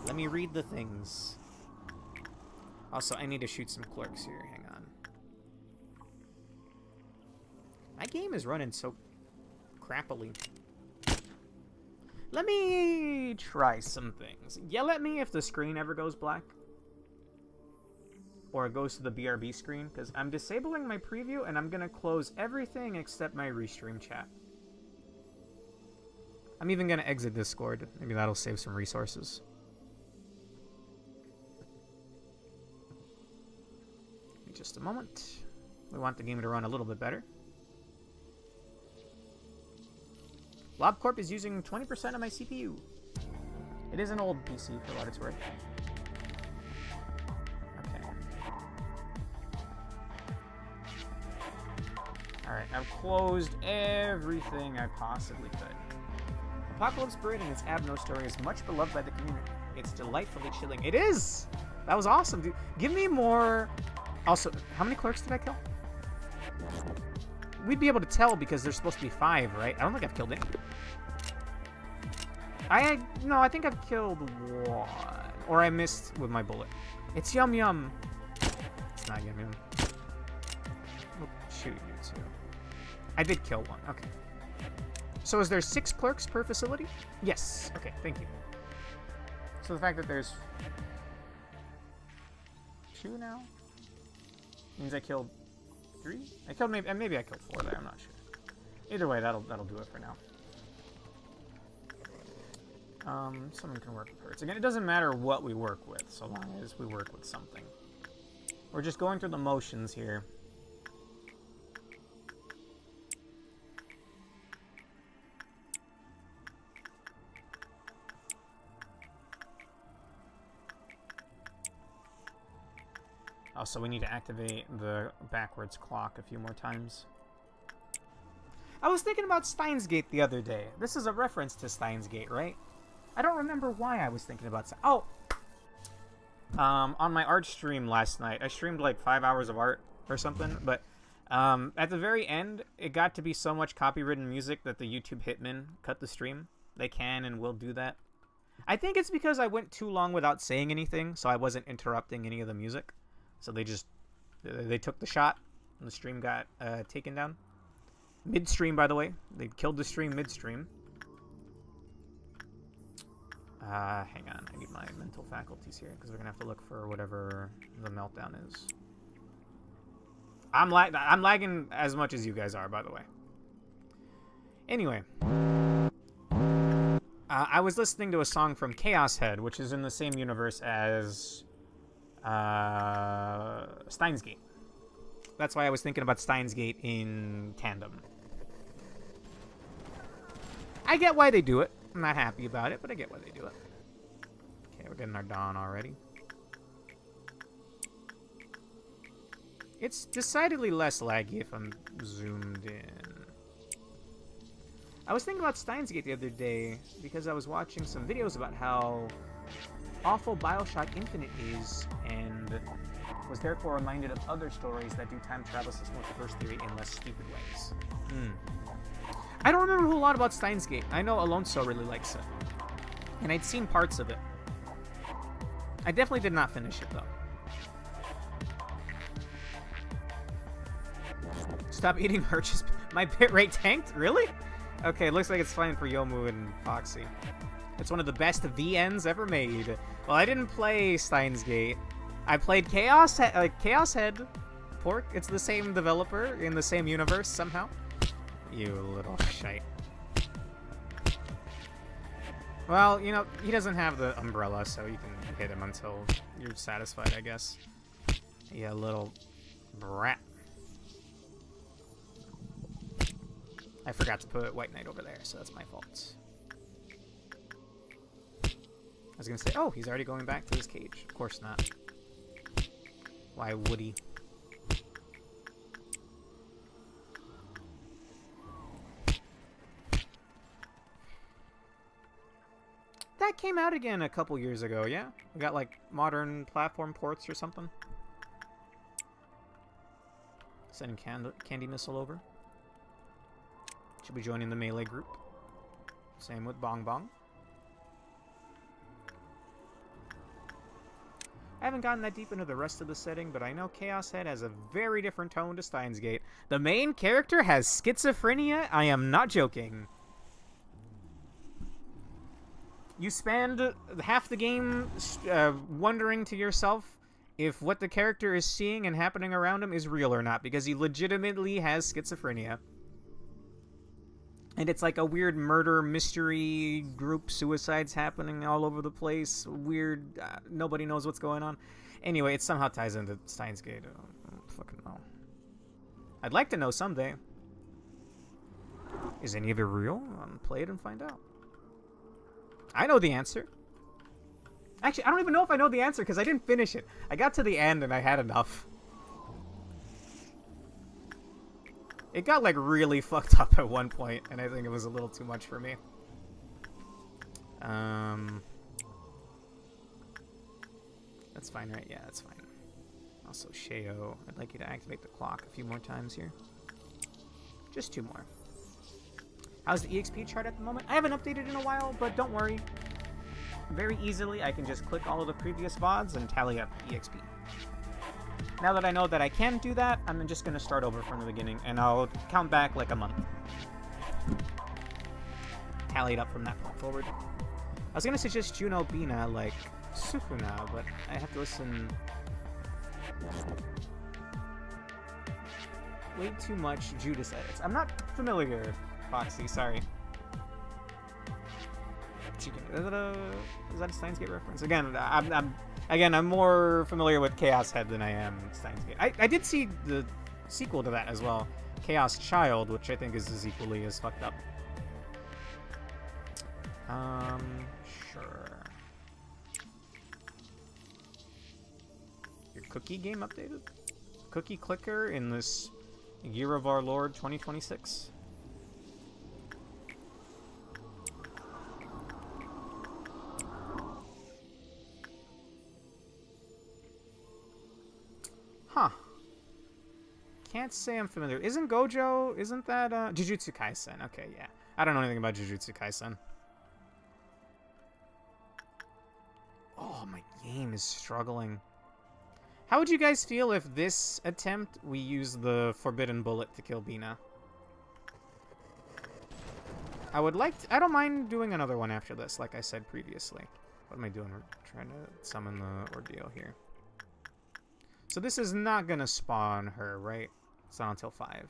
Let me read the things. Also, I need to shoot some clerks here. Hang on. My game is running so crappily. Let me try some things. Yell at me if the screen ever goes black. Or it goes to the BRB screen. Because I'm disabling my preview and I'm going to close everything except my restream chat. I'm even going to exit Discord. Maybe that'll save some resources. Just a moment. We want the game to run a little bit better. Corp is using 20% of my CPU. It is an old PC for what it's worth. Okay. Alright, I've closed everything I possibly could. Apocalypse Bird and its Abno story is much beloved by the community. It's delightfully chilling. It is! That was awesome, dude. Give me more... Also, how many clerks did I kill? We'd be able to tell because there's supposed to be 5, right? I don't think I've killed any. No, I think I've killed 1. Or I missed with my bullet. It's Yum Yum. It's not Yum Yum. We'll shoot you too. I did kill 1. Okay. So is there 6 clerks per facility? Yes. Okay, thank you. So the fact that there's 2 now means I killed 3? I killed maybe I killed 4 there, I'm not sure. Either way, that'll do it for now. Someone can work with herds. Again, it doesn't matter what we work with, so long as we work with something. We're just going through the motions here. Also, we need to activate the backwards clock a few more times. I was thinking about Steins Gate the other day. This is a reference to Steins Gate, right? I don't remember why I was thinking about... Oh! On my art stream last night, I streamed like 5 hours of art or something, but at the very end, it got to be so much copywritten music that the YouTube hitmen cut the stream. They can and will do that. I think it's because I went too long without saying anything, so I wasn't interrupting any of the music. So they took the shot, and the stream got taken down. Midstream, by the way. They killed the stream midstream. Hang on. I need my mental faculties here, because we're going to have to look for whatever the meltdown is. I'm lagging as much as you guys are, by the way. Anyway. I was listening to a song from Chaos Head, which is in the same universe as Steins Gate. That's why I was thinking about Steins Gate in tandem. I get why they do it. I'm not happy about it, but I get why they do it. Okay, we're getting our dawn already. It's decidedly less laggy if I'm zoomed in. I was thinking about Steins Gate the other day because I was watching some videos about how awful BioShock Infinite is, and was therefore reminded of other stories that do time travel as multiverse theory in less stupid ways. I don't remember a whole lot about Steins Gate. I know Alonso really likes it, and I'd seen parts of it. I definitely did not finish it, though. Stop eating Hershey's. My bitrate tanked? Really? Okay, looks like it's fine for Yomu and Foxy. It's one of the best VNs ever made. Well, I didn't play Steins Gate. I played Chaos Head. Pork. It's the same developer in the same universe somehow. You little shite. Well, you know, he doesn't have the umbrella, so you can hit him until you're satisfied, I guess. Yeah, little brat. I forgot to put White Knight over there, so that's my fault. I was gonna say, oh, he's already going back to his cage. Of course not. Why would he? That came out again a couple years ago, yeah? We got, like, modern platform ports or something. Sending Candy Missile over. Should be joining the Melee group. Same with Bong Bong. I haven't gotten that deep into the rest of the setting, but I know Chaos Head has a very different tone to Steins Gate. The main character has schizophrenia? I am not joking. You spend half the game wondering to yourself if what the character is seeing and happening around him is real or not, because he legitimately has schizophrenia. And it's like a weird murder mystery group, suicides happening all over the place. Weird, nobody knows what's going on. Anyway, it somehow ties into Steins Gate. I don't fucking know. I'd like to know someday. Is any of it real? Play it and find out. I know the answer. Actually, I don't even know if I know the answer because I didn't finish it. I got to the end and I had enough. It got, like, really fucked up at one point, and I think it was a little too much for me. That's fine, right? Yeah, that's fine. Also, Sheo, I'd like you to activate the clock a few more times here. Just 2 more. How's the EXP chart at the moment? I haven't updated in a while, but don't worry. Very easily, I can just click all of the previous VODs and tally up EXP. Now that I know that I can do that, I'm just going to start over from the beginning, and I'll count back like a month. Tally it up from that point forward. I was going to suggest Juno Binah like Sukuna, but I have to listen way too much Judas edits. I'm not familiar, Foxy, sorry. Is that a Steins Gate reference? Again, I'm more familiar with Chaos Head than I am Steins Gate. I did see the sequel to that as well, Chaos Child, which I think is as equally as fucked up. Sure. Your cookie game updated? Cookie clicker in this year of our Lord 2026? Huh. Can't say I'm familiar. Isn't Gojo, isn't that, Jujutsu Kaisen? Okay, yeah. I don't know anything about Jujutsu Kaisen. Oh, my game is struggling. How would you guys feel if this attempt, we use the Forbidden Bullet to kill Binah? I would like to, I don't mind doing another one after this, like I said previously. What am I doing? We're trying to summon the ordeal here. So this is not gonna spawn her, right? It's not until 5.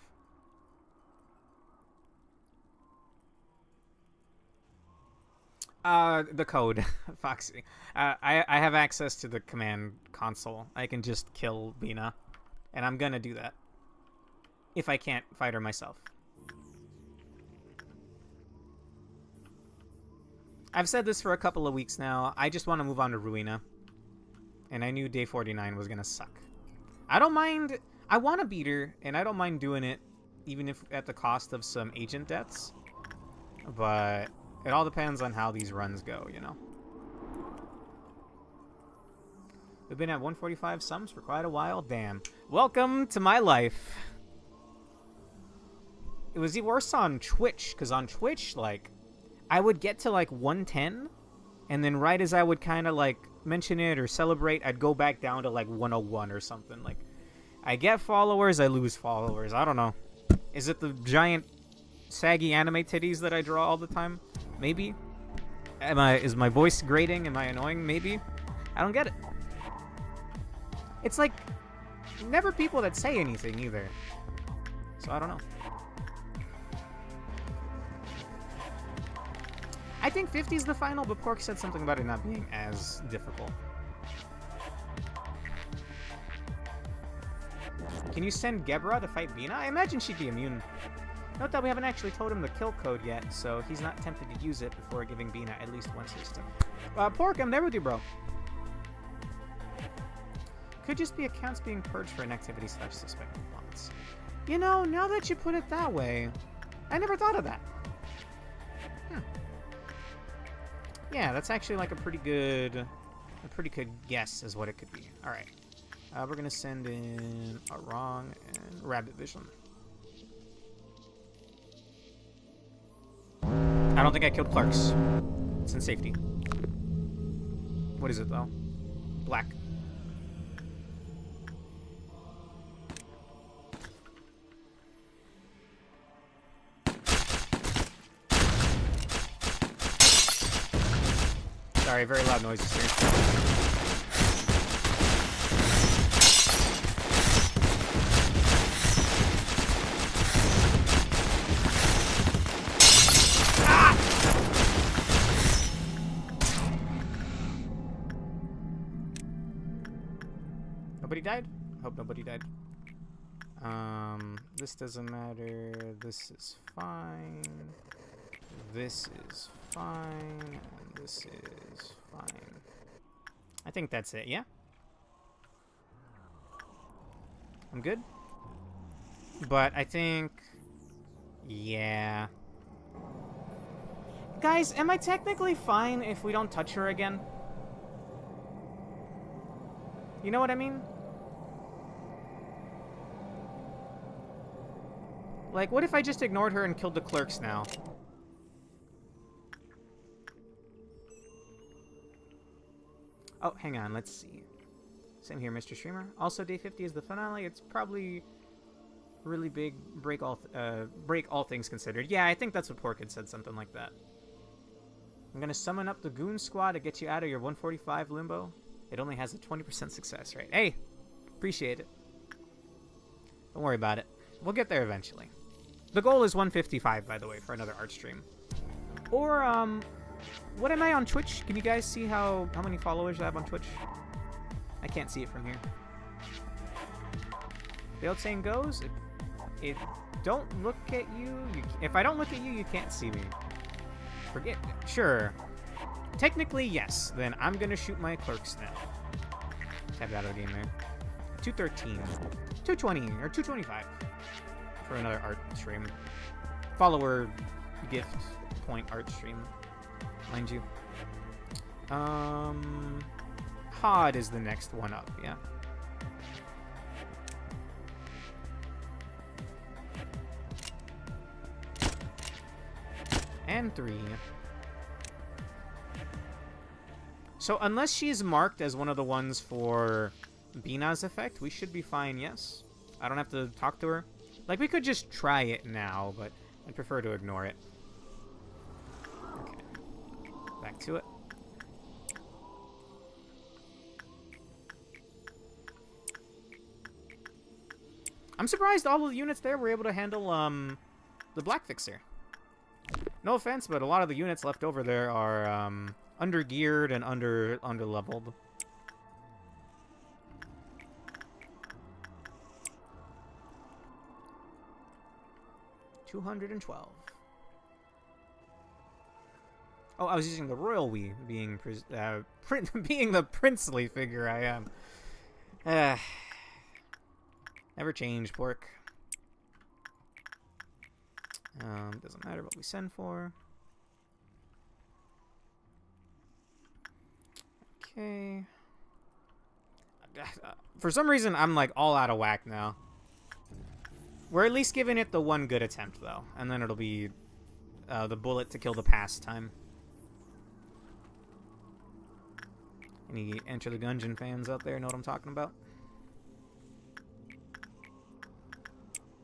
The code, Foxy. I have access to the command console. I can just kill Binah, and I'm gonna do that if I can't fight her myself. I've said this for a couple of weeks now. I just want to move on to Ruina, and I knew day 49 was gonna suck. I don't mind. I want to beat her, and I don't mind doing it, even if at the cost of some agent deaths. But it all depends on how these runs go, you know. We've been at 145 subs for quite a while. Damn. Welcome to my life. It was worse on Twitch, because on Twitch, like, I would get to, like, 110, and then right as I would kind of, like, mention it or celebrate, I'd go back down to, like, 101 or something. Like, I get followers, I lose followers. I don't know. Is it the giant, saggy anime titties that I draw all the time? Maybe. Is my voice grating? Am I annoying? Maybe. I don't get it. It's like never people that say anything either. So I don't know. I think 50 is the final, but Pork said something about it not being as difficult. Can you send Gebra to fight Binah? I imagine she'd be immune. Note that we haven't actually told him the kill code yet, so he's not tempted to use it before giving Binah at least one system. Pork, I'm there with you, bro. Could just be accounts being purged for inactivity / suspected bots. You know, now that you put it that way, I never thought of that. Yeah, that's actually like a pretty good guess is what it could be. All right, we're gonna send in a wrong and Rabbit Vision. I don't think I killed Clarks. It's in safety. What is it though? Black. Sorry, very loud noises here. Ah! Nobody died? I hope nobody died. This doesn't matter. This is fine. This is fine. And this is fine. I think that's it, yeah? I'm good? But I think... yeah. Guys, am I technically fine if we don't touch her again? You know what I mean? Like, what if I just ignored her and killed the clerks now? Oh, hang on, let's see. Same here, Mr. Streamer. Also, day 50 is the finale. It's probably really big, break all things considered. Yeah, I think that's what Pork had said, something like that. I'm gonna summon up the Goon Squad to get you out of your 145 limbo. It only has a 20% success rate. Hey, appreciate it. Don't worry about it. We'll get there eventually. The goal is 155, by the way, for another art stream. Or, what am I on Twitch? Can you guys see how many followers I have on Twitch? I can't see it from here. The old saying goes, if don't look at you, if I don't look at you, you can't see me. Forget, sure. Technically, yes. Then I'm gonna shoot my clerks now. Tab out of the game there. 213, 220, or 225 for another art stream. Follower gift point art stream. Mind you. Pod is the next one up, yeah. And 3. So unless she's marked as one of the ones for Binah's effect, we should be fine, yes. I don't have to talk to her. Like, we could just try it now, but I'd prefer to ignore it. Okay. Back to it. I'm surprised all of the units there were able to handle, the Black Fixer. No offense, but a lot of the units left over there are under-geared and under-leveled. $212. Oh, I was using the royal we, being being the princely figure I am. Never change, pork. Doesn't matter what we send for. Okay. For some reason, I'm like all out of whack now. We're at least giving it the one good attempt, though. And then it'll be the bullet to kill the pastime. Any Enter the Gungeon fans out there know what I'm talking about?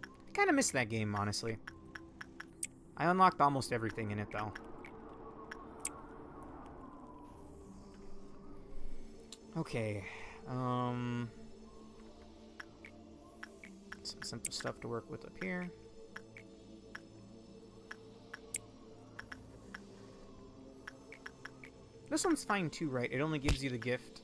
I kind of missed that game, honestly. I unlocked almost everything in it, though. Okay. Some simple stuff to work with up here. This one's fine too, right? It only gives you the gift.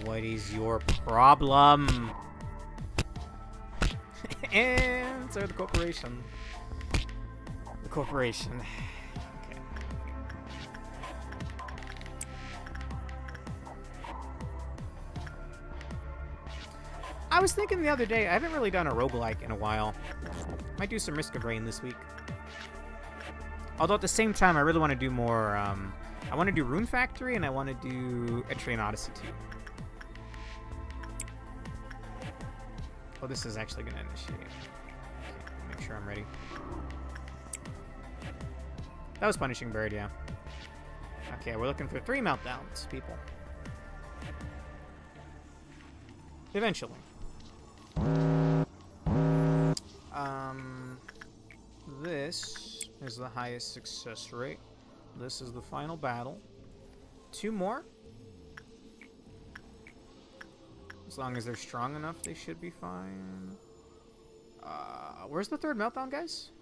What is your problem? Answer the corporation. The corporation. Okay. I was thinking the other day, I haven't really done a roguelike in a while. Might do some Risk of Rain this week. Although at the same time, I really want to do more, I want to do Rune Factory, and I want to do Etrian Odyssey 2. Oh, this is actually going to initiate. Okay, make sure I'm ready. That was Punishing Bird, yeah. Okay, we're looking for 3 meltdowns, people. Eventually. This is the highest success rate. This is the final battle. 2 more. As long as they're strong enough, they should be fine. Where's the 3rd meltdown, guys?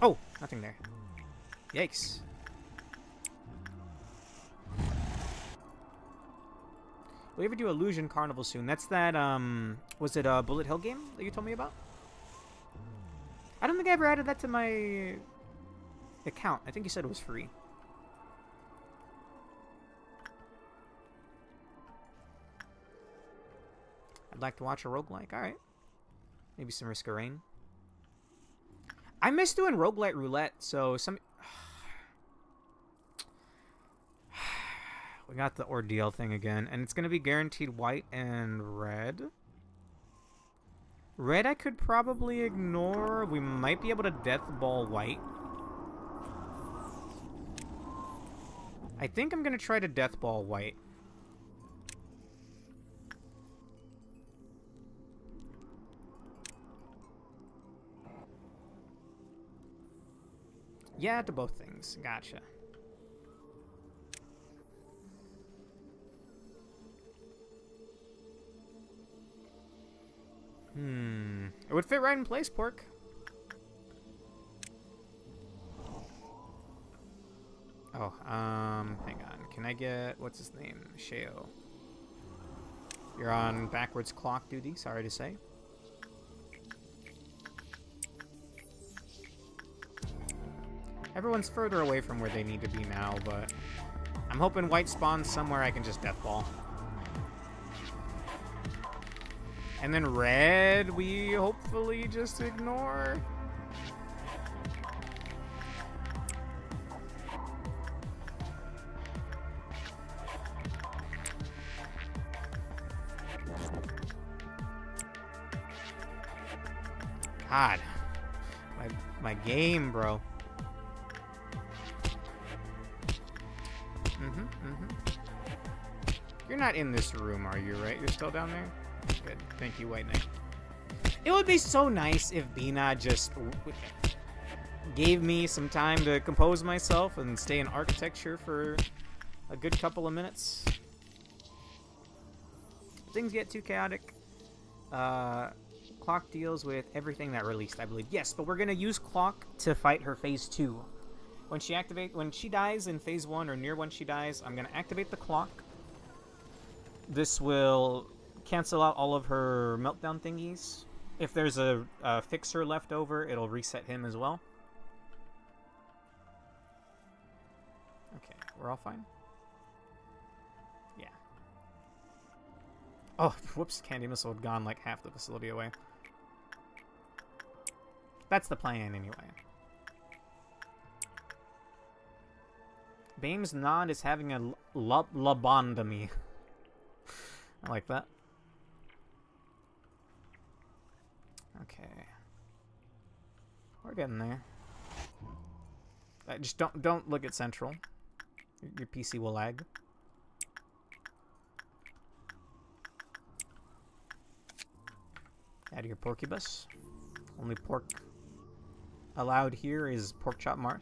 Oh, nothing there. Yikes. Will you ever do Illusion Carnival soon? That's that, was it a Bullet Hill game that you told me about? I don't think I ever added that to my account. I think you said it was free. I'd like to watch a roguelike. Alright. Maybe some Risk of Rain. I miss doing roguelite roulette, so some... We got the ordeal thing again, and it's going to be guaranteed white and red. Red I could probably ignore. We might be able to death ball white. I think I'm going to try to death ball white. Yeah, to both things. Gotcha. It would fit right in place, pork. Oh, hang on. Can I get... What's his name? Sheo. You're on backwards clock duty, sorry to say. Everyone's further away from where they need to be now, but... I'm hoping white spawns somewhere I can just death ball. And then red, we hopefully just ignore. God. My game, bro. You're not in this room, are you, right? You're still down there? Good. Thank you, White Knight. It would be so nice if Binah just... gave me some time to compose myself and stay in architecture for a good couple of minutes. If things get too chaotic. Clock deals with everything that released, I believe. Yes, but we're gonna use Clock to fight her phase 2. When she dies in phase 1 or near when she dies, I'm gonna activate the Clock. This will cancel out all of her meltdown thingies. If there's a fixer left over, it'll reset him as well. Okay, we're all fine? Yeah. Oh, whoops, Candy Missile had gone like half the facility away. That's the plan, anyway. Bame's Nod is having a lobotomy. I like that. Okay. We're getting there. Just don't look at Central. Your PC will lag. Add your porcubus. Only pork allowed here is pork chop marth.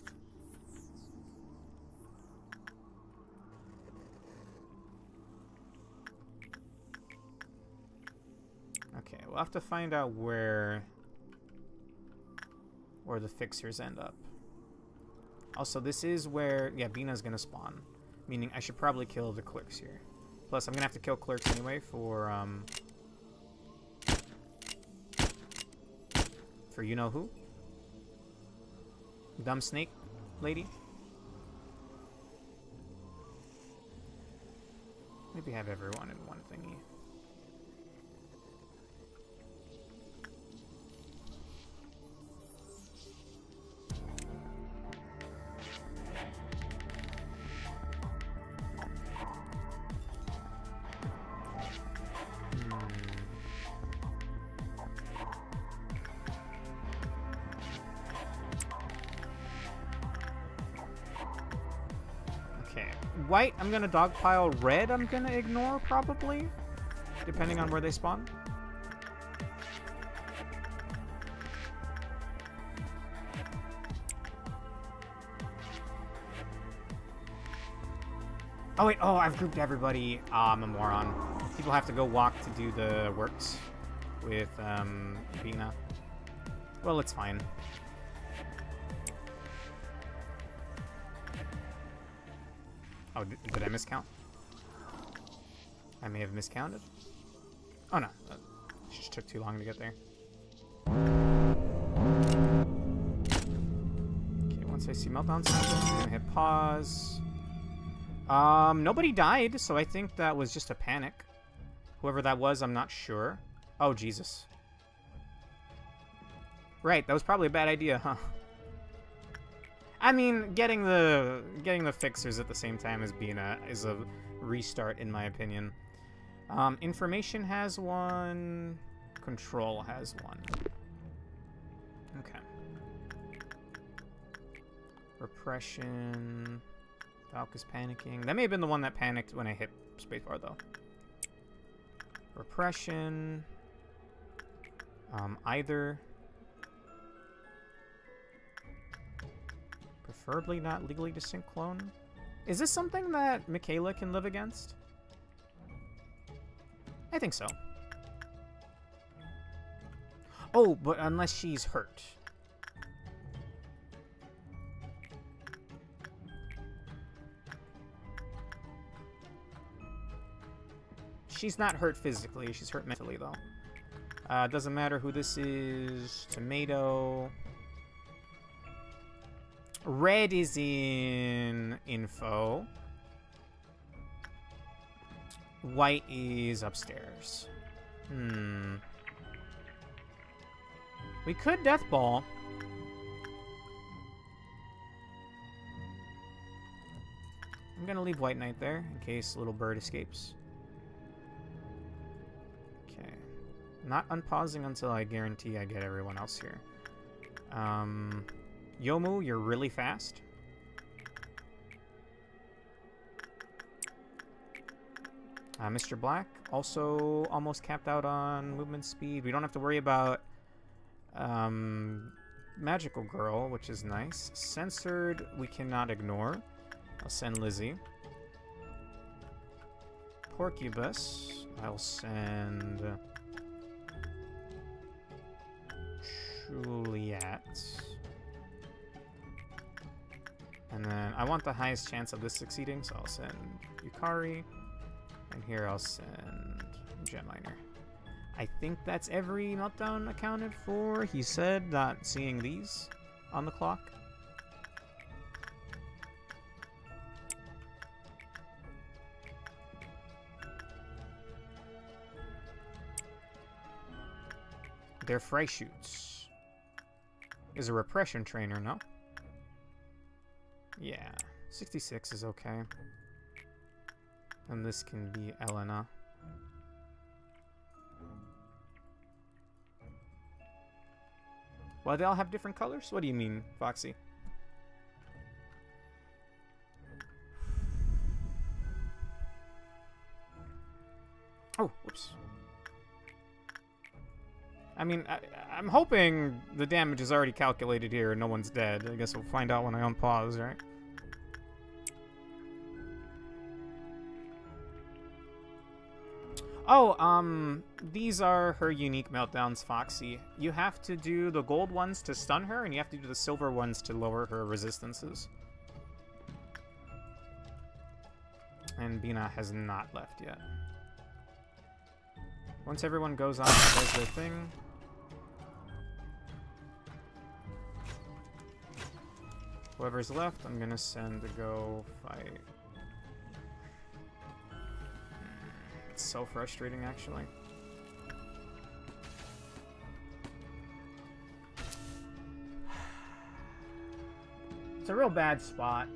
Okay, we'll have to find out where the fixers end up. Also, this is where, yeah, Binah's gonna spawn. Meaning I should probably kill the clerks here. Plus, I'm gonna have to kill clerks anyway for you-know-who. Dumb snake lady. Maybe have everyone in one thingy. White, I'm gonna dogpile. Red, I'm gonna ignore, probably. Depending on where they spawn. Oh, wait. Oh, I've grouped everybody. I'm a moron. People have to go walk to do the works with, Binah. Well, it's fine. Oh, did I miscount? I may have miscounted. Oh, no. It just took too long to get there. Okay, once I see meltdowns happen, I'm gonna hit pause. Nobody died, so I think that was just a panic. Whoever that was, I'm not sure. Oh, Jesus. Right, that was probably a bad idea, huh? I mean, getting the fixers at the same time as Binah is a restart, in my opinion. Information has one. Control has one. Okay. Repression. Valk is panicking. That may have been the one that panicked when I hit spacebar, though. Repression. Either. Preferably not legally distinct clone. Is this something that Michaela can live against? I think so. Oh, but unless she's hurt. She's not hurt physically, she's hurt mentally, though. Doesn't matter who this is. Tomato. Red is in info. White is upstairs. We could Death Ball. I'm gonna leave White Knight there in case Little Bird escapes. Okay. Not unpausing until I guarantee I get everyone else here. Yomu, you're really fast. Mr. Black, also almost capped out on movement speed. We don't have to worry about Magical Girl, which is nice. Censored, we cannot ignore. I'll send Lizzie. Porcubus, I'll send Juliet. And then I want the highest chance of this succeeding, so I'll send Yukari. And here I'll send Jetminer. I think that's every meltdown accounted for. He said not seeing these on the clock. They're Freischütz. Is a repression trainer, no? Yeah, 66 is okay. And this can be Elena. Well, they all have different colors? What do you mean, Foxy? Oh, whoops. I mean, I'm hoping the damage is already calculated here and no one's dead. I guess we'll find out when I unpause, right? Oh, these are her unique meltdowns, Foxy. You have to do the gold ones to stun her, and you have to do the silver ones to lower her resistances. And Binah has not left yet. Once everyone goes on and does their thing... Whoever's left, I'm gonna send to go fight. It's so frustrating, actually. It's a real bad spot.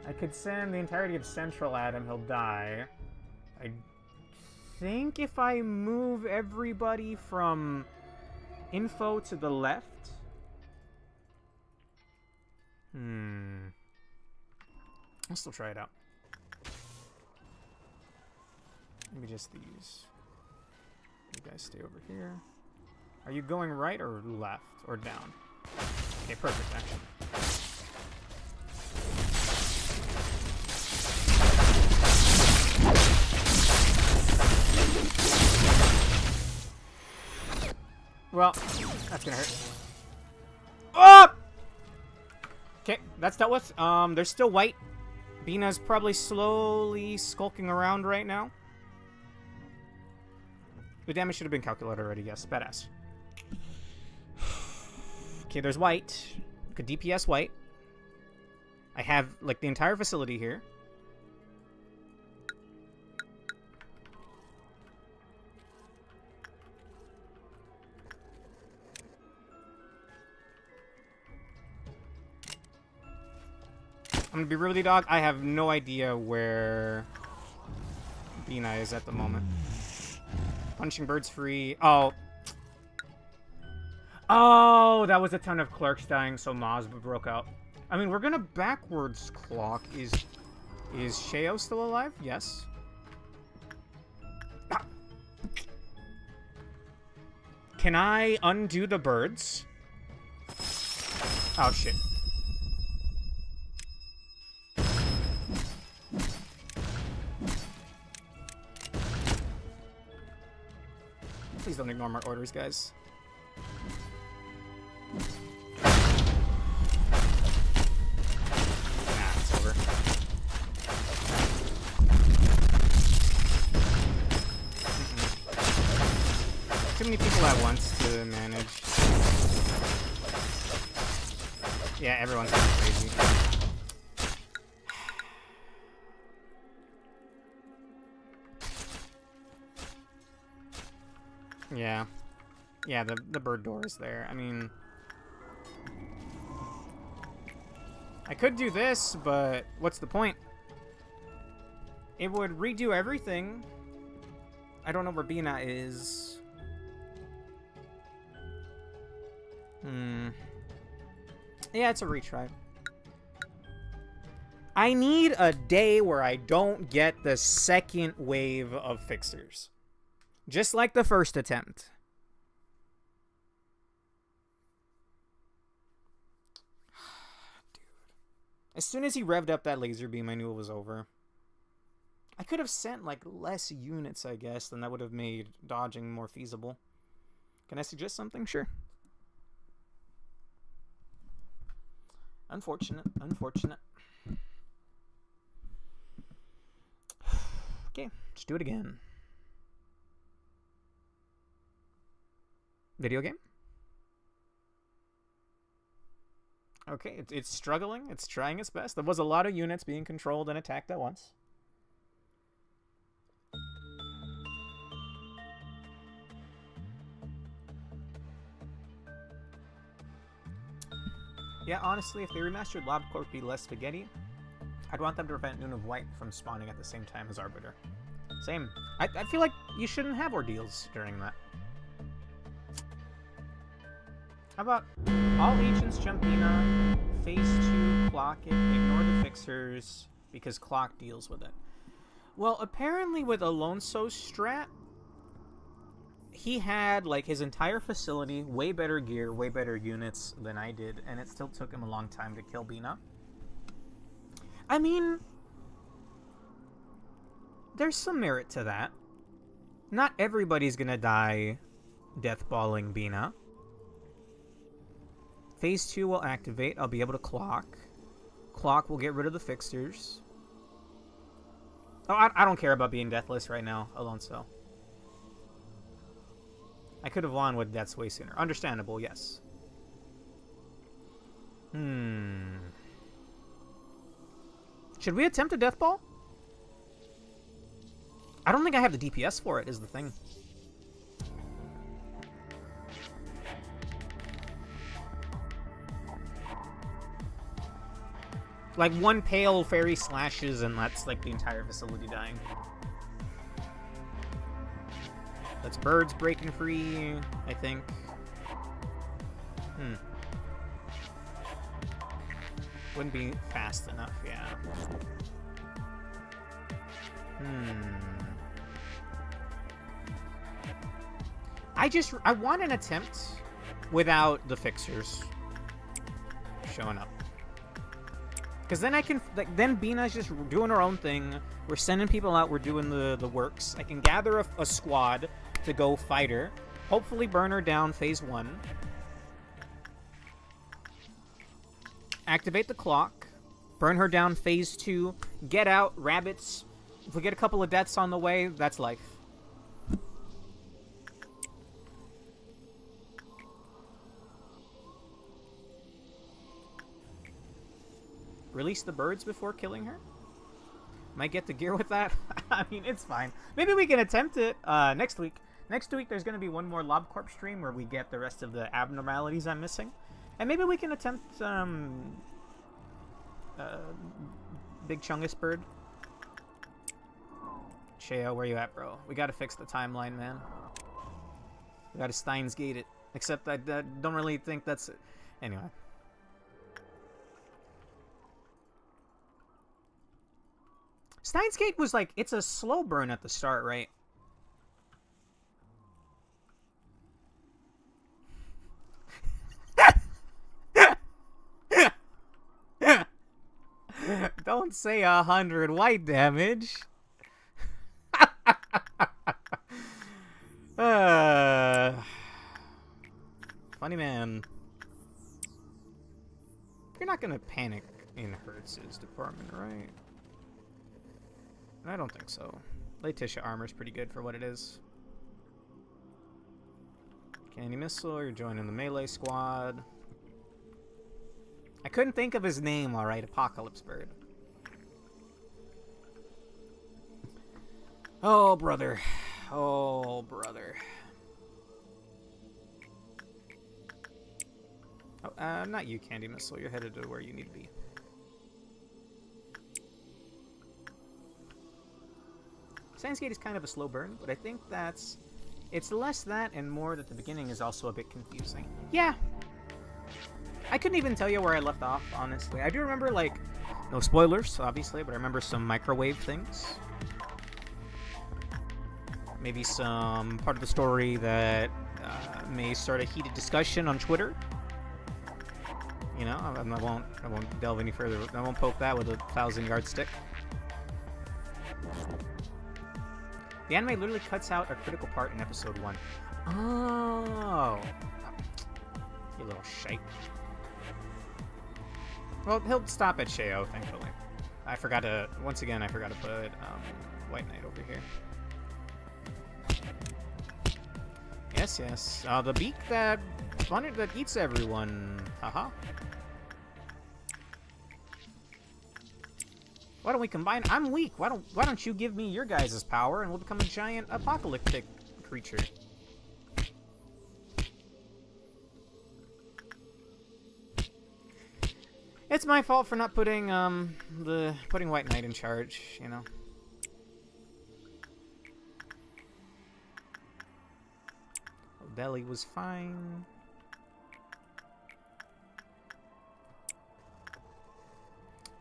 I could send the entirety of Central at him, he'll die. I think if I move everybody from info to the left... I'll still try it out. Maybe just these. You guys stay over here. Are you going right or left or down? Okay, perfect, actually. Well, that's gonna hurt. Oh! Okay, that's dealt with. There's still white. Binah's probably slowly skulking around right now. The damage should have been calculated already, yes. Badass. Okay, there's white. Could DPS white. I have, like, the entire facility here. I'm gonna be really dog. I have no idea where Binah is at the moment. Punching birds free. Oh. Oh, that was a ton of clerks dying, so Mazba broke out. I mean, we're gonna backwards clock. Is Sheo still alive? Yes. Ah. Can I undo the birds? Oh, shit. Please don't ignore my orders, guys. Nah, it's over. Too many people at once to manage. Yeah, everyone's going crazy. Yeah. Yeah, the bird door is there. I mean... I could do this, but what's the point? It would redo everything. I don't know where Binah is. Yeah, it's a retry. I need a day where I don't get the second wave of fixers. Just like the first attempt. As soon as he revved up that laser beam, I knew it was over. I could have sent, like, less units, I guess, then that would have made dodging more feasible. Can I suggest something? Sure. Unfortunate. Unfortunate. Okay, let's do it again. Video game? Okay, it's struggling. It's trying its best. There was a lot of units being controlled and attacked at once. Yeah, honestly, if they remastered Lobotomy be less spaghetti, I'd want them to prevent Noon of White from spawning at the same time as Arbiter. Same. I feel like you shouldn't have ordeals during that. How about all agents jump Binah, phase 2, clock it, ignore the fixers, because clock deals with it. Well, apparently with Alonso's strat, he had, like, his entire facility, way better gear, way better units than I did, and it still took him a long time to kill Binah. I mean, there's some merit to that. Not everybody's gonna die deathballing Binah. Phase 2 will activate. I'll be able to clock. Clock will get rid of the fixers. Oh, I don't care about being deathless right now, Alonso. I could have won with deaths way sooner. Understandable, yes. Should we attempt a death ball? I don't think I have the DPS for it, is the thing. Like, one pale fairy slashes and that's, like, the entire facility dying. That's birds breaking free, I think. Wouldn't be fast enough, yeah. I want an attempt without the fixers showing up. Because then I can, like, then Binah's just doing her own thing. We're sending people out, we're doing the works. I can gather a squad to go fight her. Hopefully burn her down phase 1. Activate the clock. Burn her down phase 2. Get out, rabbits. If we get a couple of deaths on the way, that's life. Release the birds before killing her? Might get the gear with that. I mean, it's fine. Maybe we can attempt it next week. Next week, there's going to be one more LobCorp stream where we get the rest of the abnormalities I'm missing. And maybe we can attempt Big Chungus Bird. Cheo, where you at, bro? We got to fix the timeline, man. We got to Steins Gate it. Except I don't really think that's it. Anyway. Steins Gate was like, it's a slow burn at the start, right? Don't say 100 white damage. Funny man. You're not gonna panic in Hertz's department, right? I don't think so. Letitia armor's pretty good for what it is. Candy Missile, you're joining the melee squad. I couldn't think of his name, alright, Apocalypse Bird. Oh, brother. Oh, brother. Oh, not you, Candy Missile. You're headed to where you need to be. Steins Gate is kind of a slow burn, but I think that's... It's less that and more that the beginning is also a bit confusing. Yeah. I couldn't even tell you where I left off, honestly. I do remember, like... No spoilers, obviously, but I remember some microwave things. Maybe some part of the story that may start a heated discussion on Twitter. You know, I won't delve any further. I won't poke that with a 1,000-yard stick. The anime literally cuts out a critical part in episode 1. Oh, you little shite. Well, he'll stop at Sheo, thankfully. I forgot to put White Knight over here. Yes. The beak that eats everyone. Haha. Why don't we combine? I'm weak. Why don't you give me your guys' power and we'll become a giant apocalyptic creature? It's my fault for not putting putting White Knight in charge, you know. Belly was fine.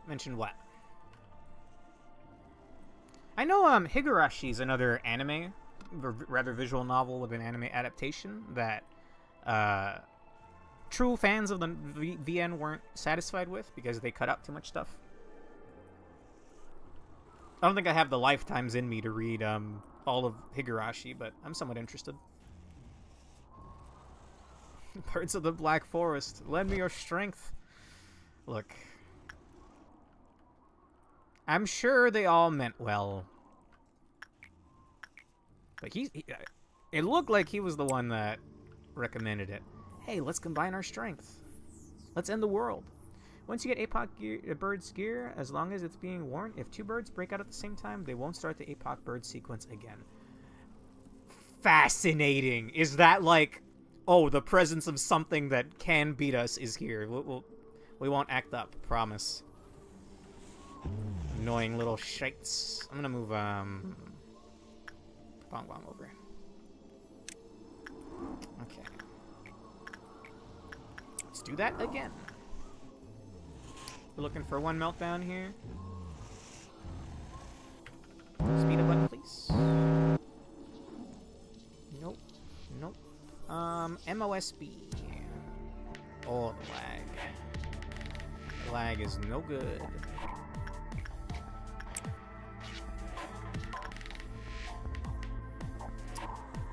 Mentioned what? I know Higurashi's another anime, rather visual novel with an anime adaptation that true fans of the VN weren't satisfied with because they cut out too much stuff. I don't think I have the lifetimes in me to read all of Higurashi, but I'm somewhat interested. Birds of the Black Forest, lend me your strength. Look, I'm sure they all meant well, but it looked like he was the one that recommended it. Hey, let's combine our strength. Let's end the world. Once you get a bird's gear, as long as it's being worn, if 2 birds break out at the same time, they won't start the APOC bird sequence again. Fascinating. Is that like, oh, the presence of something that can beat us is here. We won't act up, promise. Annoying little shites. I'm gonna move Bong Bong over. Okay. Let's do that again. We're looking for 1 meltdown here. Speed up button, please. Nope. MOSB. Oh, the lag. The lag is no good.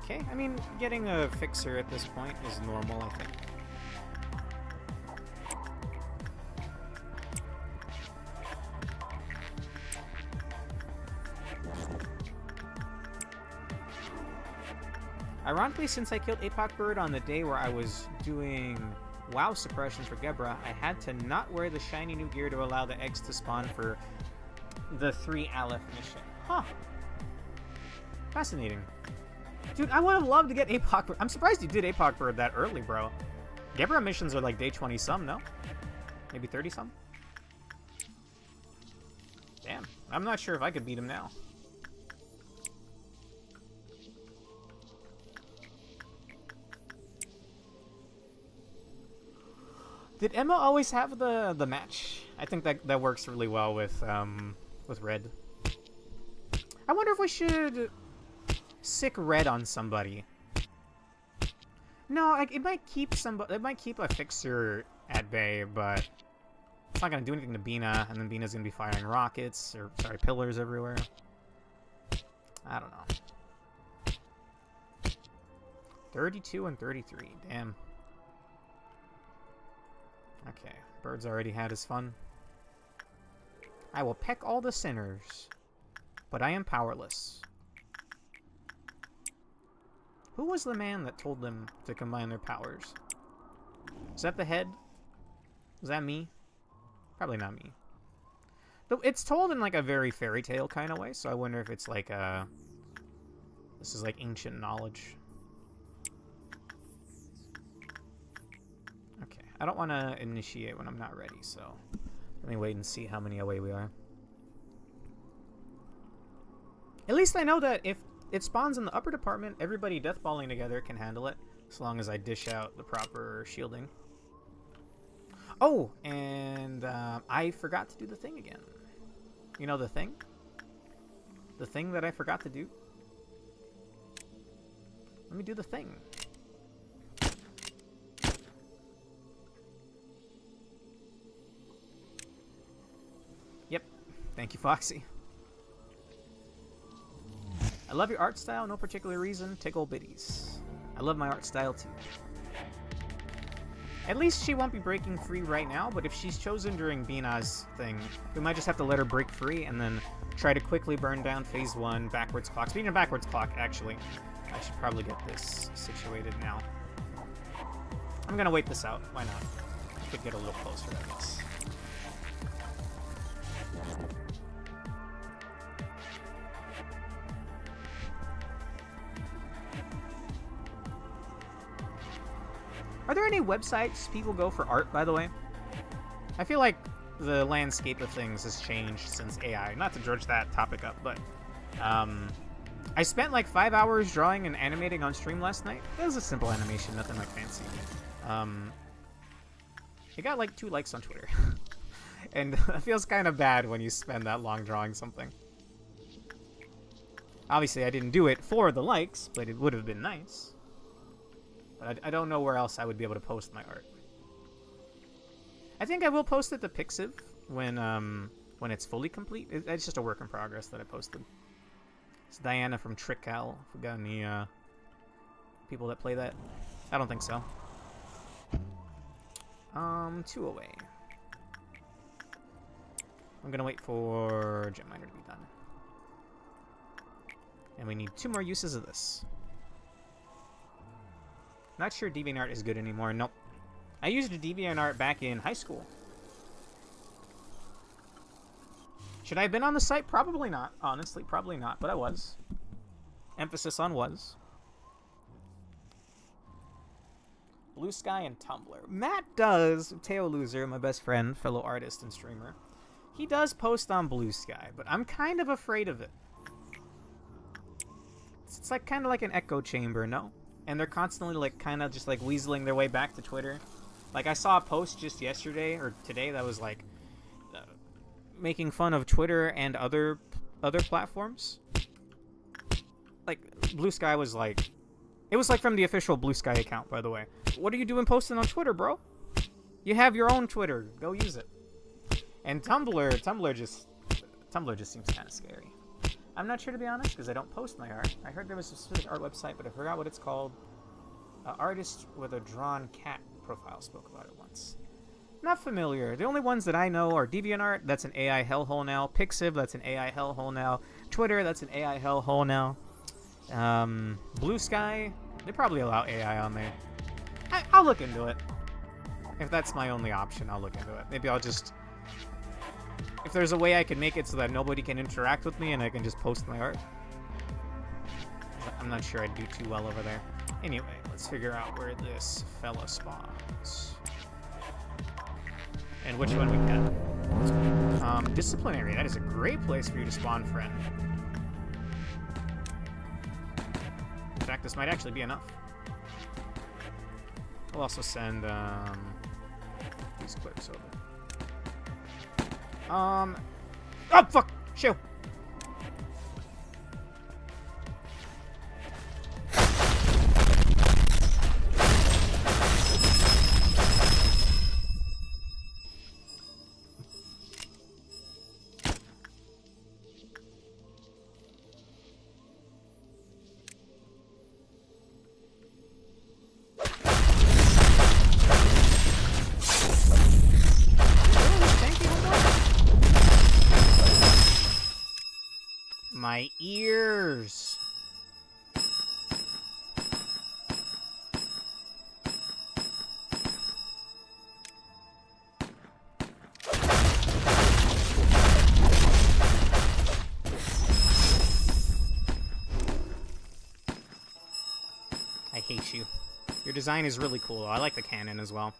Okay, I mean, getting a fixer at this point is normal, I think. Ironically, since I killed APOC Bird on the day where I was doing WoW suppression for Gebra, I had to not wear the shiny new gear to allow the eggs to spawn for the 3 Aleph mission. Huh. Fascinating. Dude, I would have loved to get APOC Bird. I'm surprised you did APOC Bird that early, bro. Gebra missions are like day 20-some, no? Maybe 30-some? Damn. I'm not sure if I could beat him now. Did Emma always have the match? I think that works really well with Red. I wonder if we should sick Red on somebody. No, like it might keep a fixer at bay, but it's not gonna do anything to Binah, and then Binah's gonna be firing rockets or pillars everywhere. I don't know. 32 and 33. Damn. Okay, Bird's already had his fun. I will peck all the sinners, but I am powerless. Who was the man that told them to combine their powers? Is that the head? Was that me? Probably not me. But it's told in like a very fairy tale kind of way, so I wonder if it's like this is like ancient knowledge. Okay, I don't want to initiate when I'm not ready, so let me wait and see how many away we are. At least I know that if it spawns in the upper department, everybody deathballing together can handle it, as long as I dish out the proper shielding. Oh, and I forgot to do the thing again. You know the thing? The thing that I forgot to do? Let me do the thing. Thank you, Foxy. I love your art style. No particular reason. Tickle bitties. I love my art style too. At least she won't be breaking free right now, but if she's chosen during Binah's thing, we might just have to let her break free and then try to quickly burn down phase 1 backwards clock. Speaking of backwards clock, actually, I should probably get this situated now. I'm gonna wait this out. Why not? I could get a little closer, I guess. Are there any websites people go for art, by the way? I feel like the landscape of things has changed since AI. Not to dredge that topic up, but I spent like 5 hours drawing and animating on stream last night. It was a simple animation, nothing like fancy. It got like 2 likes on Twitter. And it feels kind of bad when you spend that long drawing something. Obviously, I didn't do it for the likes, but it would have been nice. But I don't know where else I would be able to post my art. I think I will post it to Pixiv when it's fully complete. It's just a work in progress that I posted. It's Diana from Trickal. If we got any people that play that. I don't think so. 2 away. I'm gonna wait for Jetminer to be done. And we need 2 more uses of this. Not sure DeviantArt is good anymore. Nope. I used DeviantArt back in high school. Should I have been on the site? Probably not. Honestly, probably not. But I was. Emphasis on was. Blue Sky and Tumblr. Matt does. Teo Loser, my best friend, fellow artist and streamer. He does post on Blue Sky, but I'm kind of afraid of it. It's like kind of like an echo chamber, no? And they're constantly like kind of just like weaseling their way back to Twitter. Like I saw a post just yesterday or today that was like making fun of Twitter and other platforms. Like Blue Sky was like, it was like from the official Blue Sky account, by the way. What are you doing posting on Twitter, bro? You have your own Twitter. Go use it. And Tumblr just seems kind of scary. I'm not sure, to be honest, because I don't post my art. I heard there was a specific art website, but I forgot what it's called. Artist with a drawn cat profile spoke about it once. Not familiar. The only ones that I know are DeviantArt, that's an AI hellhole now. Pixiv, that's an AI hellhole now. Twitter, that's an AI hellhole now. Blue Sky, they probably allow AI on there. I'll look into it. If that's my only option, I'll look into it. Maybe I'll just... If there's a way I can make it so that nobody can interact with me and I can just post my art. I'm not sure I'd do too well over there. Anyway, let's figure out where this fella spawns. And which one we can. Disciplinary. That is a great place for you to spawn, friend. In fact, this might actually be enough. We'll also send these clips over. Oh, fuck! Show! My ears. I hate you. Your design is really cool. I like the cannon as well.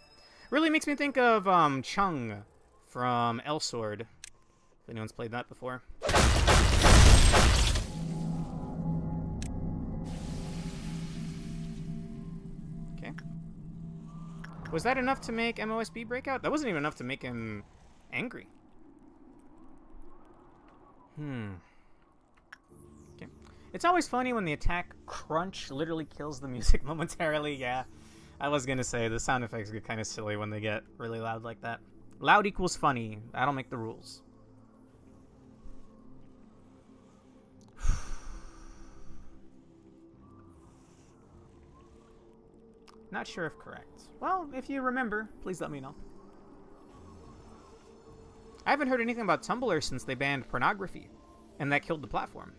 Really makes me think of Chung from Elsword. If anyone's played that before. Okay. Was that enough to make MOSB breakout? That wasn't even enough to make him angry. Okay. It's always funny when the attack crunch literally kills the music momentarily. Yeah, I was gonna say the sound effects get kind of silly when they get really loud like that. Loud equals funny. I don't make the rules. Not sure if correct. Well, if you remember, please let me know. I haven't heard anything about Tumblr since they banned pornography, and that killed the platform.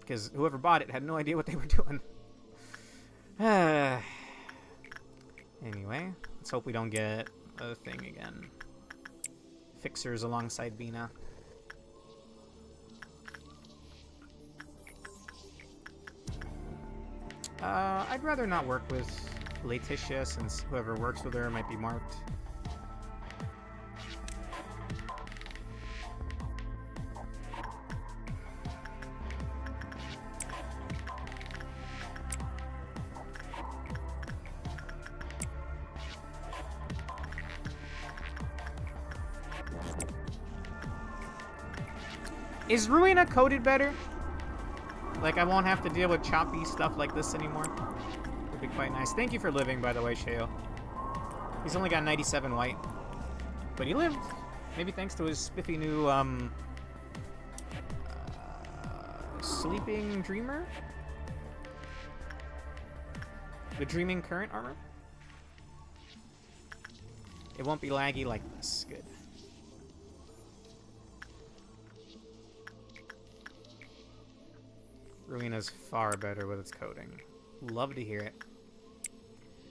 Because whoever bought it had no idea what they were doing. Anyway, let's hope we don't get a thing again. Fixers alongside Binah. I'd rather not work with Letitia since whoever works with her might be marked. Is Ruina coded better? Like, I won't have to deal with choppy stuff like this anymore. Would be quite nice. Thank you for living, by the way, Sheo. He's only got 97 white. But he lived. Maybe thanks to his spiffy new, Sleeping Dreamer? The Dreaming Current armor? It won't be laggy like this. Good. Ruina's far better with its coding. Love to hear it.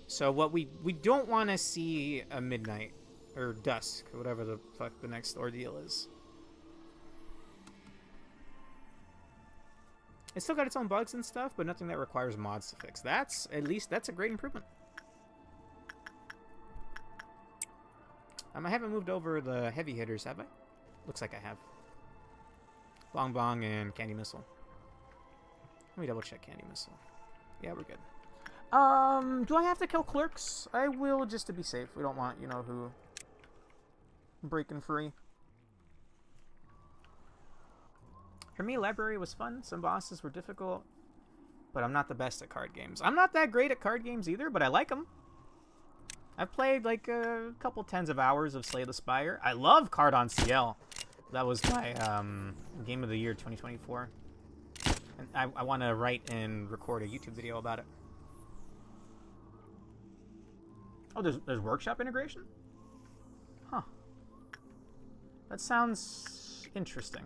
So what we don't want to see a midnight or dusk, whatever the fuck the next ordeal is. It's still got its own bugs and stuff, but nothing that requires mods to fix. That's a great improvement. I haven't moved over the heavy hitters, have I? Looks like I have. Bong Bong and Candy Missile. Let me double check Candy Missile. Yeah, we're good. Do I have to kill clerks? I will, just to be safe. We don't want, you know, who breaking free. For me, library was fun. Some bosses were difficult, but I'm not the best at card games. I'm not that great at card games either, but I like them. I've played like a couple tens of hours of Slay the Spire. I love Card on CL. That was my Game of the Year 2024. And I want to write and record a YouTube video about it. Oh, there's workshop integration? Huh. That sounds interesting.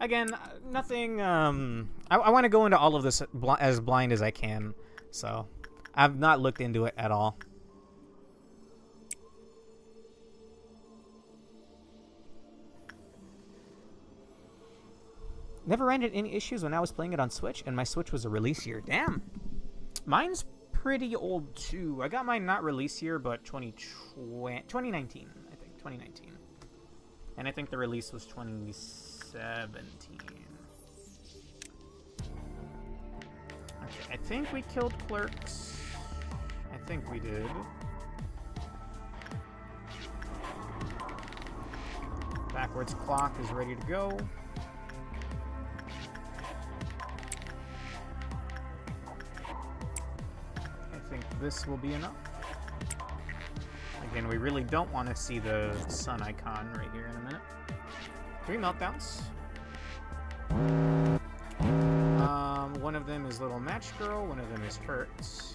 Again, nothing... I want to go into all of this as blind as I can. So, I've not looked into it at all. Never ran into any issues when I was playing it on Switch, and my Switch was a release year. Damn. Mine's pretty old, too. I got mine not release year, but 2019, I think. 2019. And I think the release was 2017. Okay, I think we killed clerks. I think we did. Backwards clock is ready to go. This will be enough. Again, we really don't want to see the sun icon right here in a minute. 3 meltdowns. One of them is Little Match Girl, one of them is Hurts.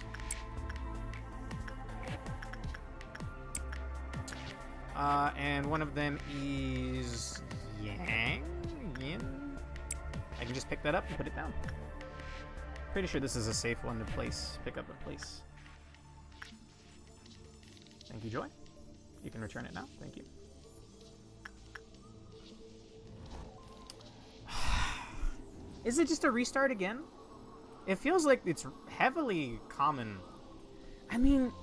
And one of them is Yin. I can just pick that up and put it down. Pretty sure this is a safe one to place, pick up and place. Thank you, Joy. You can return it now. Thank you. Is it just a restart again? It feels like it's heavily common. I mean...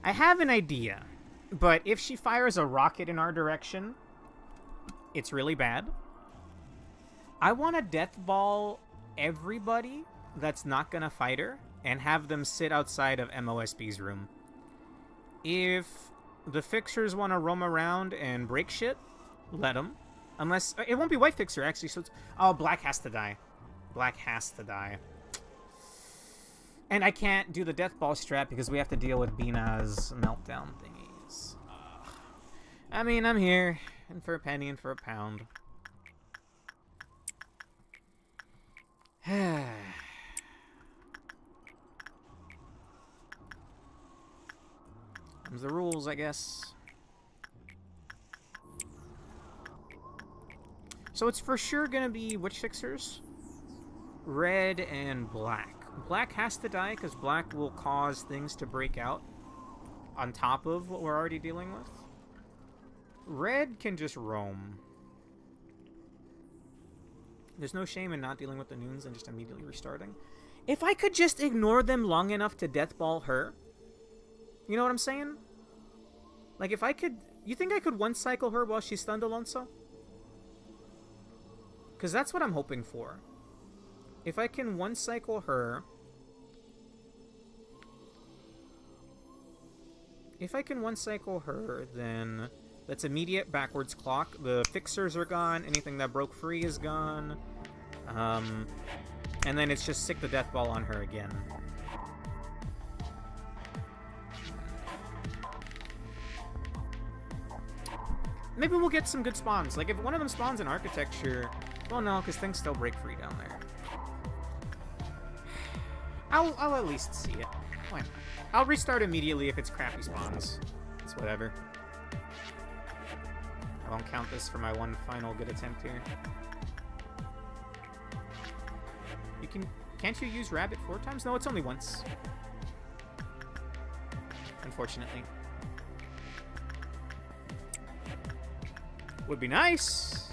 I have an idea. But if she fires a rocket in our direction, it's really bad. I want to death ball everybody that's not gonna fight her and have them sit outside of MOSB's room. If the fixers want to roam around and break shit, let them. Unless it won't be white fixer actually, so it's, oh, black has to die. Black has to die. And I can't do the death ball strat because we have to deal with Binah's meltdown thingies. I mean, I'm here, and for a penny and for a pound. Them's the rules, I guess. So it's for sure gonna be which fixers? Red and black. Black has to die because black will cause things to break out on top of what we're already dealing with. Red can just roam. There's no shame in not dealing with the noons and just immediately restarting. If I could just ignore them long enough to deathball her. You know what I'm saying? Like if I could... You think I could one-cycle her while she's stunned, Alonso? Because that's what I'm hoping for. If I can one-cycle her... If I can one-cycle her, then that's immediate backwards clock. The fixers are gone. Anything that broke free is gone. And then it's just sick the death ball on her again. Maybe we'll get some good spawns. Like, if one of them spawns in architecture... Well, no, because things still break free down there. I'll at least see it. Why not? I'll restart immediately if it's crappy spawns. It's whatever. I won't count this for my one final good attempt here. You can't you use rabbit 4 times? No, it's only once. Unfortunately. Would be nice.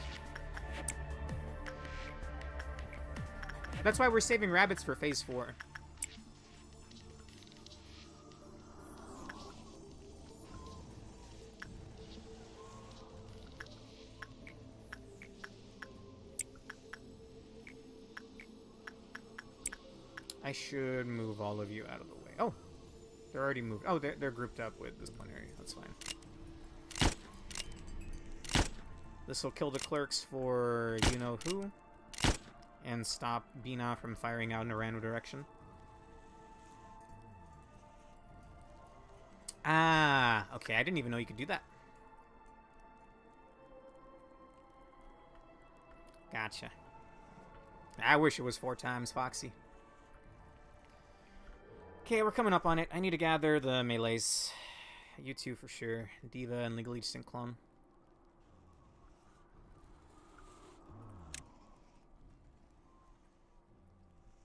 That's why we're saving rabbits for phase 4. I should move all of you out of the way. Oh, they're already moved. Oh, they're grouped up with this one area. That's fine. This will kill the clerks for you-know-who. And stop Binah from firing out in a random direction. Ah, okay. I didn't even know you could do that. Gotcha. I wish it was 4 times, Foxy. Okay, we're coming up on it. I need to gather the melees. You two for sure. Diva and Legally Distinct Clone.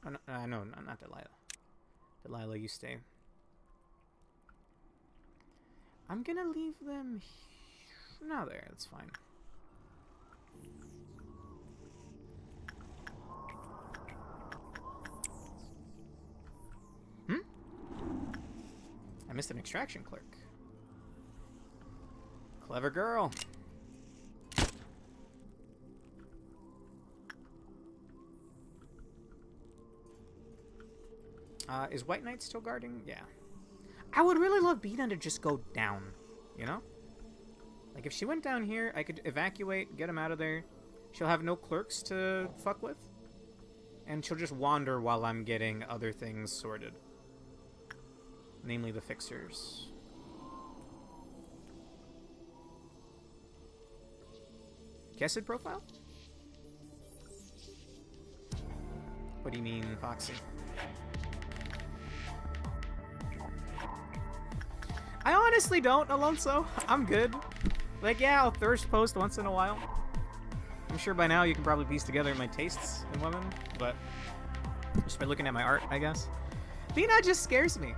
Oh, no, not Delilah. Delilah, you stay. I'm gonna leave them here. No, there. That's fine. I missed an extraction clerk. Clever girl. Is White Knight still guarding? Yeah. I would really love Binah to just go down, you know? Like, if she went down here, I could evacuate, get him out of there. She'll have no clerks to fuck with. And she'll just wander while I'm getting other things sorted. Namely the fixers. Guessed profile? What do you mean, Foxy? I honestly don't, Alonso. I'm good. Like, yeah, I'll thirst post once in a while. I'm sure by now you can probably piece together my tastes in women, but just by looking at my art, I guess. Binah just scares me.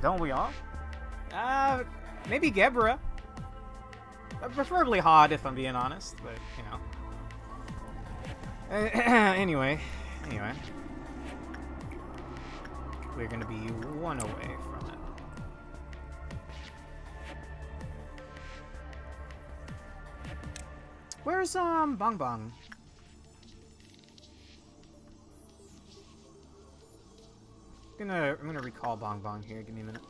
Don't we all? Maybe Gebra. Preferably Hod, if I'm being honest, but, you know. Anyway. We're gonna be 1 away from it. Where's, Bong Bong? I'm gonna recall Bong Bong here. Give me a minute.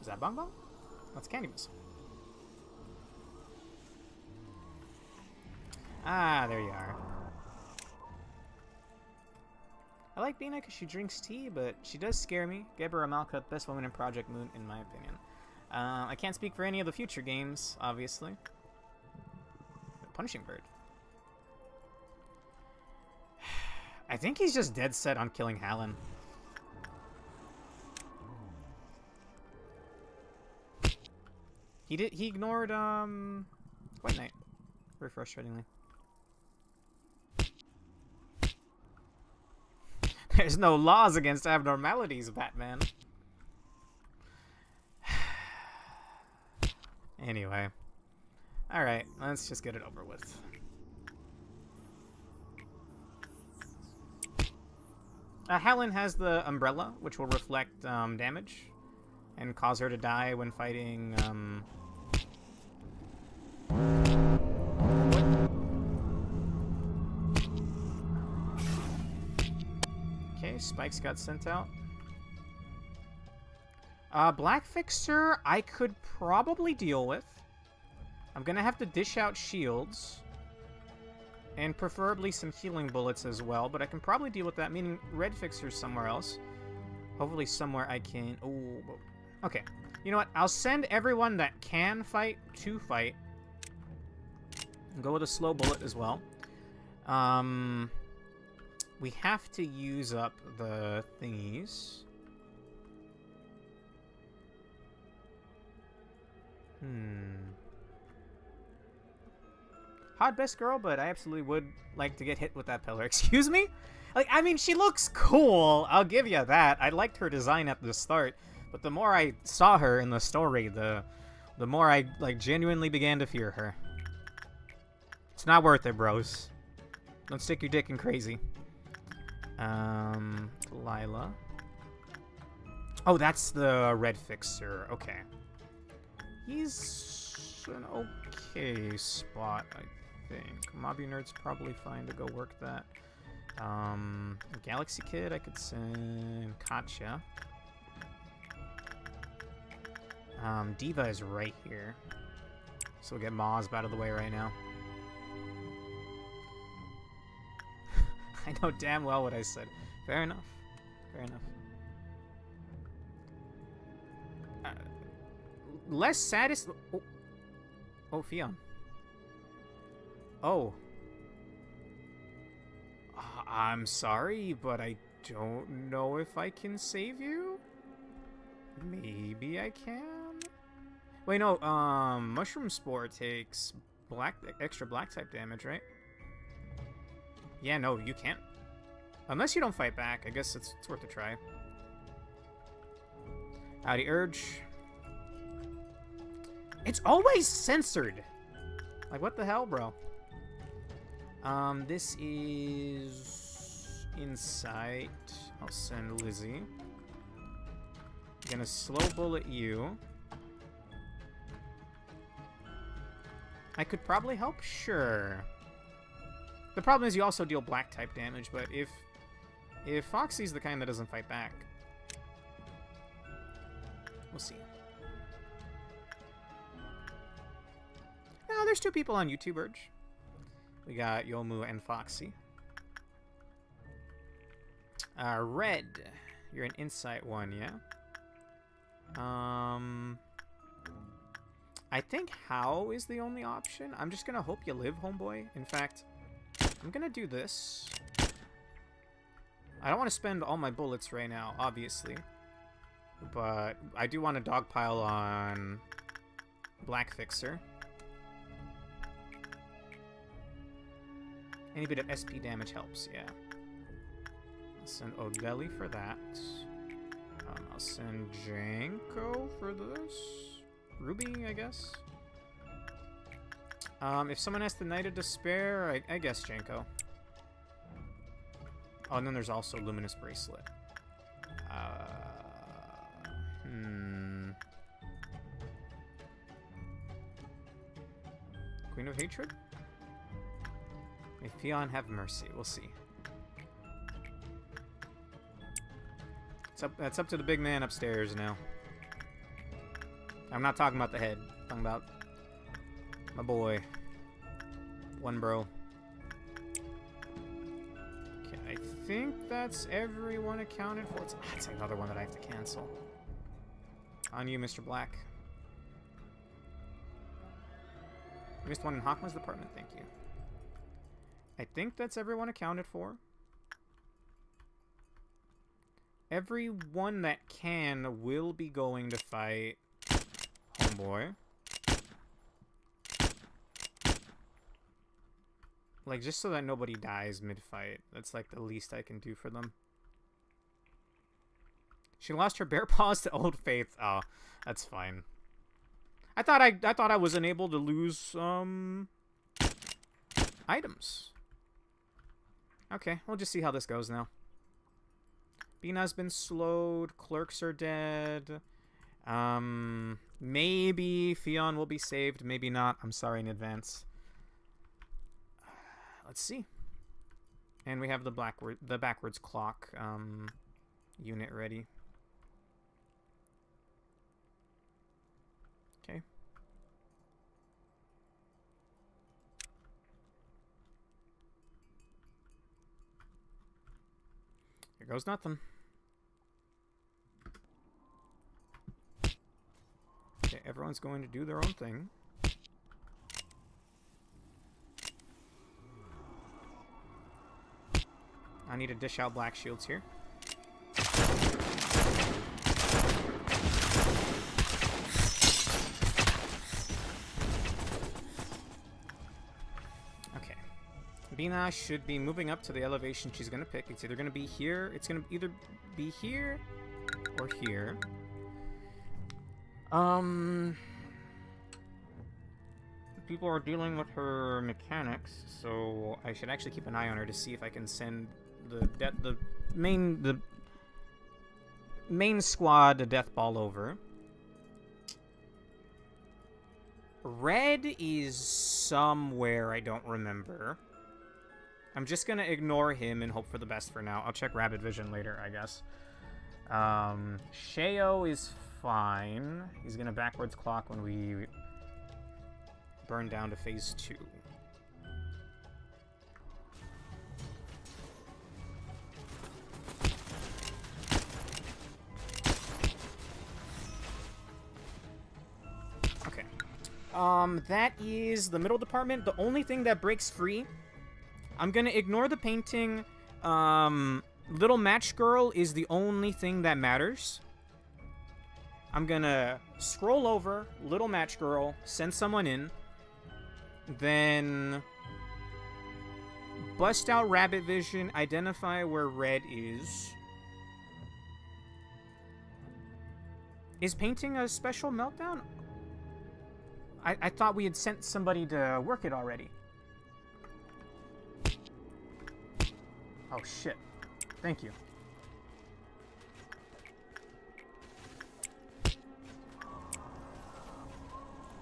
Is that Bong Bong? That's Candy Missile. Ah, there you are. I like Binah because she drinks tea, but she does scare me. Gabrielle Malkuth, best woman in Project Moon, in my opinion. I can't speak for any of the future games, obviously. Punishing Bird. I think he's just dead set on killing Hallen. He ignored, White Knight. Very frustratingly. There's no laws against abnormalities, Batman. Anyway. Alright, let's just get it over with. Hallen has the umbrella, which will reflect damage and cause her to die when fighting Okay, Spikes got sent out. Black Fixer I could probably deal with. I'm gonna have to dish out shields. And preferably some healing bullets as well, but I can probably deal with that, meaning Red Fixer's somewhere else. Hopefully somewhere I can... Oh, okay. You know what? I'll send everyone that can fight to fight. Go with a slow bullet as well. We have to use up the thingies. Hot best girl, but I absolutely would like to get hit with that pillar. Excuse me? Like, I mean, she looks cool. I'll give you that. I liked her design at the start, but the more I saw her in the story, the more I, like, genuinely began to fear her. It's not worth it, bros. Don't stick your dick in crazy. Lila. Oh, that's the Red Fixer. Okay. He's an okay spot, I think. Mobby Nerd's probably fine to go work that. Galaxy Kid, I could send Katya. Diva is right here. So we'll get Maz out of the way right now. I know damn well what I said. Fair enough. Fair enough. Less saddest... Oh. Oh, Fion. Oh. I'm sorry, but I don't know if I can save you. Maybe I can? Wait, no, Mushroom Spore takes extra black type damage, right? Yeah, no, you can't. Unless you don't fight back, I guess it's worth a try. Howdy, Urge. It's always censored! Like, what the hell, bro? This is... Insight. I'll send Lizzie. Gonna slow bullet you. I could probably help? Sure. The problem is you also deal black type damage, but if Foxy's the kind that doesn't fight back, we'll see. Now there's two people on YouTube, Urge. We got Yomu and Foxy. Red, you're an Insight one, yeah? I think How is the only option. I'm just gonna hope you live, homeboy. In fact, I'm gonna do this. I don't want to spend all my bullets right now, obviously. But I do want to dogpile on Black Fixer. Any bit of SP damage helps, yeah. I'll send Odeli for that. I'll send Janko for this. Ruby, I guess. If someone has the Knight of Despair, I guess Janko. Oh, and then there's also Luminous Bracelet. Queen of Hatred? May Fion have mercy. We'll see. That's up to the big man upstairs now. I'm not talking about the head. I'm talking about my boy. One bro. Okay, I think that's everyone accounted for. It's another one that I have to cancel. On you, Mr. Black. You missed one in Hakma's department, thank you. I think that's everyone accounted for. Everyone that can will be going to fight Homeboy. Like, just so that nobody dies mid-fight. That's, like, the least I can do for them. She lost her bear paws to Old Faith. Oh, that's fine. I thought I was unable to lose, items. Okay, we'll just see how this goes now. Binah's been slowed. Clerks are dead. Maybe Fionn will be saved. Maybe not. I'm sorry in advance. Let's see. And we have the backwards clock unit ready. Okay. Here goes nothing. Okay, everyone's going to do their own thing. I need to dish out black shields here. Okay. Binah should be moving up to the elevation she's going to pick. It's either going to be here. It's going to either be here or here. People are dealing with her mechanics, so I should actually keep an eye on her to see if I can send the main squad a death ball over. Red is somewhere I don't remember. I'm just gonna ignore him and hope for the best for now. I'll check Rabbit Vision later, I guess. Sheo is fine. He's gonna backwards clock when we burn down to phase 2. Okay. That is the middle department. The only thing that breaks free, I'm gonna ignore the painting. Little Match Girl is the only thing that matters. I'm gonna scroll over Little Match Girl, send someone in, then bust out Rabbit Vision, identify where Red is. Is painting a special meltdown? I thought we had sent somebody to work it already. Oh shit. Thank you.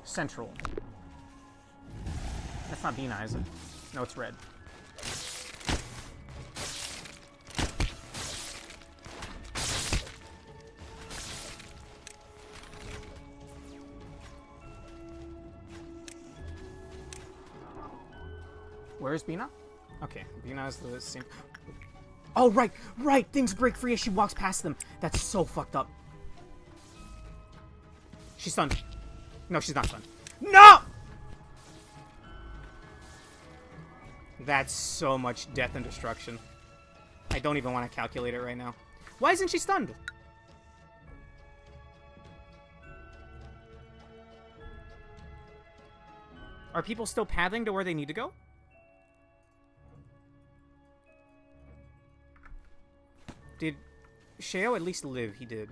Central. That's not Binah, is it? No, it's Red. Where's Binah? Okay, Binah is the same. Oh, right! Things break free as she walks past them. That's so fucked up. She's stunned. No, she's not stunned. No! That's so much death and destruction. I don't even want to calculate it right now. Why isn't she stunned? Are people still pathing to where they need to go? Did Sheo at least live? He did.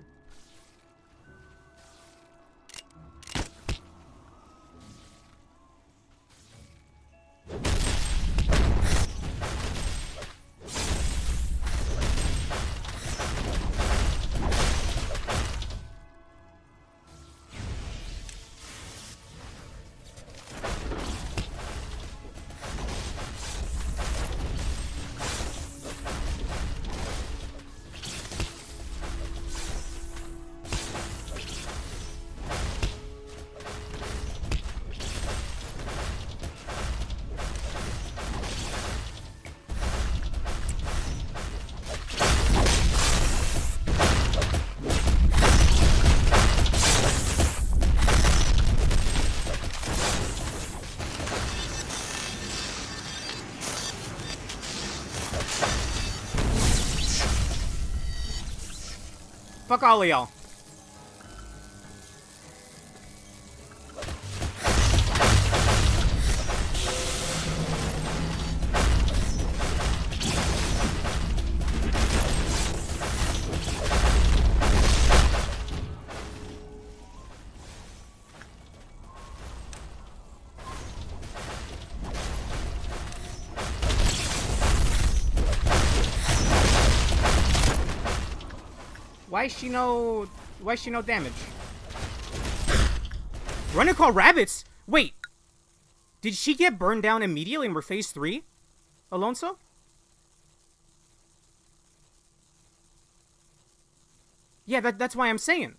Fuck all of y'all. Why is she no damage? Running call rabbits? Wait. Did she get burned down immediately and we're phase 3? Alonso? Yeah, that's why I'm saying.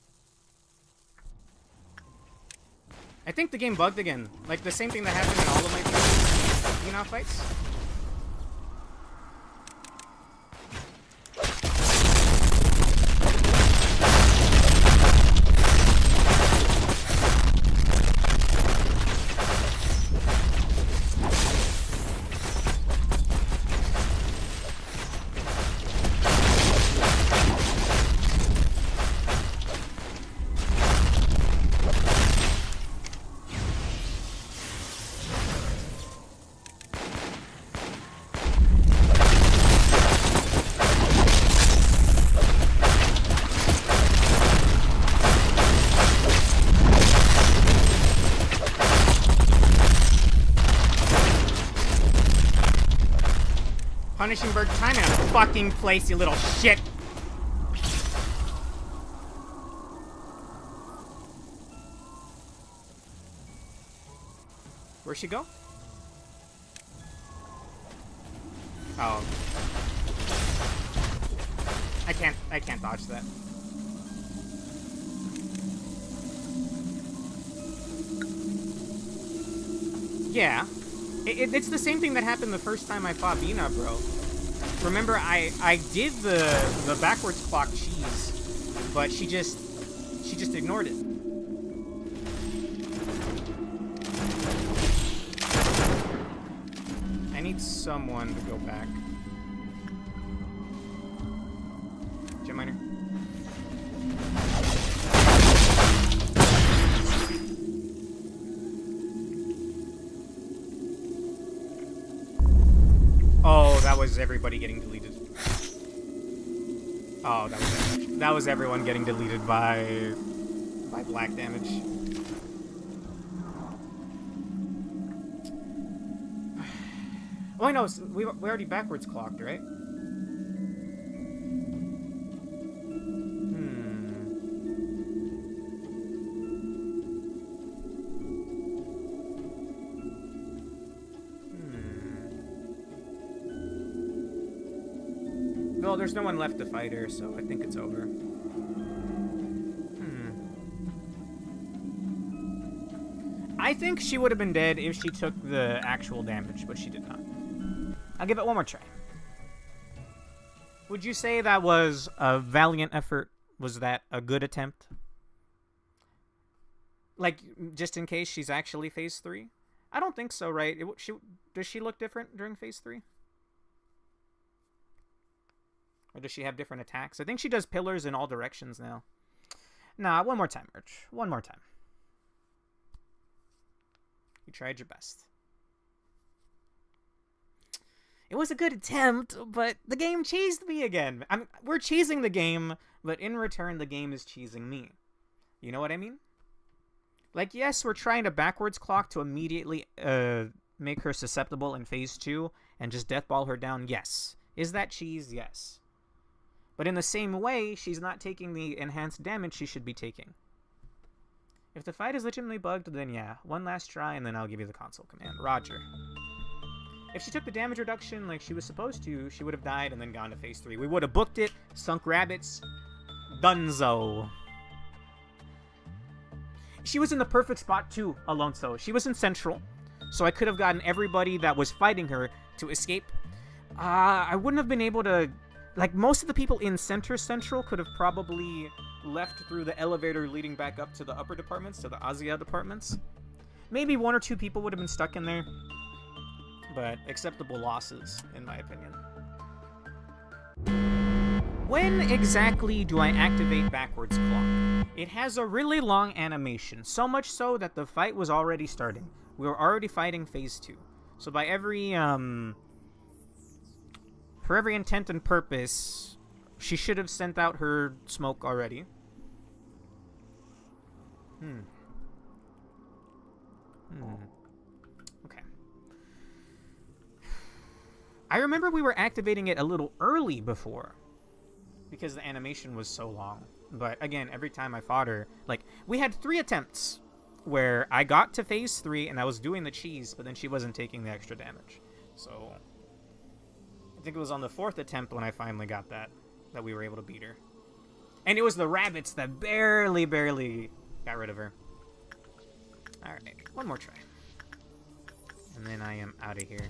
I think the game bugged again. Like the same thing that happened in all of my Binah fights. Punishing bird time in a fucking place, you little shit. Where'd she go? Oh. I can't dodge that. Yeah. It's the same thing that happened the first time I fought Binah, bro. Remember, I did the backwards clock cheese, but she just ignored it. I need someone to go back. Gem miner. Oh, that was everybody getting deleted. Oh, that was everyone getting deleted by black damage. Oh, I know. We already backwards clocked, right? Well, there's no one left to fight her, so I think it's over. I think she would have been dead if she took the actual damage, but she did not. I'll give it one more try. Would you say that was a valiant effort? Was that a good attempt? Like, just in case she's actually phase 3? I don't think so, right? Does she look different during phase 3? Or does she have different attacks? I think she does pillars in all directions now. Nah, one more time, Merch. One more time. You tried your best. It was a good attempt, but the game cheesed me again. We're cheesing the game, but in return, the game is cheesing me. You know what I mean? Like, yes, we're trying to backwards clock to immediately make her susceptible in phase 2 and just deathball her down. Yes. Is that cheese? Yes. But in the same way, she's not taking the enhanced damage she should be taking. If the fight is legitimately bugged, then yeah. One last try, and then I'll give you the console command. Roger. If she took the damage reduction like she was supposed to, she would have died and then gone to phase 3. We would have booked it, sunk rabbits. Dunzo. She was in the perfect spot too, Alonso. She was in Central, so I could have gotten everybody that was fighting her to escape. I wouldn't have been able to... Like, most of the people in Central could have probably left through the elevator leading back up to the upper departments, to the Asia departments. Maybe 1 or 2 people would have been stuck in there. But acceptable losses, in my opinion. When exactly do I activate backwards clock? It has a really long animation, so much so that the fight was already starting. We were already fighting phase 2. So by every, for every intent and purpose, she should have sent out her smoke already. Okay. I remember we were activating it a little early before, because the animation was so long. But again, every time I fought her, like, we had 3 attempts where I got to phase 3 and I was doing the cheese, but then she wasn't taking the extra damage. So I think it was on the 4th attempt when I finally got that we were able to beat her. And it was the rabbits that barely got rid of her. Alright, one more try. And then I am out of here.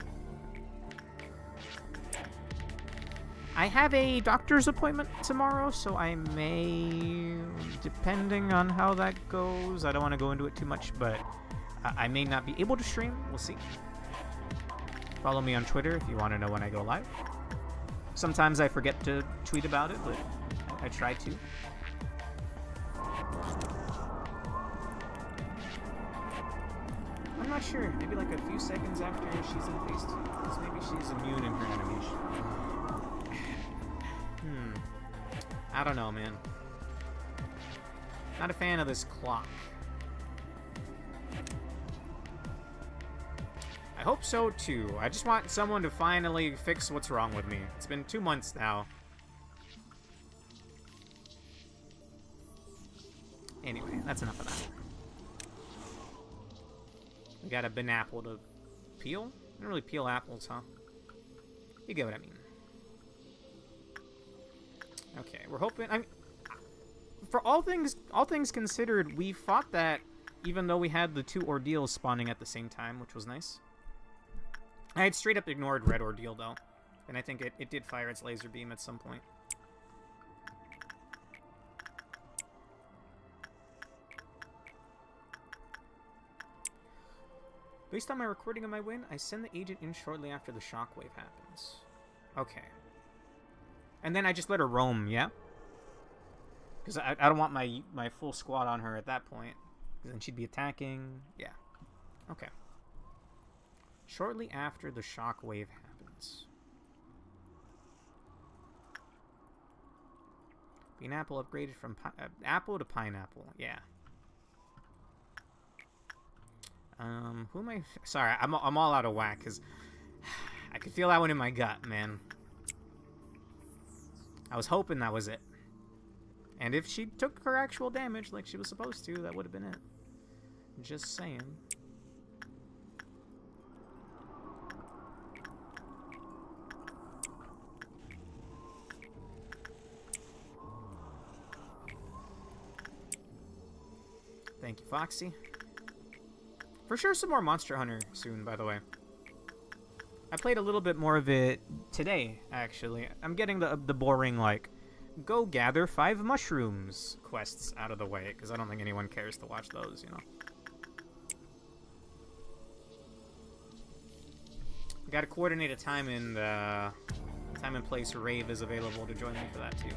I have a doctor's appointment tomorrow, so I may, depending on how that goes, I don't want to go into it too much, but I may not be able to stream. We'll see. Follow me on Twitter if you want to know when I go live. Sometimes I forget to tweet about it, but I try to. I'm not sure. Maybe like a few seconds after she's in phase 2. Because maybe she's immune in her animation. I don't know, man. Not a fan of this clock. I hope so, too. I just want someone to finally fix what's wrong with me. It's been 2 months now. Anyway, that's enough of that. We got a Binah apple to peel? I don't really peel apples, huh? You get what I mean. Okay, we're hoping. I mean, for all things considered, we fought that even though we had the 2 ordeals spawning at the same time, which was nice. I had straight up ignored red ordeal though, and I think it did fire its laser beam at some point. Based on my recording of my win, I send the agent in shortly after the shockwave happens. Okay. And then I just let her roam, yeah? Because I don't want my full squad on her at that point. Because then she'd be attacking. Yeah. Okay. Shortly after the shockwave happens. Pineapple upgraded from apple to pineapple. Yeah. Who am I? Sorry, I'm all out of whack because I could feel that one in my gut, man. I was hoping that was it. And if she took her actual damage like she was supposed to, that would have been it. Just saying. Thank you, Foxy. For sure some more Monster Hunter soon, by the way. I played a little bit more of it today, actually. I'm getting the boring, like, go gather 5 mushrooms quests out of the way, because I don't think anyone cares to watch those, you know. We gotta coordinate a time and place Rave is available to join me for that, too.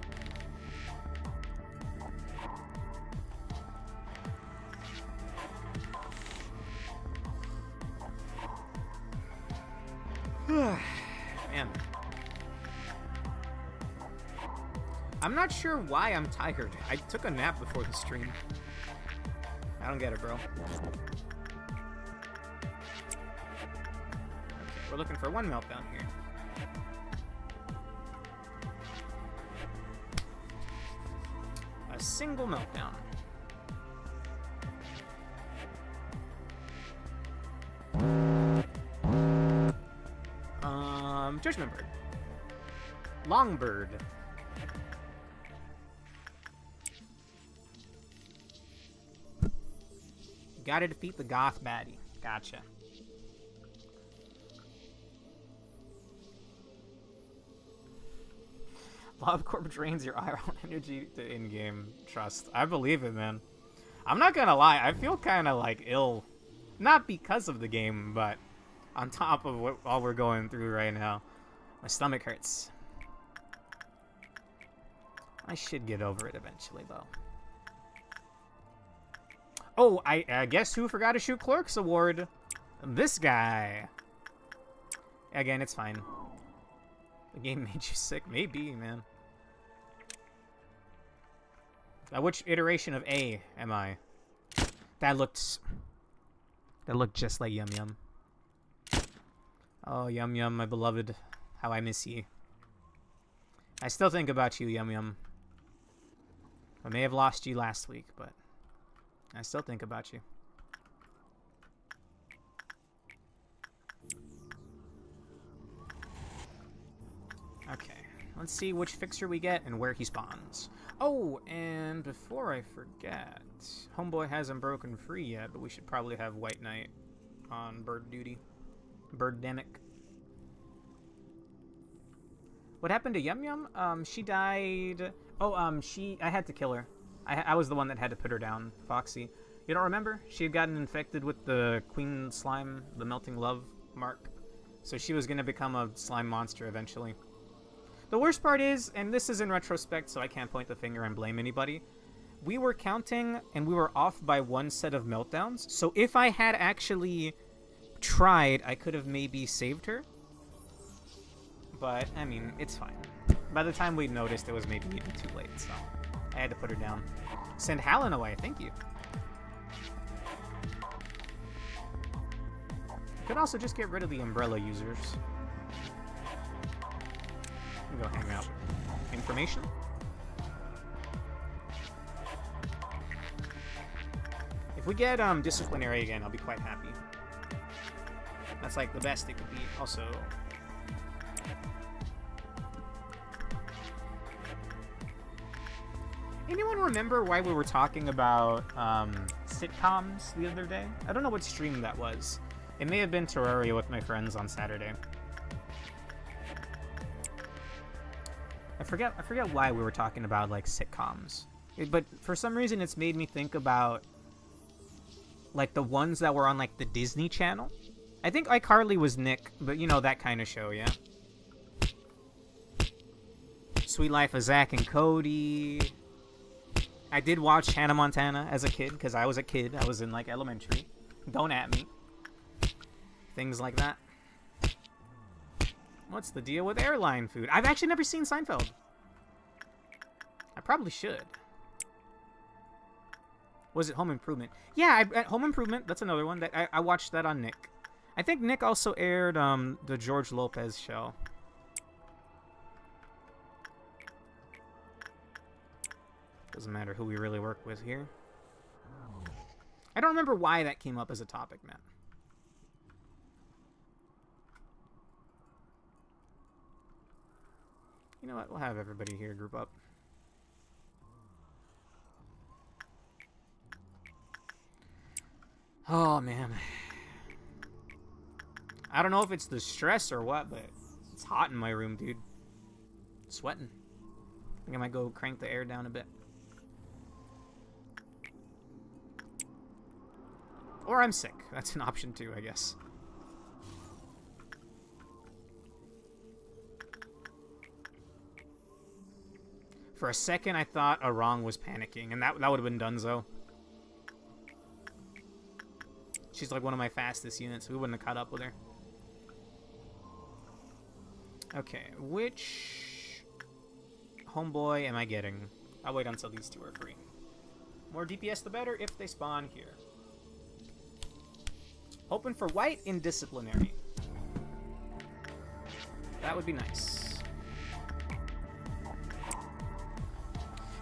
Man. I'm not sure why I'm tired. I took a nap before the stream. I don't get it, bro. Okay, we're looking for 1 meltdown here. A single meltdown. Judgment Bird. Longbird. Gotta defeat the goth baddie. Gotcha. Love Corp drains your iron energy to in-game. Trust. I believe it, man. I'm not gonna lie. I feel kind of like ill. Not because of the game, but on top of what all we're going through right now. My stomach hurts. I should get over it eventually, though. Oh, I guess who forgot to shoot Clerks Award? This guy. Again, it's fine. The game made you sick? Maybe, man. Which iteration of A am I? That looked just like Yum Yum. Oh, Yum Yum, my beloved. How I miss you. I still think about you, Yum Yum. I may have lost you last week, but I still think about you. Okay, let's see which fixer we get and where he spawns. Oh, and before I forget, Homeboy hasn't broken free yet, but we should probably have White Knight on bird duty. Birdemic. What happened to Yum Yum? She died. Oh, I had to kill her. I was the one that had to put her down, Foxy. You don't remember? She had gotten infected with the Queen Slime, the Melting Love mark. So she was going to become a slime monster eventually. The worst part is, and this is in retrospect, so I can't point the finger and blame anybody, we were counting and we were off by one set of meltdowns. So if I had actually tried, I could have maybe saved her. But, I mean, it's fine. By the time we noticed, it was maybe even too late, so I had to put her down. Send Hallen away, thank you. Could also just get rid of the umbrella users. Go hang out. Information? If we get disciplinary again, I'll be quite happy. That's like the best it could be. Also, anyone remember why we were talking about sitcoms the other day? I don't know what stream that was. It may have been Terraria with my friends on Saturday. I forget why we were talking about like sitcoms. But for some reason it's made me think about like the ones that were on like the Disney Channel. I think iCarly was Nick, but you know, that kind of show, yeah. Sweet Life of Zach and Cody. I did watch Hannah Montana as a kid because I was a kid. I was in like elementary. Don't at me. Things like that. What's the deal with airline food? I've actually never seen Seinfeld. I probably should. Was it Home Improvement? Yeah, Home Improvement. That's another one. That I watched that on Nick. I think Nick also aired the George Lopez show. Doesn't matter who we really work with here. I don't remember why that came up as a topic, man. You know what? We'll have everybody here group up. Oh, man. I don't know if it's the stress or what, but it's hot in my room, dude. Sweating. I think I might go crank the air down a bit. Or I'm sick. That's an option too, I guess. For a second, I thought Arang was panicking, and that would have been Dunzo. She's like one of my fastest units. We wouldn't have caught up with her. Okay, which homeboy am I getting? I'll wait until these two are free. More DPS the better if they spawn here. Hoping for white in disciplinary. That would be nice.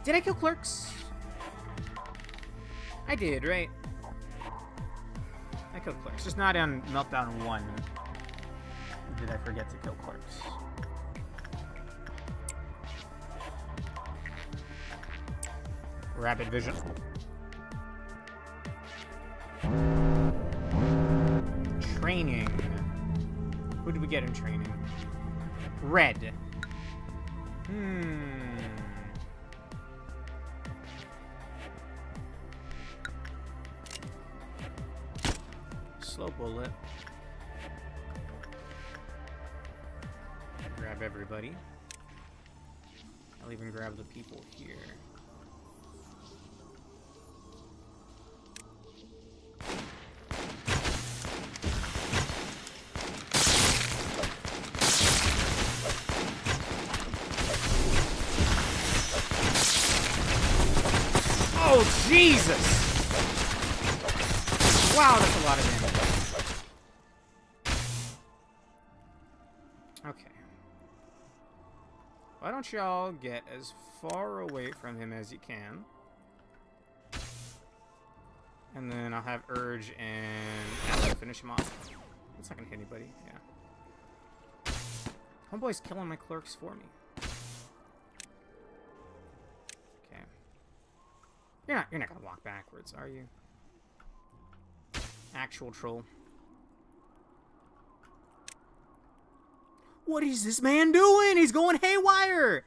Did I kill Clerks? I did, right? I killed Clerks. Just not on Meltdown 1. Did I forget to kill Clerks? Rapid vision. Training. Who did we get in training? Red. Slow bullet. Grab everybody. I'll even grab the people here. Oh, Jesus! Wow, that's a lot of damage. Okay. Why don't y'all get as far away from him as you can? And then I'll have Urge and finish him off. That's not gonna hit anybody, yeah. Homeboy's killing my clerks for me. Okay. You're not gonna walk backwards, are you? Actual troll. What is this man doing? He's going haywire!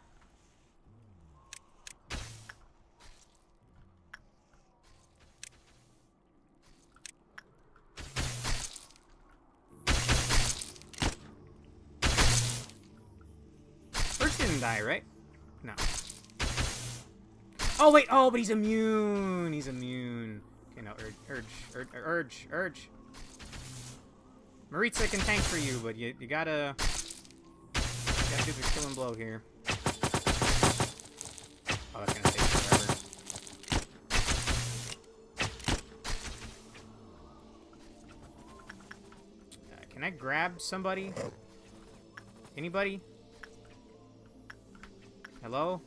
First didn't die, right? No. Oh, wait. Oh, but he's immune. He's immune. Okay, no. Urge. Maritza can tank for you, but you gotta do the killing blow here. Oh, that's gonna take forever. Can I grab somebody? Anybody? Hello?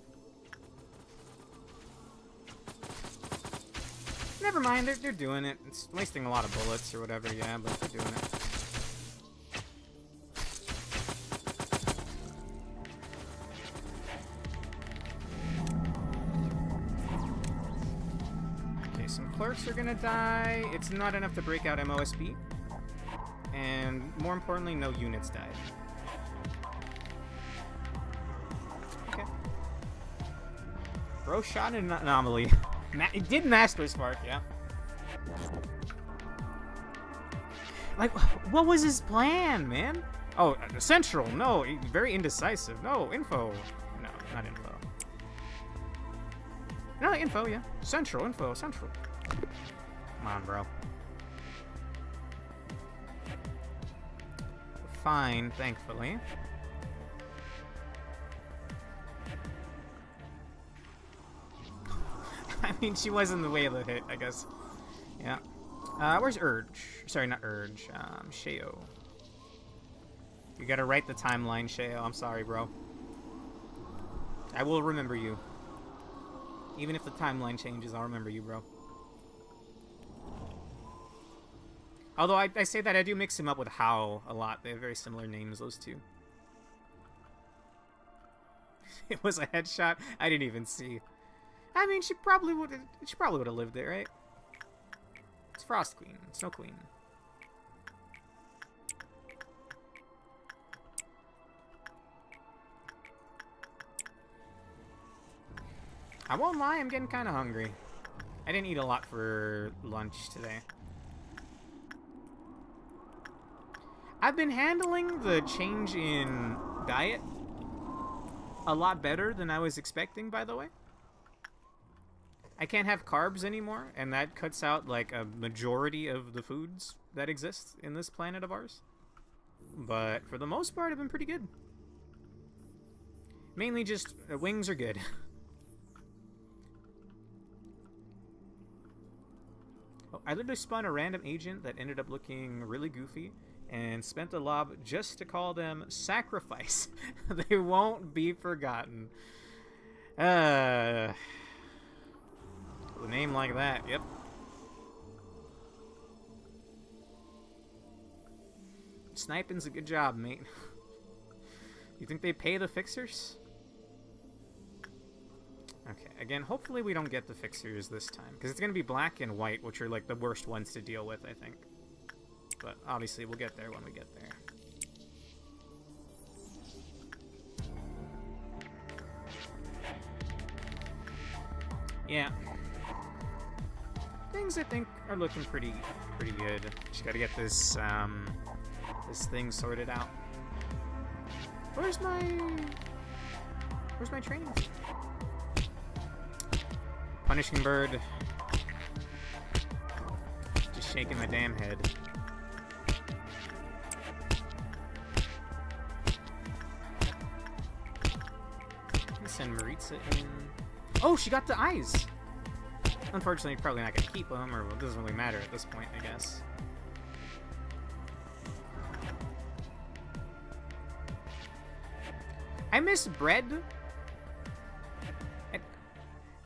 Never mind, they're doing it. It's wasting a lot of bullets or whatever, yeah, but they're doing it. Okay, some clerks are gonna die. It's not enough to break out MOSB. And more importantly, no units died. Okay. Bro shot an anomaly. It did Master Spark, yeah. Like, what was his plan, man? Oh, Central, no. Very indecisive. No, info. No, not info. No, info, yeah. Central. Come on, bro. Fine, thankfully. I mean, she was in the way of the hit, I guess. Yeah. Where's Urge? Sorry, not Urge. Sheo. You gotta write the timeline, Sheo. I'm sorry, bro. I will remember you. Even if the timeline changes, I'll remember you, bro. Although I say that, I do mix him up with Hao a lot. They have very similar names, those two. It was a headshot? I didn't even see. I mean, she probably would have lived it, right? It's Frost Queen, Snow Queen. I won't lie, I'm getting kind of hungry. I didn't eat a lot for lunch today. I've been handling the change in diet a lot better than I was expecting, by the way. I can't have carbs anymore, and that cuts out like a majority of the foods that exist in this planet of ours. But for the most part, I've been pretty good. Mainly just wings are good. Oh, I literally spun a random agent that ended up looking really goofy and spent a lob just to call them Sacrifice. They won't be forgotten. A name like that, yep. Sniping's a good job, mate. You think they pay the fixers? Okay, again, hopefully we don't get the fixers this time, because it's going to be black and white, which are like the worst ones to deal with, I think. But obviously we'll get there when we get there. Yeah. Things I think are looking pretty good. Just gotta get this this thing sorted out. Where's my training? Punishing bird. Just shaking my damn head. Send Maritza in. Oh, she got the eyes. Unfortunately, probably not gonna keep them, or it doesn't really matter at this point, I guess. I miss bread.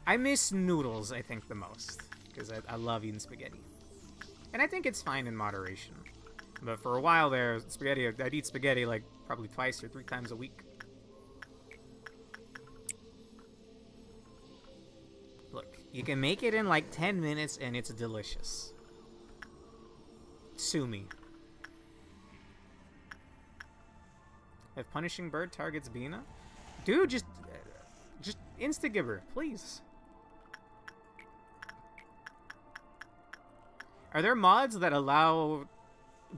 I miss noodles, I think, the most. Because I love eating spaghetti. And I think it's fine in moderation. But for a while there, spaghetti, I'd eat spaghetti like probably 2 or 3 times a week. Look, you can make it in like 10 minutes and it's delicious. Sue me. If punishing bird targets Binah? Dude, just insta-gibber, please. Are there mods that allow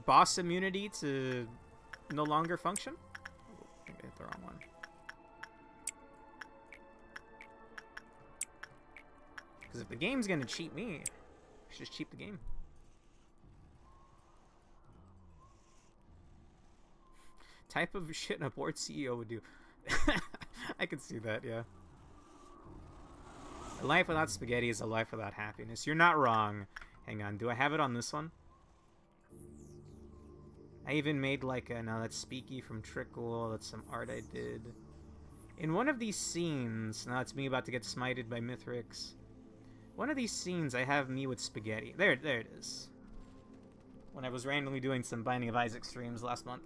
boss immunity to no longer function? I think I hit the wrong one. Because if the game's gonna cheat me, I should just cheat the game. Type of shit a bored CEO would do. I could see that, yeah. A life without spaghetti is a life without happiness. You're not wrong. Hang on, do I have it on this one? I even made like a, no, that's Speaky from Trickle. That's some art I did. In one of these scenes, now it's me about to get smited by Mithrix. One of these scenes, I have me with spaghetti. There it is. When I was randomly doing some Binding of Isaac streams last month.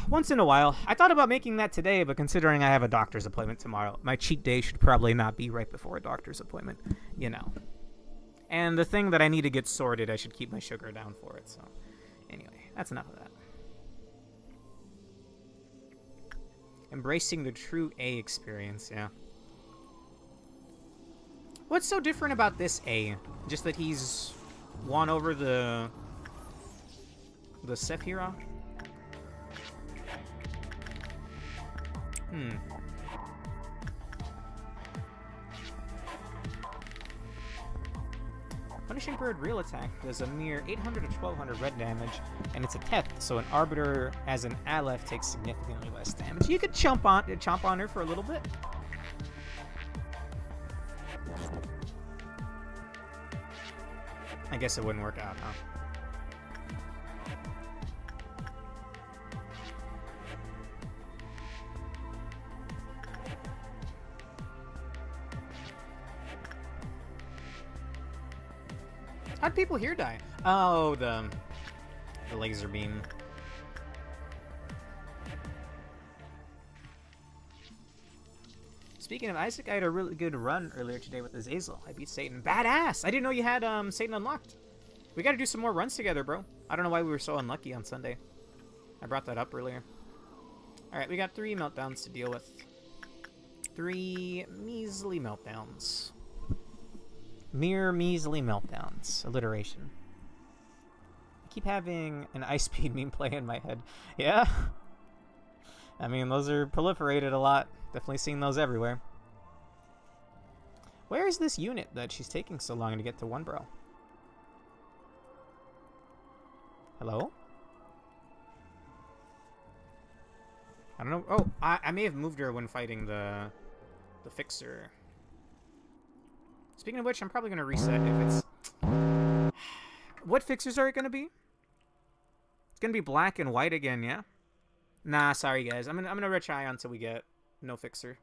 Once in a while. I thought about making that today, but considering I have a doctor's appointment tomorrow, my cheat day should probably not be right before a doctor's appointment. You know. And the thing that I need to get sorted, I should keep my sugar down for it. So, anyway, that's enough of that. Embracing the true A experience, yeah. What's so different about this A? Just that he's won over the Sephiroth? Punishing Bird real attack does a mere 800 to 1200 red damage, and it's a Teth, so an Arbiter as an Aleph takes significantly less damage. You could chomp on her for a little bit. I guess it wouldn't work out, huh? How'd people here die? Oh, the laser beam. Speaking of Isaac, I had a really good run earlier today with Azazel. I beat Satan. Badass! I didn't know you had Satan unlocked. We gotta do some more runs together, bro. I don't know why we were so unlucky on Sunday. I brought that up earlier. Alright, we got 3 meltdowns to deal with. 3 measly meltdowns. Mere measly meltdowns. Alliteration. I keep having an Ice Speed meme play in my head. Yeah? I mean, those are proliferated a lot. Definitely seen those everywhere. Where is this unit that she's taking so long to get to One Bro? Hello? I don't know. Oh, I may have moved her when fighting the Fixer. Speaking of which, I'm probably going to reset if it's... What Fixers are it going to be? It's going to be black and white again, yeah? Nah, sorry guys. I'm gonna retry until we get no Fixer.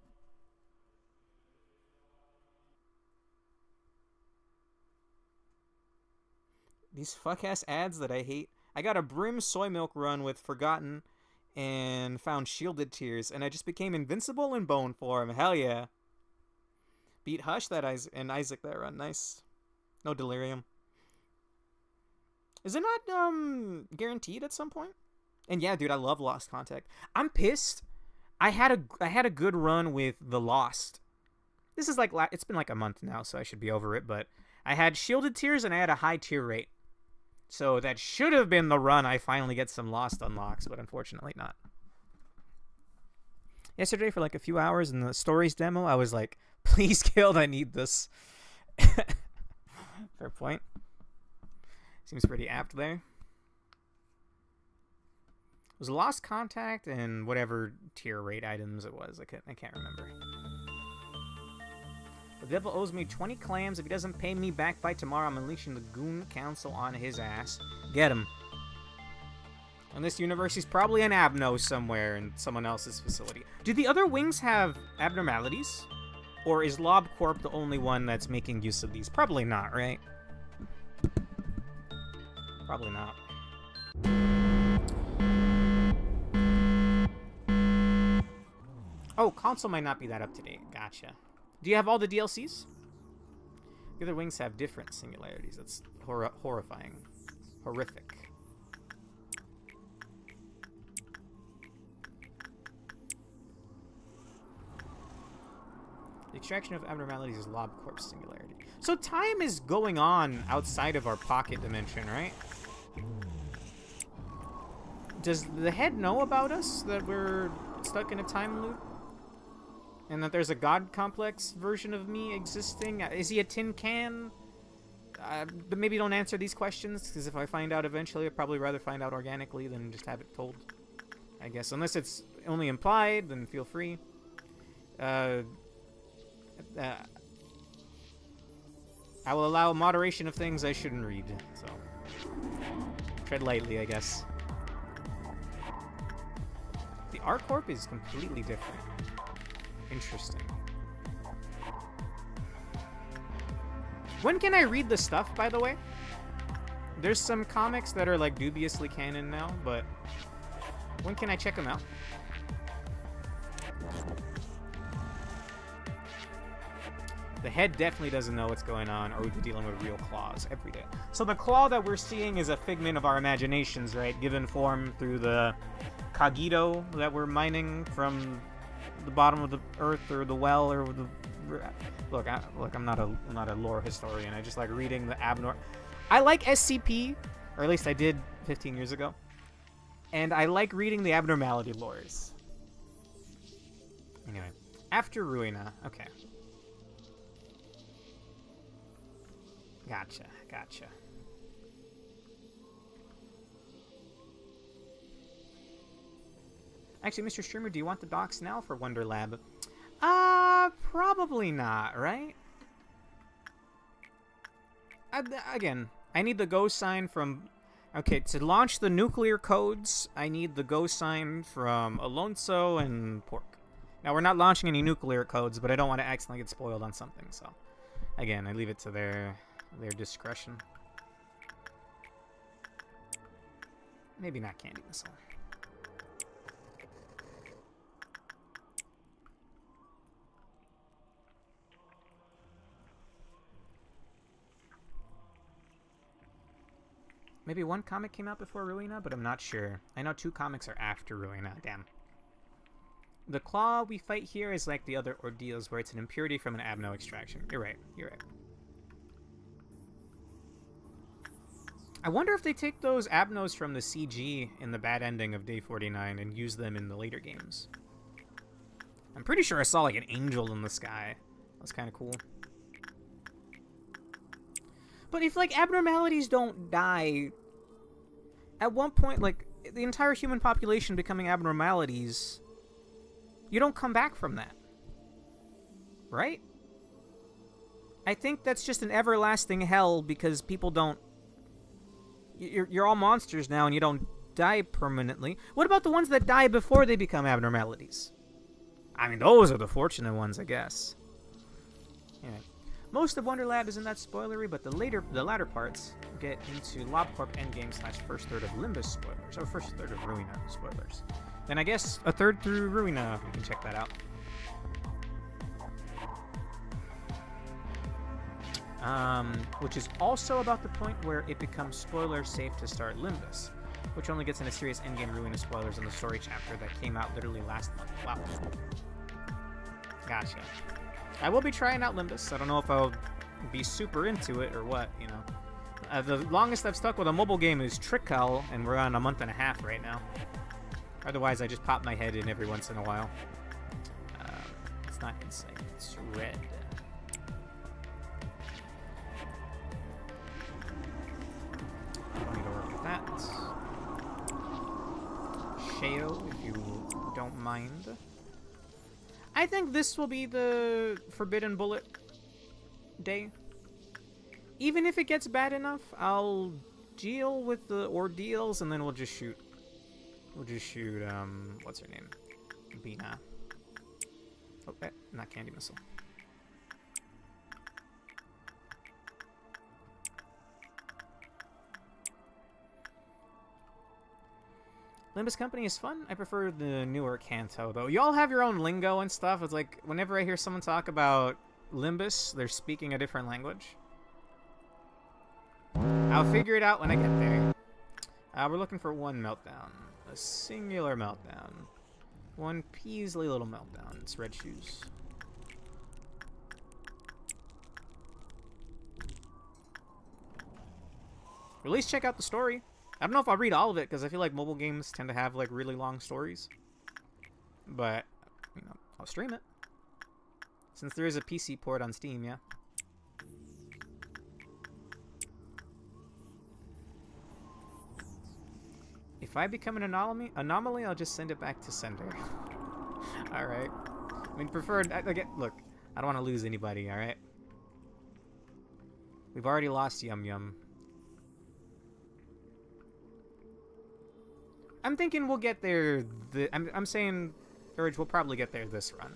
These fuck-ass ads that I hate. I got a Brim Soy Milk run with Forgotten and found Shielded Tears, and I just became invincible in bone form. Hell yeah. Beat Hush that Isaac that run. Nice. No Delirium. Is it not guaranteed at some point? And yeah, dude, I love Lost Contact. I'm pissed. I had a good run with the Lost. This is like it's been like a month now, so I should be over it. But I had Shielded Tears and I had a high tier rate, so that should have been the run I finally get some Lost unlocks, but unfortunately not. Yesterday for like a few hours in the Stories demo, I was like, Please, Guild, I need this. Fair point. Seems pretty apt there. It was lost contact and whatever tier rate items it was. I can't remember. The devil owes me 20 clams. If he doesn't pay me back by tomorrow, I'm unleashing the Goon Council on his ass. Get him. In this universe, he's probably an Abno somewhere in someone else's facility. Do the other wings have abnormalities? Or is Corp the only one that's making use of these? Probably not, right? Probably not. Oh, console might not be that up to date. Gotcha. Do you have all the DLCs? The other wings have different singularities. That's horrifying. Horrific. The extraction of abnormalities is Corp's singularity. So time is going on outside of our pocket dimension, right? Does the head know about us, that we're stuck in a time loop? And that there's a god complex version of me existing? Is he a tin can? But maybe don't answer these questions, because if I find out eventually, I'd probably rather find out organically than just have it told. I guess, unless it's only implied, then feel free. I will allow moderation of things I shouldn't read, so tread lightly, I guess. The Corp is completely different. Interesting. When can I read the stuff, by the way? There's some comics that are like dubiously canon now, but when can I check them out? The head definitely doesn't know what's going on, or we'd be dealing with real claws every day. So the claw that we're seeing is a figment of our imaginations, right? Given form through the cogito that we're mining from the bottom of the earth, or the well, or the... Look, I'm not a lore historian. I just like reading the I like SCP, or at least I did 15 years ago. And I like reading the abnormality lores. Anyway, after Ruina, okay. Gotcha. Actually, Mr. Streamer, do you want the docs now for Wonder Lab? Probably not, right? Again, I need the go sign from... Okay, to launch the nuclear codes, I need the go sign from Alonso and Pork. Now, we're not launching any nuclear codes, but I don't want to accidentally get spoiled on something, so... Again, I leave it to their discretion. Maybe not Candy Missile. Maybe one comic came out before Ruina, but I'm not sure. I know 2 comics are after Ruina. Damn. The claw we fight here is like the other ordeals where it's an impurity from an abno extraction. You're right. I wonder if they take those abnos from the CG in the bad ending of Day 49 and use them in the later games. I'm pretty sure I saw like an angel in the sky. That's kind of cool. But if, like, abnormalities don't die, at one point, like, the entire human population becoming abnormalities, you don't come back from that. Right? I think that's just an everlasting hell because people don't... You're all monsters now and you don't die permanently. What about the ones that die before they become abnormalities? I mean, those are the fortunate ones, I guess. Yeah. Most of Wonderland isn't that spoilery, but the latter parts get into LobCorp endgame / first third of Limbus spoilers, or first third of Ruina spoilers. Then I guess a third through Ruina, we can check that out. Which is also about the point where it becomes spoiler safe to start Limbus, which only gets into serious endgame Ruina spoilers in the story chapter that came out literally last month. Wow. Gotcha. I will be trying out Limbus. I don't know if I'll be super into it or what, you know. The longest I've stuck with a mobile game is Trickle, and we're on a month and a half right now. Otherwise, I just pop my head in every once in a while. It's not insight, it's red. Don't need to work with that. Sheo, if you don't mind. I think this will be the Forbidden Bullet day. Even if it gets bad enough, I'll deal with the ordeals and then we'll just shoot. We'll just shoot, what's her name? Binah. Oh, not Candy Missile. Limbus Company is fun. I prefer the newer Kanto, though. You all have your own lingo and stuff. It's like, whenever I hear someone talk about Limbus, they're speaking a different language. I'll figure it out when I get there. We're looking for one meltdown. A singular meltdown. One Peasley little meltdown. It's red shoes. At least check out the story. I don't know if I'll read all of it, because I feel like mobile games tend to have, like, really long stories. But, you know, I'll stream it. Since there is a PC port on Steam, yeah. If I become an anomaly, I'll just send it back to sender. Alright. I mean, preferred... Look, I don't want to lose anybody, alright? We've already lost Yum Yum. I'm thinking we'll get there... I'm saying, Urge, we'll probably get there this run.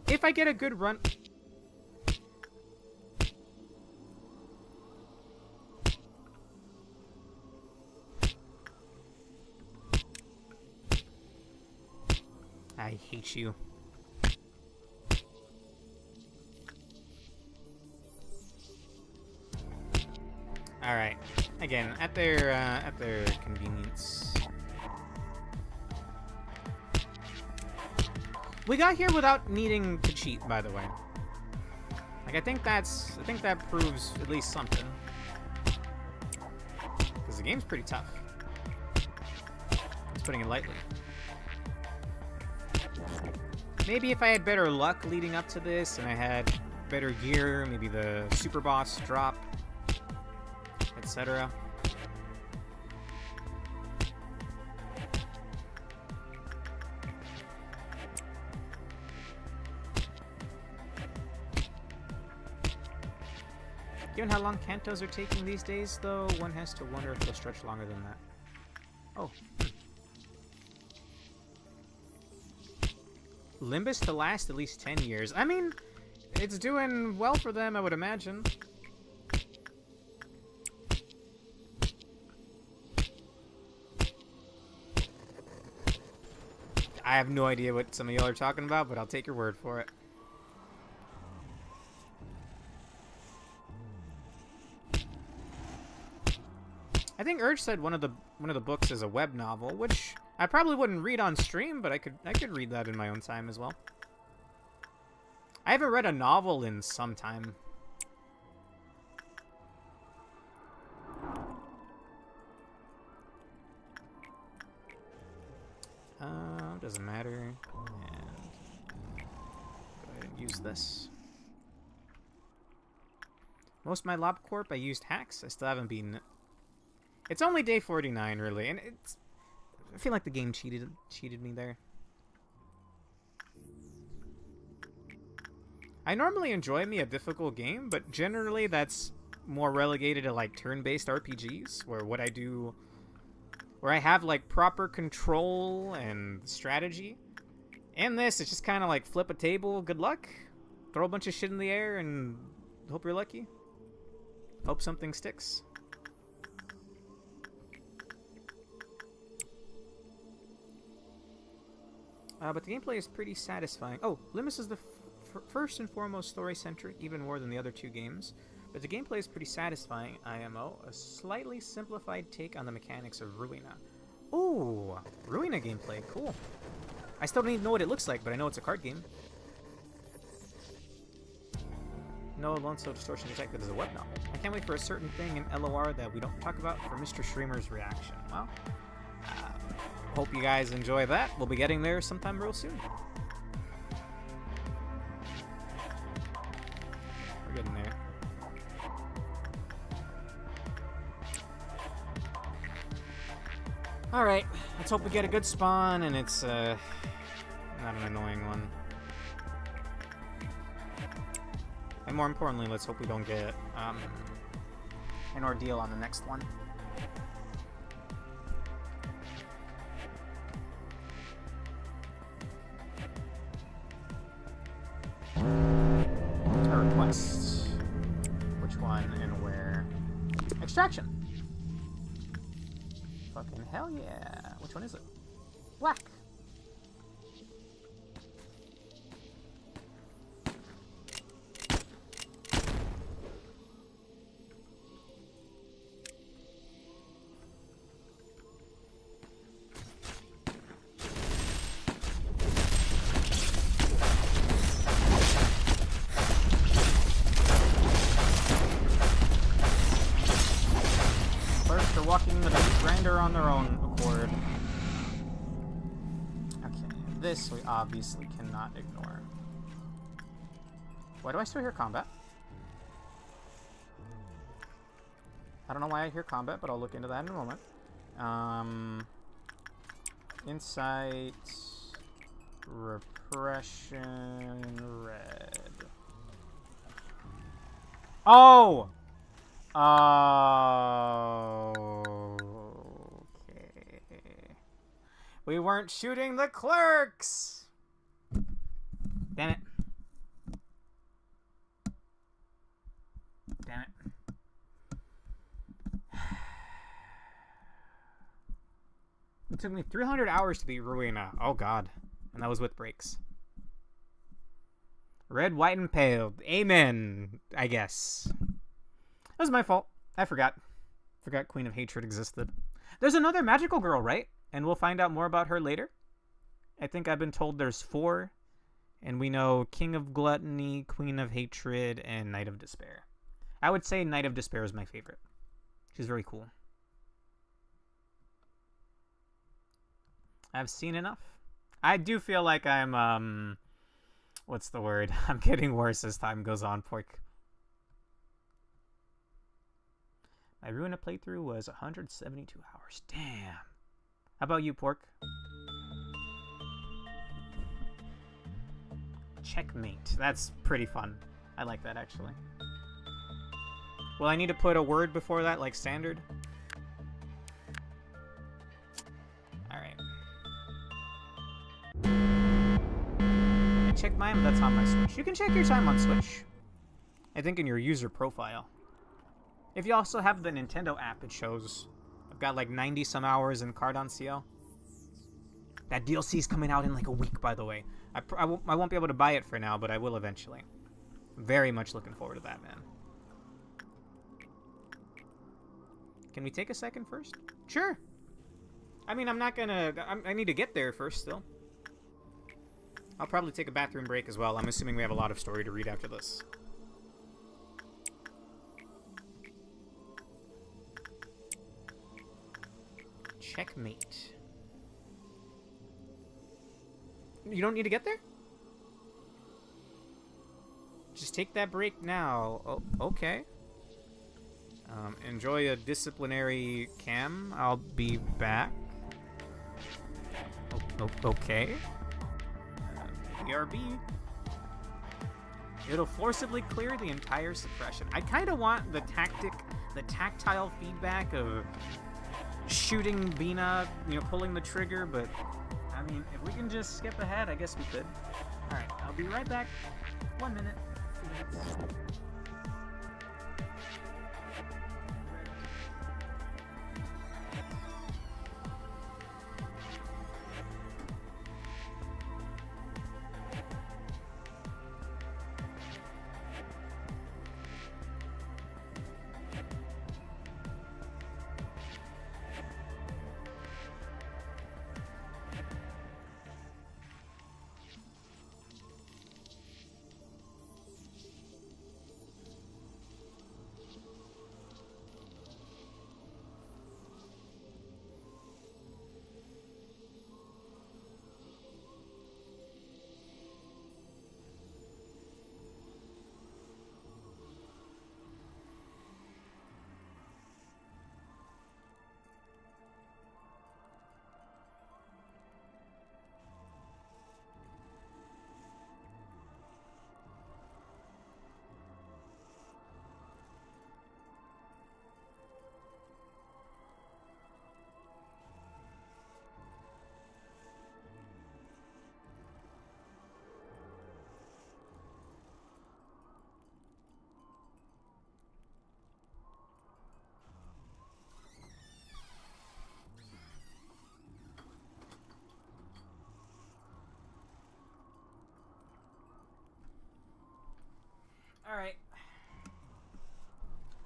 If I get a good run... I hate you. Alright. Again, at their convenience. We got here without needing to cheat, by the way. Like, I think that proves at least something. Because the game's pretty tough. Just putting it lightly. Maybe if I had better luck leading up to this, and I had better gear, maybe the super boss drop, etc. Given how long Kantos are taking these days, though, one has to wonder if they'll stretch longer than that. Oh. Limbus to last at least 10 years. I mean, it's doing well for them, I would imagine. I have no idea what some of y'all are talking about, but I'll take your word for it. I think Urge said one of the books is a web novel, which I probably wouldn't read on stream, but I could read that in my own time as well. I haven't read a novel in some time. Doesn't matter. And go ahead and use this. Most of my Lob Corp I used hacks. I still haven't been... It's only day 49, really, and it's... I feel like the game cheated me there. I normally enjoy me a difficult game, but generally that's more relegated to like turn-based RPGs, where what I do, where I have like proper control and strategy. In this, it's just kind of like flip a table, good luck, throw a bunch of shit in the air, and hope you're lucky. Hope something sticks. But the gameplay is pretty satisfying. Oh, Limbus is the first and foremost story-centric, even more than the other two games. But the gameplay is pretty satisfying, IMO. A slightly simplified take on the mechanics of Ruina. Ooh, Ruina gameplay, cool. I still don't even know what it looks like, but I know it's a card game. No Lone Soul Distortion detected as a web novel. I can't wait for a certain thing in LOR that we don't talk about for Mr. Streamer's reaction. Well, hope you guys enjoy that. We'll be getting there sometime real soon. We're getting there. Alright, let's hope we get a good spawn and it's not an annoying one. And more importantly, let's hope we don't get an ordeal on the next one. A request. Which one and where? Extraction. Fucking hell yeah. Which one is it? Black. Walking the meat grinder on their own accord. Okay, this we obviously cannot ignore. Why do I still hear combat? I don't know why I hear combat, but I'll look into that in a moment. Insight, repression, red. Oh! Okay. We weren't shooting the clerks! Damn it. Damn it. It took me 300 hours to beat Ruina. Oh god. And that was with breaks. Red, white, and pale. Amen, I guess. That was my fault. I forgot. Forgot Queen of Hatred existed. There's another magical girl, right? And we'll find out more about her later. I think I've been told there's 4. And we know King of Gluttony, Queen of Hatred, and Knight of Despair. I would say Knight of Despair is my favorite. She's very cool. I've seen enough. I do feel like I'm, what's the word? I'm getting worse as time goes on, Pork. My Ruina playthrough was 172 hours. Damn. How about you, Pork? Checkmate. That's pretty fun. I like that, actually. Will I need to put a word before that, like standard? Alright. I checked mine, but that's on my Switch. You can check your time on Switch. I think in your user profile. If you also have the Nintendo app, it shows I've got like 90 some hours in Card on CL. That DLC's coming out in like a week, by the way. I won't be able to buy it for now, but I will eventually. Very much looking forward to that, man. Can we take a second first? Sure. I mean, I'm not gonna... I need to get there first, still. I'll probably take a bathroom break as well. I'm assuming we have a lot of story to read after this. Checkmate. You don't need to get there? Just take that break now. Oh, okay. Enjoy a disciplinary cam. I'll be back. Okay. BRB. It'll forcibly clear the entire suppression. I kind of want the tactile feedback of shooting Binah, you know, pulling the trigger, but I mean, if we can just skip ahead, I guess we could. Alright, I'll be right back. 1 minute. 2 minutes.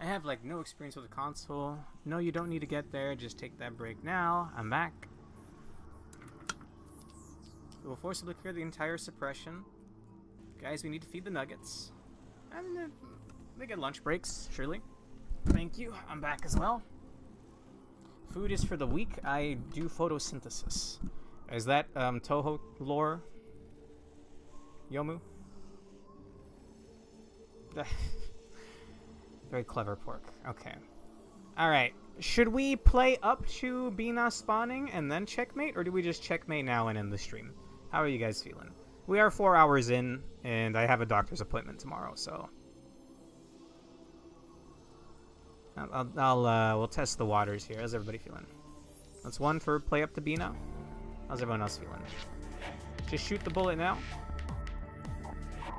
have, like, no experience with the console. No, you don't need to get there. Just take that break now. I'm back. We will forcibly clear the entire suppression. Guys, we need to feed the nuggets. And they get lunch breaks, surely. Thank you. I'm back as well. Food is for the weak. I do photosynthesis. Is that Toho lore? Yomu? Very clever pork. Okay. Alright. Should we play up to Binah spawning and then checkmate? Or do we just checkmate now and end the stream? How are you guys feeling? We are 4 hours in, and I have a doctor's appointment tomorrow, so... we'll test the waters here. How's everybody feeling? That's one for play up to Binah. How's everyone else feeling? Just shoot the bullet now.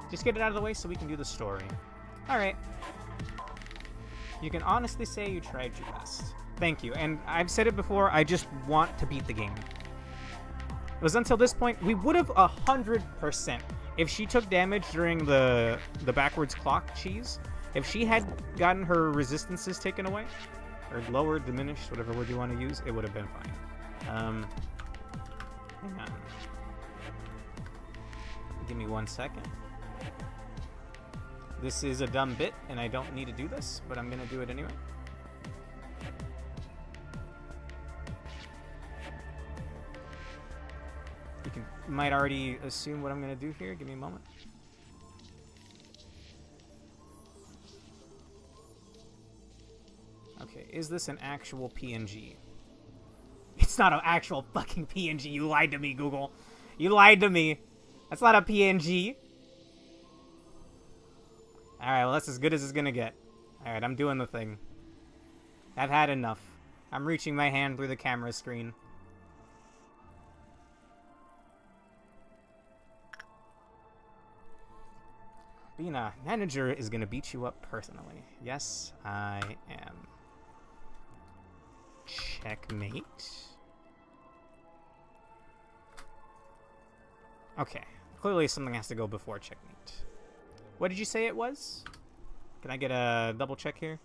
Just get it out of the way so we can do the story. Alright. You can honestly say you tried your best. Thank you. And I've said it before, I just want to beat the game. It was until this point, we would have 100%. If she took damage during the backwards clock cheese, if she had gotten her resistances taken away, or lowered, diminished, whatever word you want to use, it would have been fine. Hang on. Give me 1 second. This is a dumb bit, and I don't need to do this, but I'm going to do it anyway. You might already assume what I'm going to do here. Give me a moment. Okay, is this an actual PNG? It's not an actual fucking PNG. You lied to me, Google. You lied to me. That's not a PNG. Alright, well, that's as good as it's gonna get. Alright, I'm doing the thing. I've had enough. I'm reaching my hand through the camera screen. Binah, manager is gonna beat you up personally. Yes, I am. Checkmate. Okay, clearly something has to go before checkmate. What did you say it was? Can I get a double check here?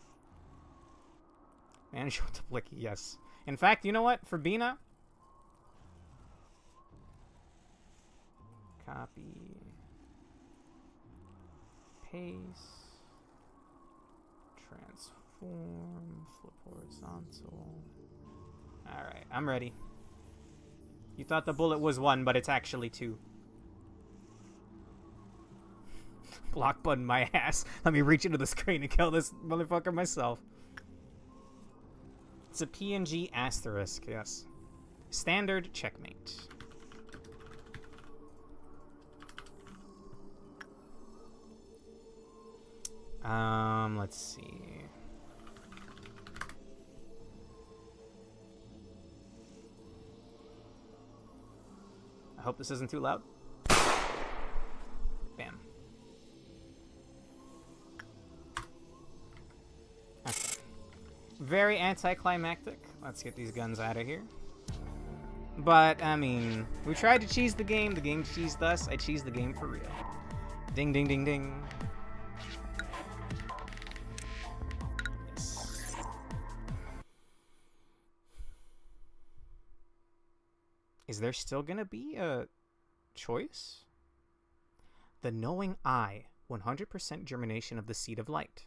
Manager with the blicky, yes. In fact, you know what? For Binah, copy, paste, transform, flip horizontal. Alright, I'm ready. You thought the bullet was 1, but it's actually 2. Block button my ass. Let me reach into the screen and kill this motherfucker myself. It's a PNG asterisk, yes. Standard checkmate. Let's see. I hope this isn't too loud. Bam. Okay. Very anticlimactic. Let's get these guns out of here. But, I mean, we tried to cheese the game cheesed us. I cheesed the game for real. Ding, ding, ding, ding. Yes. Is there still gonna be a choice? The knowing eye. 100% germination of the seed of light.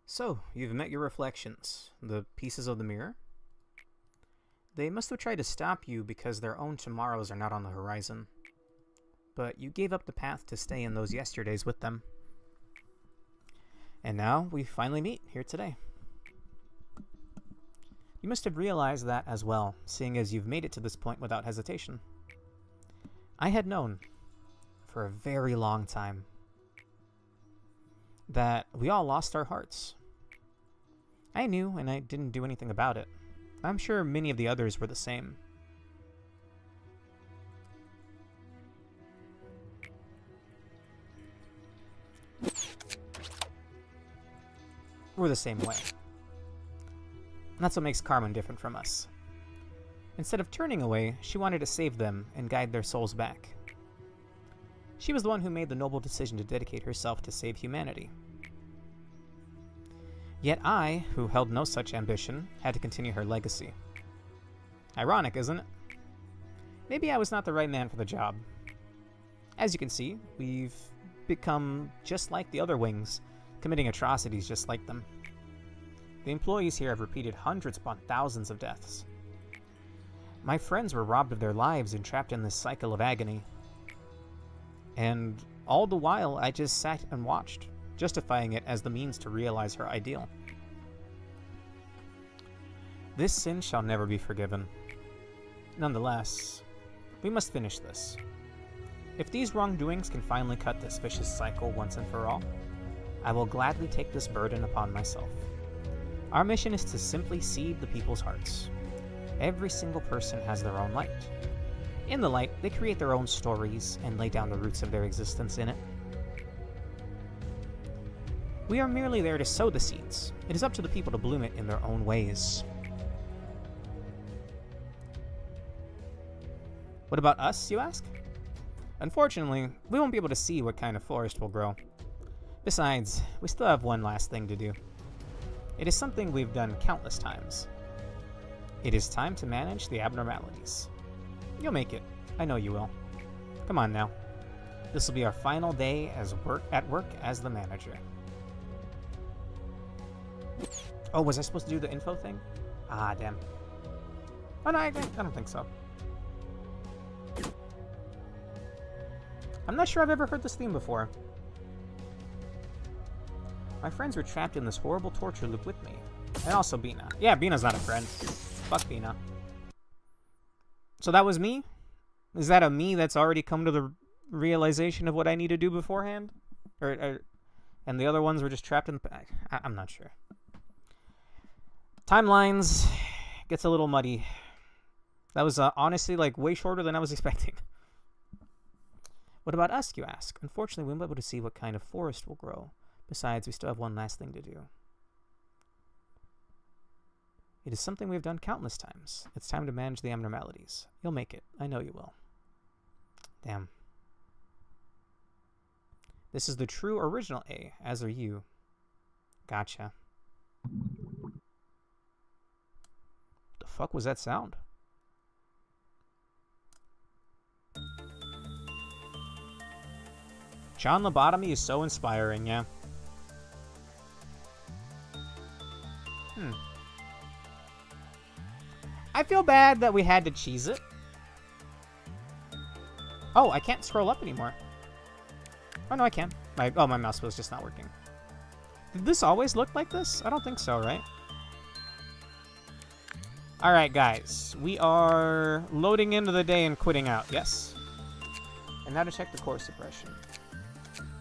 So, you've met your reflections, the pieces of the mirror. They must have tried to stop you because their own tomorrows are not on the horizon. But you gave up the path to stay in those yesterdays with them. And now we finally meet here today. You must have realized that as well, seeing as you've made it to this point without hesitation. I had known, for a very long time, that we all lost our hearts. I knew, and I didn't do anything about it. I'm sure many of the others were the same. We're the same way. And that's what makes Carmen different from us. Instead of turning away, she wanted to save them and guide their souls back. She was the one who made the noble decision to dedicate herself to save humanity. Yet I, who held no such ambition, had to continue her legacy. Ironic, isn't it? Maybe I was not the right man for the job. As you can see, we've become just like the other wings, committing atrocities just like them. The employees here have repeated hundreds upon thousands of deaths. My friends were robbed of their lives and trapped in this cycle of agony. And all the while, I just sat and watched, justifying it as the means to realize her ideal. This sin shall never be forgiven. Nonetheless, we must finish this. If these wrongdoings can finally cut this vicious cycle once and for all, I will gladly take this burden upon myself. Our mission is to simply seed the people's hearts. Every single person has their own light. In the light, they create their own stories and lay down the roots of their existence in it. We are merely there to sow the seeds. It is up to the people to bloom it in their own ways. What about us, you ask? Unfortunately, we won't be able to see what kind of forest will grow. Besides, we still have one last thing to do. It is something we've done countless times. It is time to manage the abnormalities. You'll make it. I know you will. Come on now. This will be our final day at work as the manager. Oh, was I supposed to do the info thing? Ah, damn. Oh, no, I don't think so. I'm not sure I've ever heard this theme before. My friends were trapped in this horrible torture loop with me. And also Binah. Yeah, Binah's not a friend. Fuck Binah. So that was me? Is that a me that's already come to the realization of what I need to do beforehand? And the other ones were just trapped in the... I'm not sure. Timelines gets a little muddy. That was honestly like way shorter than I was expecting. What about us, you ask? Unfortunately, we won't be able to see what kind of forest will grow. Besides, we still have one last thing to do. It is something we have done countless times. It's time to manage the abnormalities. You'll make it. I know you will. Damn. This is the true original A, as are you. Gotcha. The fuck was that sound? John Lobotomy is so inspiring, yeah. I feel bad that we had to cheese it. Oh, I can't scroll up anymore. Oh, no, I can. My mouse was just not working. Did this always look like this? I don't think so, right? Alright, guys. We are loading into the day and quitting out, yes? And now to check the core suppression.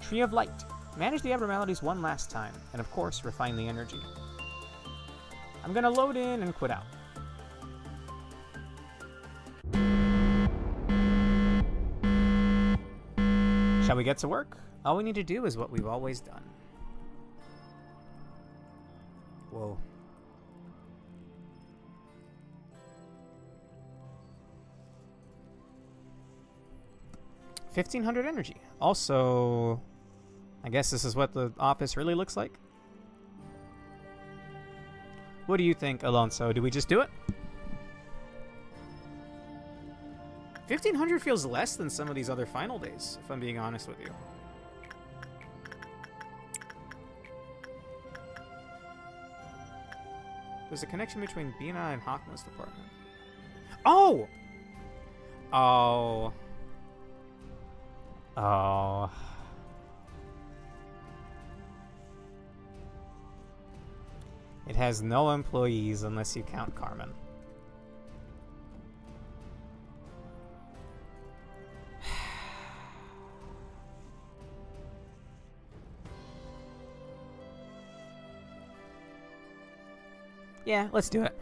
Tree of Light. Manage the abnormalities one last time, and of course, refine the energy. I'm gonna load in and quit out. Shall we get to work? All we need to do is what we've always done. Whoa. $1,500 energy. Also, I guess this is what the office really looks like. What do you think, Alonso? Do we just do it? 1,500 feels less than some of these other final days, if I'm being honest with you. There's a connection between Binah and Hockman's department. Oh! Oh. Oh. It has no employees unless you count Carmen. Yeah, let's do it.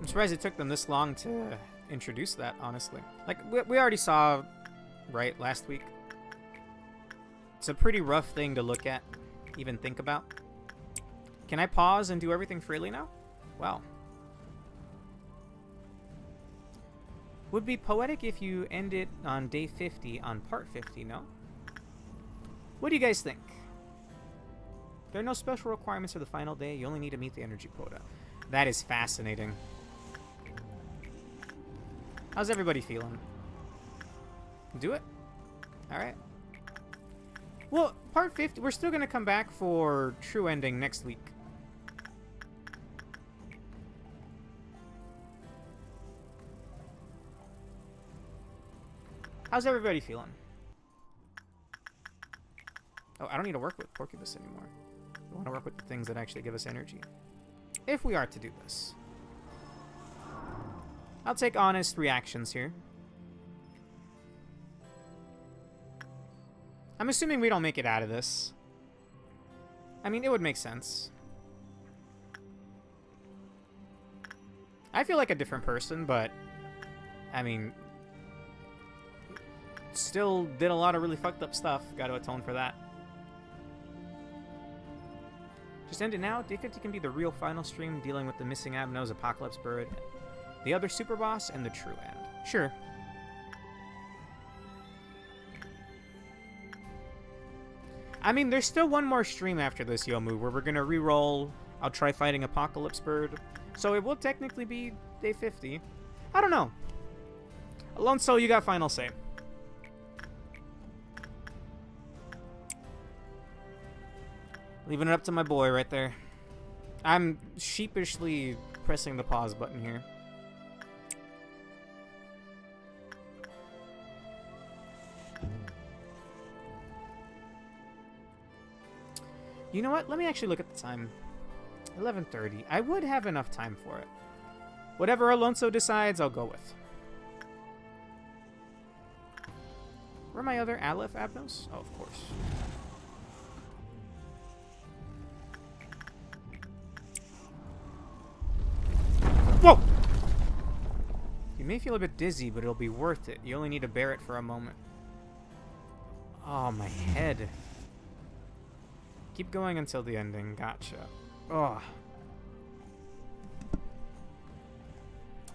I'm surprised it took them this long to introduce that, honestly. Like, we already saw, right, last week. It's a pretty rough thing to look at. even think about. Can I pause and do everything freely now? Wow. Would be poetic if you end it on day 50 on part 50, no? What do you guys think? There are no special requirements for the final day. You only need to meet the energy quota. That is fascinating. How's everybody feeling? Do it? Alright. Well, part 50, we're still going to come back for true ending next week. How's everybody feeling? Oh, I don't need to work with Porcupus anymore. I want to work with the things that actually give us energy. If we are to do this. I'll take honest reactions here. I'm assuming we don't make it out of this. I mean, it would make sense. I feel like a different person, but... I mean... Still did a lot of really fucked up stuff. Got to atone for that. Just end it now. Day 50 can be the real final stream, dealing with the missing Abno's Apocalypse Bird, the other super boss, and the true end. Sure. I mean, there's still one more stream after this, Yomu, where we're gonna re-roll. I'll try fighting Apocalypse Bird. So it will technically be day 50. I don't know. Alone Soul, you got final say. Leaving it up to my boy right there. I'm sheepishly pressing the pause button here. You know what? Let me actually look at the time. 11:30. I would have enough time for it. Whatever Alonso decides, I'll go with. Where are my other Aleph Abnos? Oh, of course. Whoa! You may feel a bit dizzy, but it'll be worth it. You only need to bear it for a moment. Oh, my head. Keep going until the ending. Gotcha. Oh.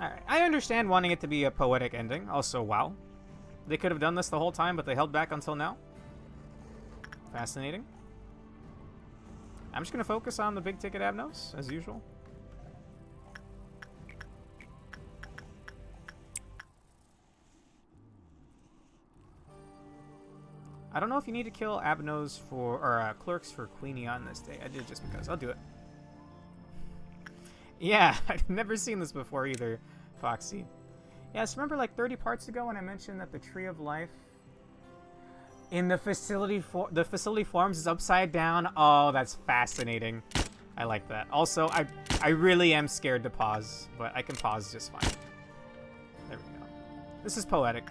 Alright. I understand wanting it to be a poetic ending. Also, wow. They could have done this the whole time, but they held back until now. Fascinating. I'm just going to focus on the big ticket Abnos, as usual. I don't know if you need to kill Abnos for, or clerks for Queenie on this day. I did just because. I'll do it. Yeah, I've never seen this before either, Foxy. Yes, remember like 30 parts ago when I mentioned that the Tree of Life in the facility forms is upside down? Oh, that's fascinating. I like that. Also, I really am scared to pause, but I can pause just fine. There we go. This is poetic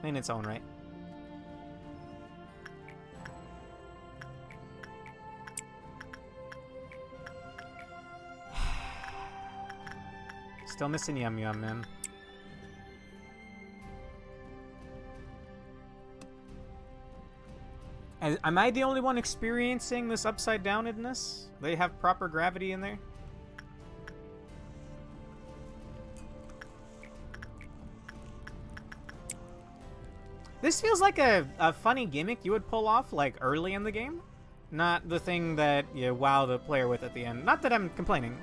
in its own right. Still missing Yum Yum, man. Am I the only one experiencing this upside downedness? They have proper gravity in there? This feels like a funny gimmick you would pull off like early in the game. Not the thing that you wow the player with at the end. Not that I'm complaining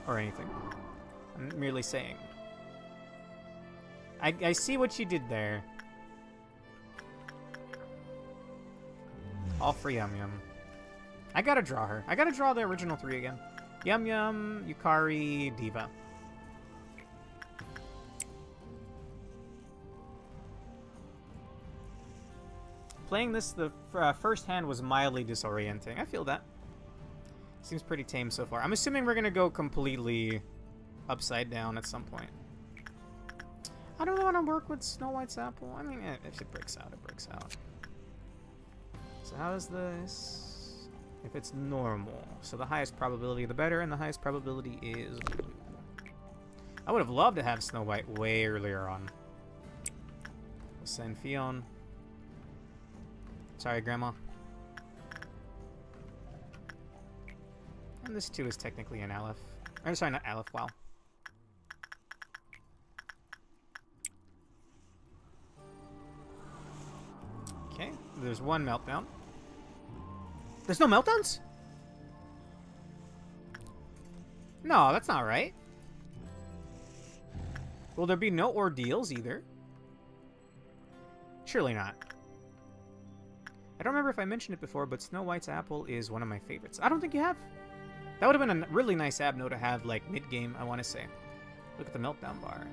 or anything. I'm merely saying. I see what you did there. All for Yum Yum. I gotta draw her. I gotta draw the original three again. Yum Yum, Yukari, Diva. Playing this the first hand was mildly disorienting. I feel that. Seems pretty tame so far. I'm assuming we're gonna go completely upside down at some point. I don't want to work with Snow White's apple. I mean, if it breaks out, it breaks out. So how is this? If it's normal. So the highest probability, the better, and the highest probability is blue. I would have loved to have Snow White way earlier on. We'll send Fion. Sorry, Grandma. And this too is technically an Aleph. I'm sorry, not Aleph, wow. Okay, there's one meltdown. There's no meltdowns? No, that's not right. Will there be no ordeals either? Surely not. I don't remember if I mentioned it before, but Snow White's apple is one of my favorites. I don't think you have. That would have been a really nice Abno to have, like, mid-game, I want to say. Look at the meltdown bar.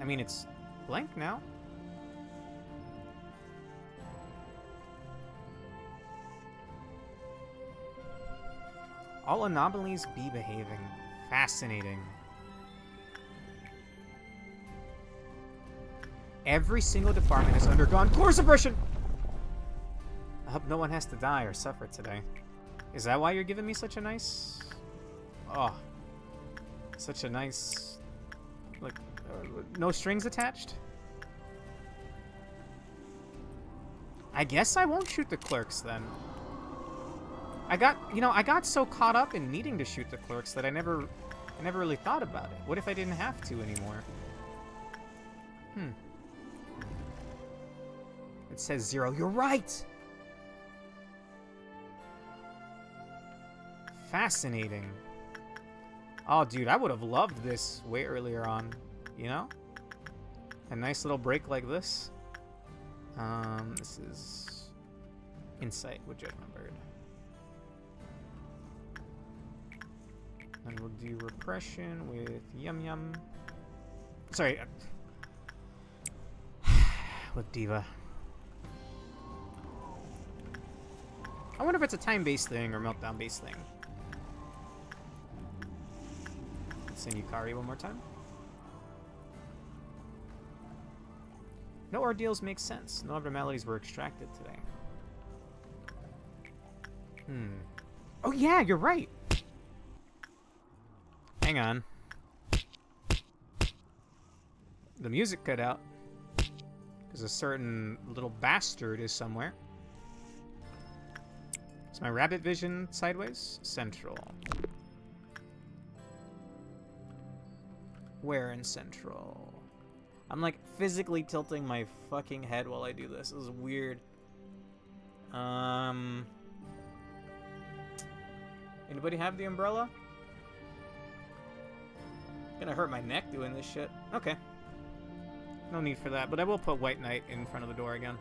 I mean, it's blank now. All anomalies be behaving. Fascinating. Every single department has undergone core suppression! I hope no one has to die or suffer today. Is that why you're giving me such a nice... Oh. Such a nice... Like, no strings attached? I guess I won't shoot the clerks then. I got so caught up in needing to shoot the clerks that I never really thought about it. What if I didn't have to anymore? It says 0. You're right! Fascinating. Oh, dude, I would have loved this way earlier on. You know? A nice little break like this. This is... Insight with Judgment Bird. And we'll do Repression with Yum Yum. Sorry. With Diva. I wonder if it's a time-based thing or meltdown-based thing. Let's send Yukari one more time. No ordeals make sense. No abnormalities were extracted today. Oh yeah, you're right! Hang on. The music cut out. Because a certain little bastard is somewhere. Is my rabbit vision sideways? Central. Where in central? I'm like physically tilting my fucking head while I do this. This is weird. Anybody have the umbrella? Gonna hurt my neck doing this shit. Okay. No need for that, but I will put White Knight in front of the door again.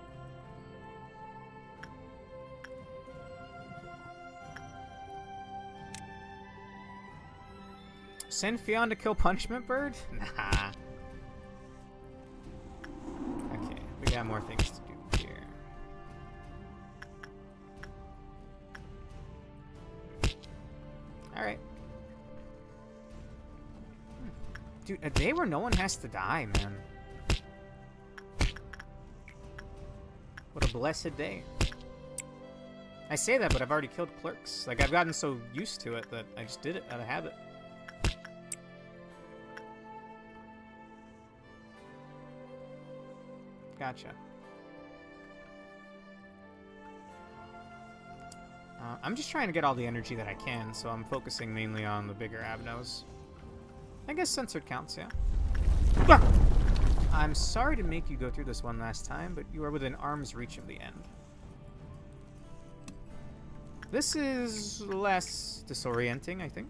Send Fionn to kill Punishment Bird? Nah. Okay, we got more things to do here. Alright. Dude, a day where no one has to die, man. What a blessed day. I say that, but I've already killed clerks. Like, I've gotten so used to it that I just did it out of habit. Gotcha. I'm just trying to get all the energy that I can, so I'm focusing mainly on the bigger Abnos. I guess censored counts, yeah. Ah! I'm sorry to make you go through this one last time, but you are within arm's reach of the end. This is less disorienting, I think.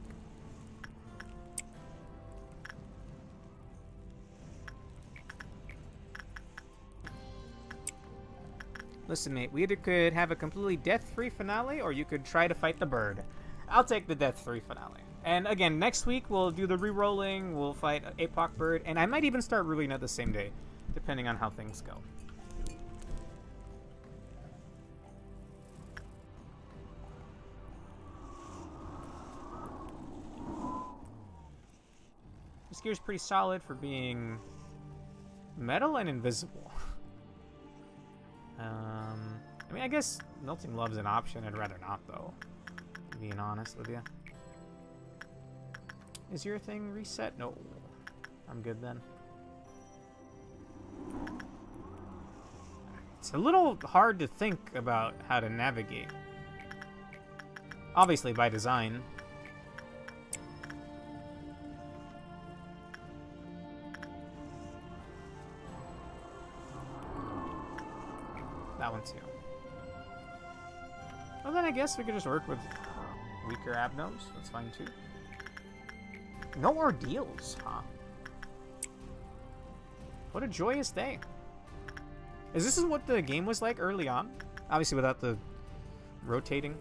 Listen, mate, we either could have a completely death-free finale, or you could try to fight the bird. I'll take the death-free finale. And again, next week we'll do the re-rolling, we'll fight APOC Bird, and I might even start ruling it the same day, depending on how things go. This gear's pretty solid for being metal and invisible. I mean, I guess Melting Love's an option. I'd rather not, though, being honest with you. Is your thing reset? No. I'm good then. It's a little hard to think about how to navigate. Obviously by design. wanted to. Well, then I guess we could just work with weaker Abnos. That's fine, too. No ordeals, huh? What a joyous day. Is this what the game was like early on? Obviously without the rotating.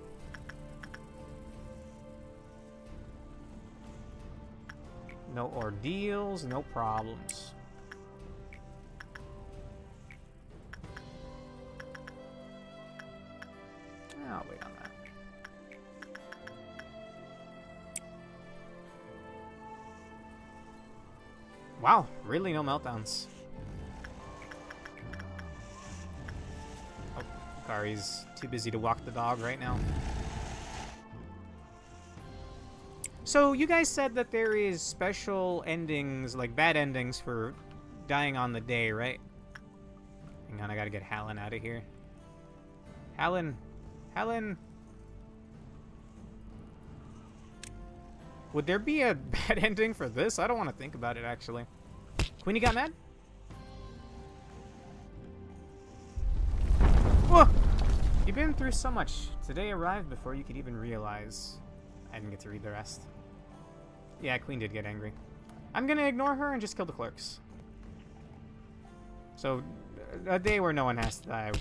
No ordeals, no problems. I'll wait on that. Wow, really no meltdowns. Oh, Kari's too busy to walk the dog right now. So you guys said that there is special endings, like bad endings for dying on the day, right? Hang on, I gotta get Hallen out of here. Hallen! Hallen! Would there be a bad ending for this? I don't want to think about it, actually. Queenie got mad? Whoa! You've been through so much. Today arrived before you could even realize. I didn't get to read the rest. Yeah, Queen did get angry. I'm gonna ignore her and just kill the clerks. So, a day where no one has to die.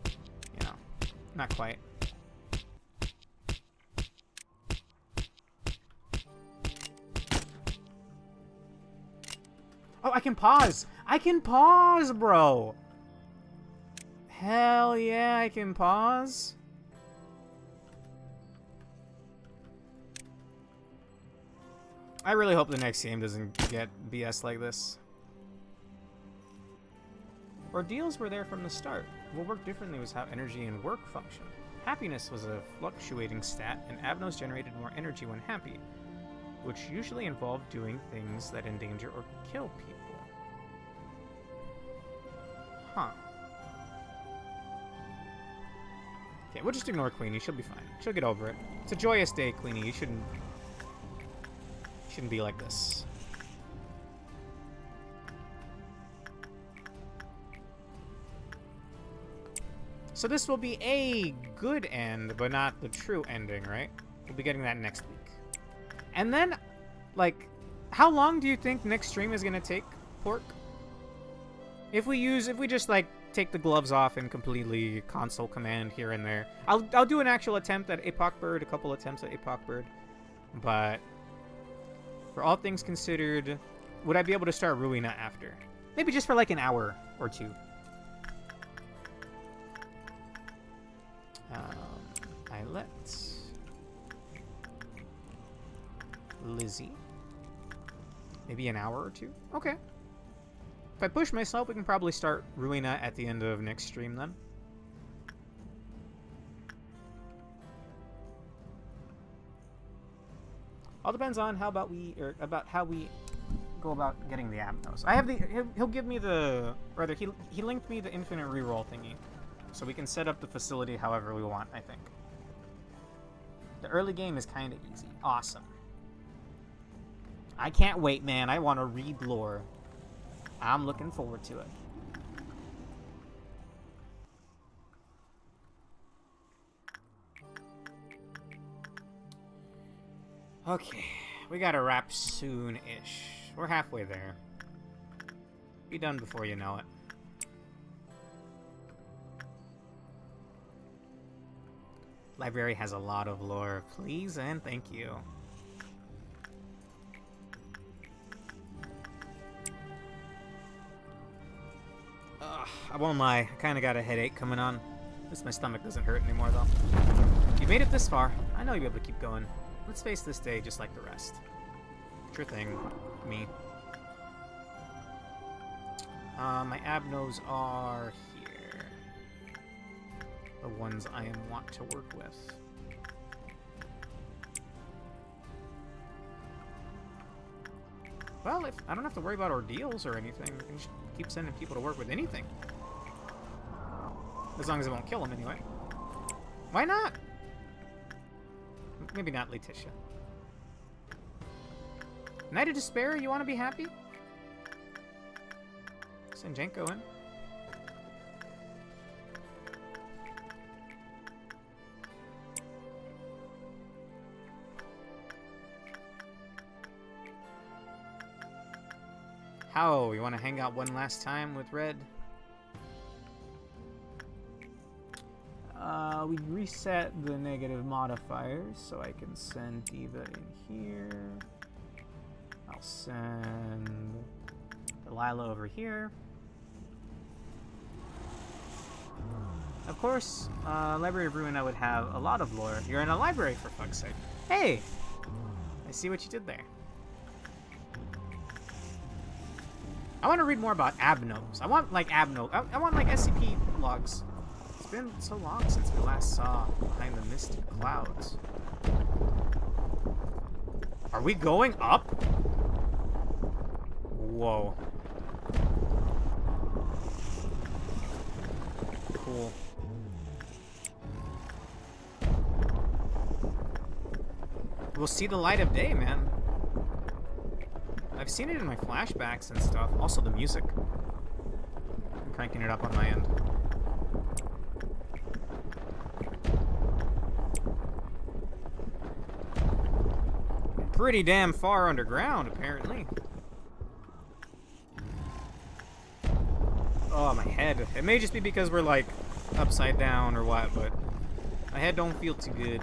You know, not quite. Oh, I can pause! I can pause, bro! Hell yeah, I can pause. I really hope the next game doesn't get BS like this. Ordeals were there from the start. What worked differently was how energy and work function. Happiness was a fluctuating stat, and Abnos generated more energy when happy, which usually involved doing things that endanger or kill people. Huh. Okay, we'll just ignore Queenie. She'll be fine. She'll get over it. It's a joyous day, Queenie. You shouldn't be like this. So this will be a good end, but not the true ending, right? We'll be getting that next week. And then, like, how long do you think next stream is gonna take, Pork? If we just, like, take the gloves off and completely console command here and there. I'll do an actual attempt at Epoch Bird, a couple attempts at Epoch Bird. But for all things considered, would I be able to start Ruina after? Maybe just for like an hour or two. I let Lizzie. Maybe an hour or two? Okay. If I push myself, we can probably start Ruina at the end of next stream then. All depends on how about how we go about getting the Abnos. I have he'll give me the, rather he linked me the infinite reroll thingy, so we can set up the facility however we want. I think the early game is kind of easy. Awesome. I can't wait, man. I want to read lore. I'm looking forward to it. Okay, we gotta wrap soon-ish. We're halfway there. Be done before you know it. Library has a lot of lore. Please and thank you. I won't lie, I kinda got a headache coming on. At least my stomach doesn't hurt anymore, though. You made it this far. I know you'll be able to keep going. Let's face this day just like the rest. Sure thing. Me. My Abnos are here. The ones I want to work with. Well, if I don't have to worry about ordeals or anything, I can just keep sending people to work with anything. As long as it won't kill them anyway. Why not? Maybe not Letitia. Night of Despair, you want to be happy? Send Jenko in. How? You want to hang out one last time with Red? We reset the negative modifiers, so I can send Diva in here. I'll send Delilah over here. Of course, Library of Ruin, I would have a lot of lore. You're in a library, for fuck's sake. Hey! I see what you did there. I want to read more about Abnos. I want, like, I want, like, SCP logs. It's been so long since we last saw Behind the Misty Clouds. Are we going up? Whoa. Cool. We'll see the light of day, man. I've seen it in my flashbacks and stuff. Also the music. I'm cranking it up on my end. Pretty damn far underground, apparently. Oh, my head. It may just be because we're, like, upside down or what, but my head don't feel too good.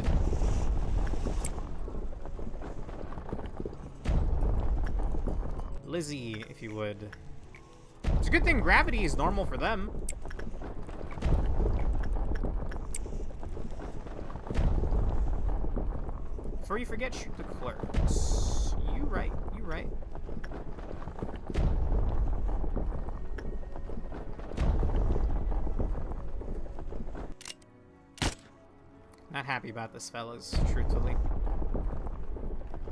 Lizzie, if you would. It's a good thing gravity is normal for them. Before you forget, shoot the clerks. You right, you right. Not happy about this, fellas, truthfully.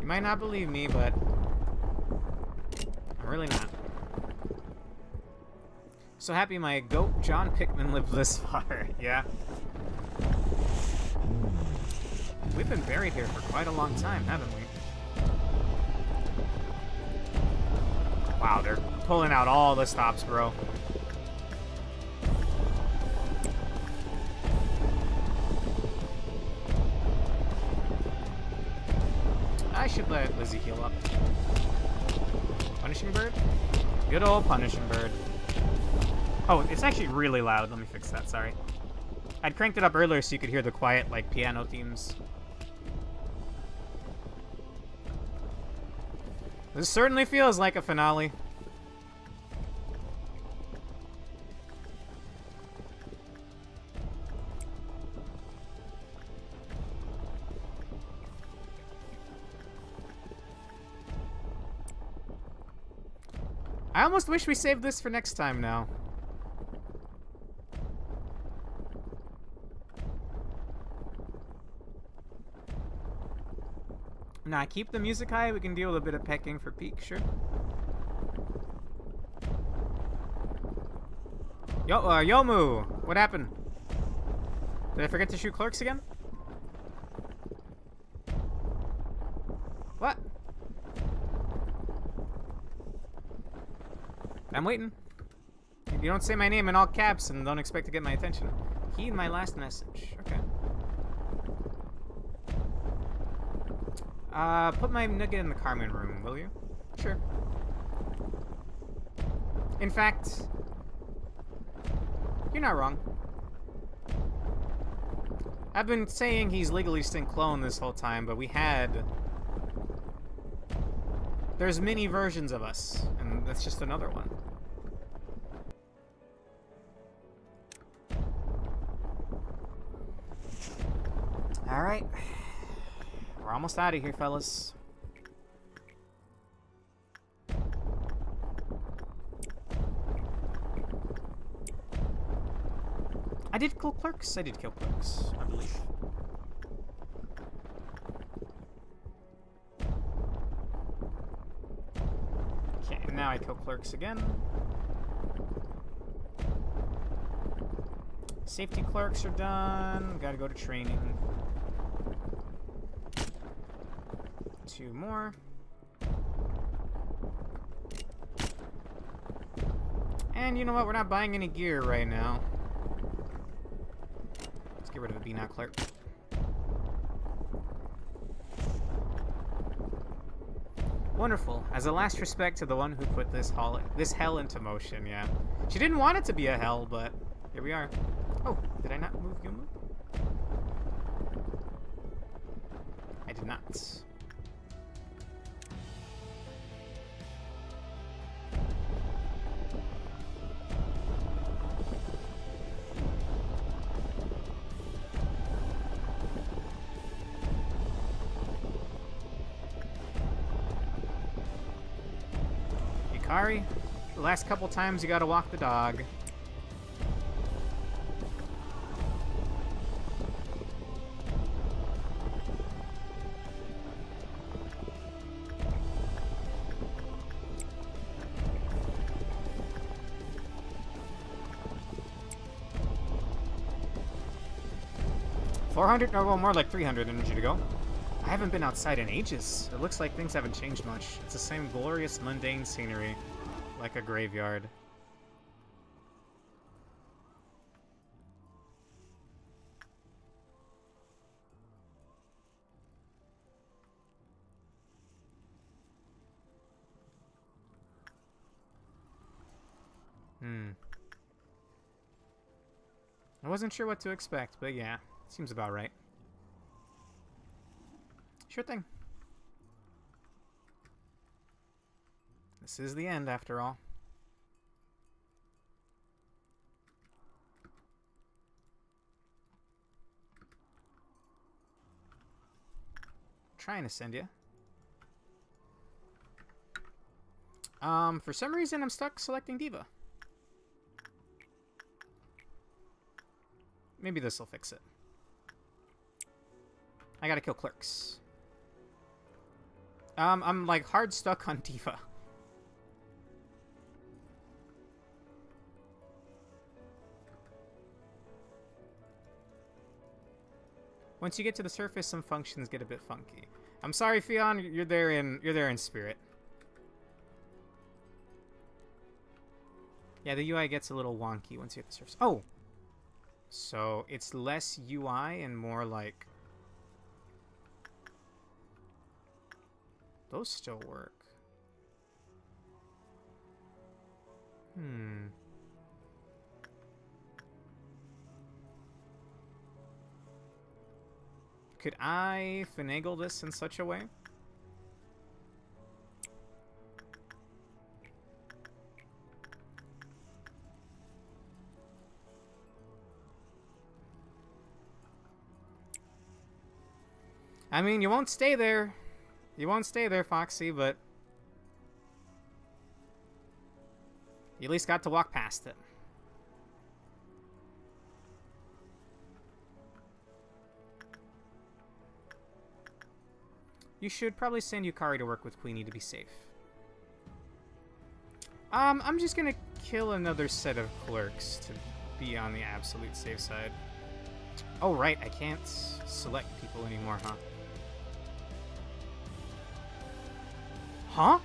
You might not believe me, but I'm really not. So happy my goat John Pickman lived this far. Yeah. We've been buried here for quite a long time, haven't we? Wow, they're pulling out all the stops, bro. I should let Lizzie heal up. Punishing bird? Good old punishing bird. Oh, it's actually really loud. Let me fix that, sorry. I'd cranked it up earlier so you could hear the quiet, like, piano themes. This certainly feels like a finale. I almost wish we saved this for next time now. Nah, keep the music high. We can deal with a bit of pecking for peak, sure. Yo, Yomu! What happened? Did I forget to shoot clerks again? What? I'm waiting. You don't say my name in all caps and don't expect to get my attention. Heed my last message. Okay. Put my nugget in the Carmen room, will you? Sure. In fact, you're not wrong. I've been saying he's legally stink clone this whole time, but we had... There's many versions of us, and that's just another one. Alright. We're almost out of here, fellas. I did kill clerks? I did kill clerks, I believe. Okay, now I kill clerks again. Safety clerks are done. Gotta go to training. 2 more. And you know what? We're not buying any gear right now. Let's get rid of a Binah clerk. Wonderful. As a last respect to the one who put this hell into motion, yeah. She didn't want it to be a hell, but here we are. Oh, did I not move Yumu? I did not. Yukari, the last couple times you gotta walk the dog. $400, or well, more like 300 energy to go. I haven't been outside in ages. It looks like things haven't changed much. It's the same glorious, mundane scenery, like a graveyard. I wasn't sure what to expect, but yeah, seems about right. Sure thing. This is the end, after all. Trying to send you. For some reason, I'm stuck selecting Diva. Maybe this will fix it. I gotta kill clerks. I'm like hard stuck on Diva. Once you get to the surface, some functions get a bit funky. I'm sorry, Fion, you're there in spirit. Yeah, the UI gets a little wonky once you hit the surface. Oh! So, it's less UI and more like... Those still work. Could I finagle this in such a way? I mean, you won't stay there. You won't stay there, Foxy, but... You at least got to walk past it. You should probably send Yukari to work with Queenie to be safe. I'm just gonna kill another set of clerks to be on the absolute safe side. Oh, right, I can't select people anymore, huh? Huh?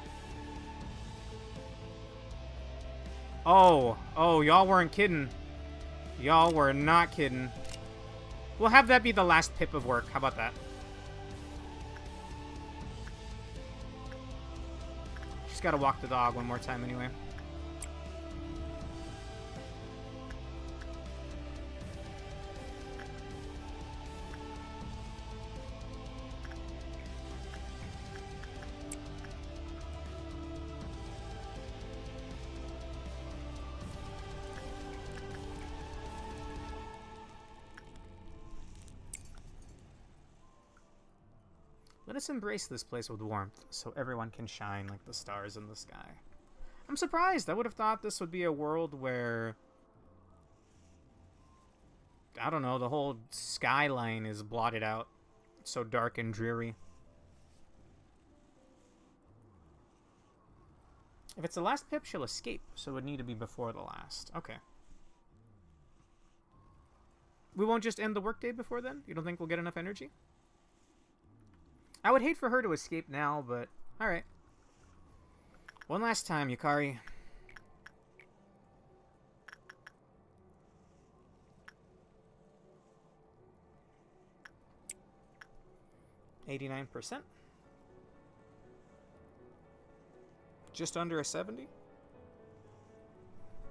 Oh, y'all weren't kidding. Y'all were not kidding. We'll have that be the last pip of work. How about that? Just gotta walk the dog one more time anyway. Let us embrace this place with warmth, so everyone can shine like the stars in the sky. I'm surprised. I would have thought this would be a world where... I don't know, the whole skyline is blotted out. It's so dark and dreary. If it's the last pip, she'll escape, so it would need to be before the last. Okay. We won't just end the workday before then? You don't think we'll get enough energy? I would hate for her to escape now, but alright. One last time, Yukari. %. just under a 70.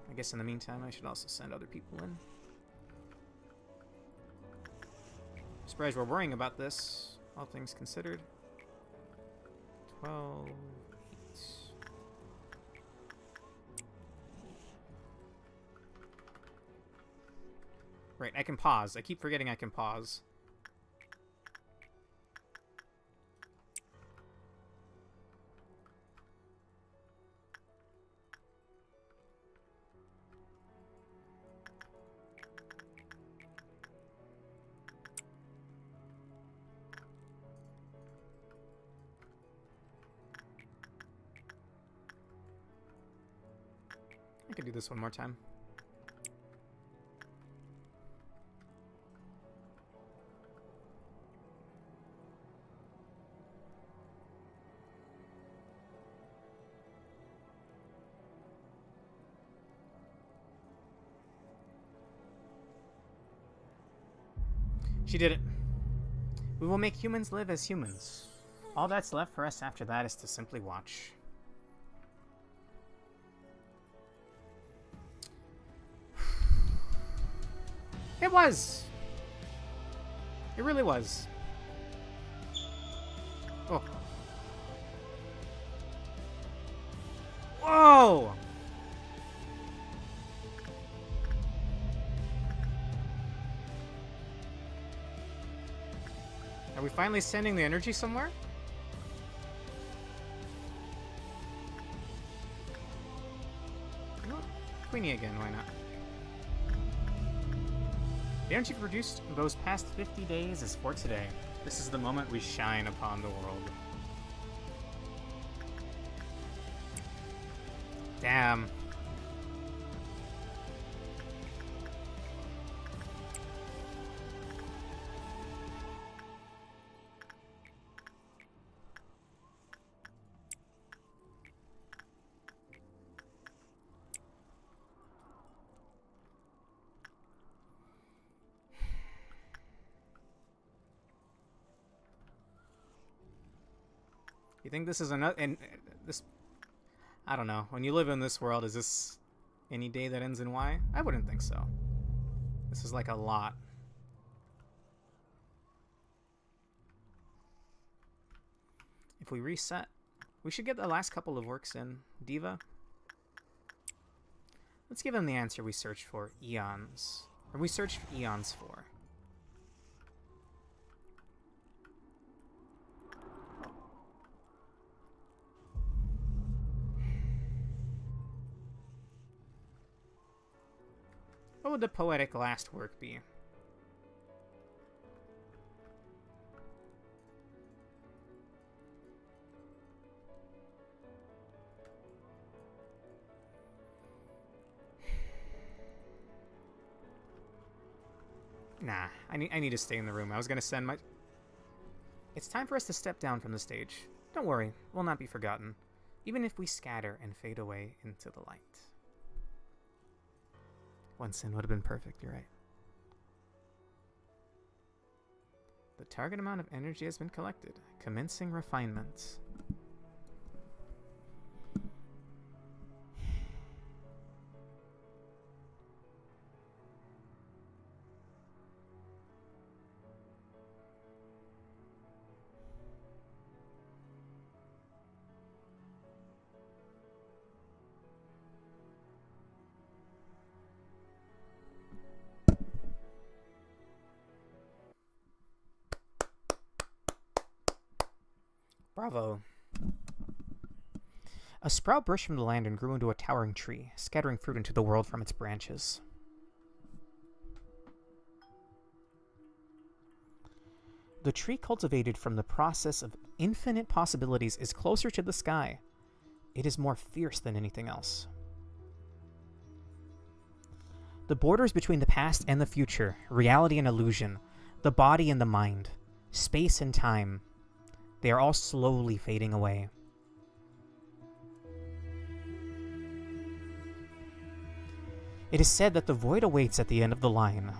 I guess in the meantime, I should also send other people in. Surprised we're worrying about this, all things considered. 12... Right, I can pause. I keep forgetting I can pause. I could do this one more time. She did it. We will make humans live as humans. All that's left for us after that is to simply watch. It was! It really was. Oh. Whoa! Are we finally sending the energy somewhere? You know what? Queenie again, why not? The energy produced in those past 50 days is for today. This is the moment we shine upon the world. Damn. You think this is another... And this... I don't know. When you live in this world, is this any day that ends in Y? I wouldn't think so. This is like a lot. If we reset, we should get the last couple of works in. Diva. Let's give him the answer we searched for. Eons. Or we searched eons for. What would the poetic last work be? Nah, I need to stay in the room. I was gonna send my... It's time for us to step down from the stage. Don't worry, we'll not be forgotten, even if we scatter and fade away into the light. One sin would have been perfect, you're right. The target amount of energy has been collected. Commencing refinement. Bravo. A sprout burst from the land and grew into a towering tree, scattering fruit into the world from its branches. The tree cultivated from the process of infinite possibilities is closer to the sky. It is more fierce than anything else. The borders between the past and the future, reality and illusion, the body and the mind, space and time, they are all slowly fading away. It is said that the void awaits at the end of the line.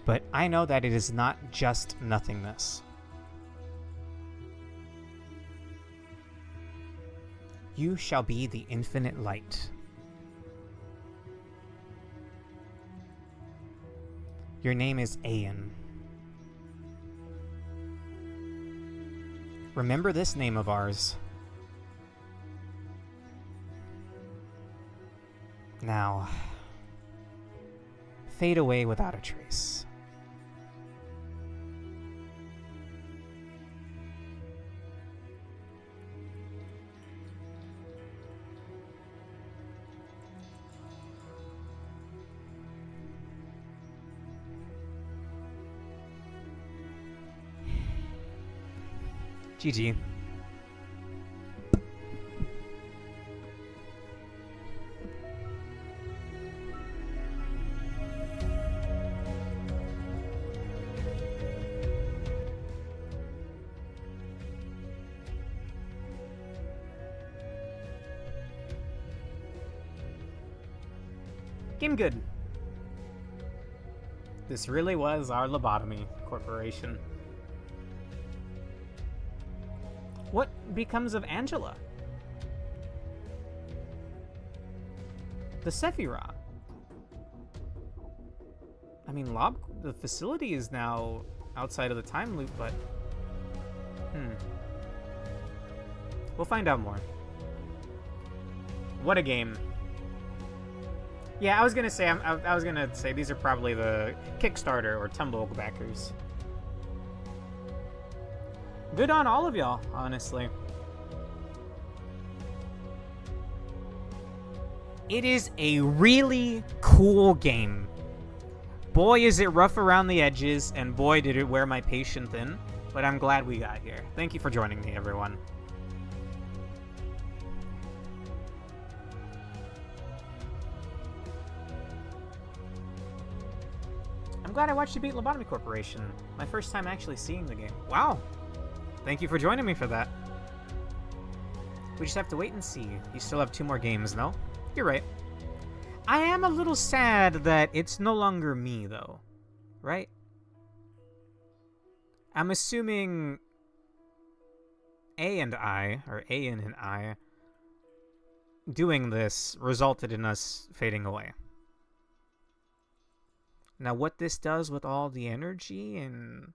But I know that it is not just nothingness. You shall be the infinite light. Your name is Aeon. Remember this name of ours. Now, fade away without a trace. GG. Game good. This really was our Lobotomy Corporation. What becomes of Angela? The Sephiroth. I mean, the facility is now outside of the time loop, but... We'll find out more. What a game. Yeah, I was gonna say these are probably the Kickstarter or Tumble backers. Good on all of y'all, honestly. It is a really cool game. Boy, is it rough around the edges, and boy, did it wear my patience thin. But I'm glad we got here. Thank you for joining me, everyone. I'm glad I watched you beat Lobotomy Corporation. My first time actually seeing the game. Wow. Thank you for joining me for that. We just have to wait and see. You still have 2 more games, no? You're right. I am a little sad that it's no longer me, though. Right? I'm assuming Aeon and I, doing this resulted in us fading away. Now, what this does with all the energy, and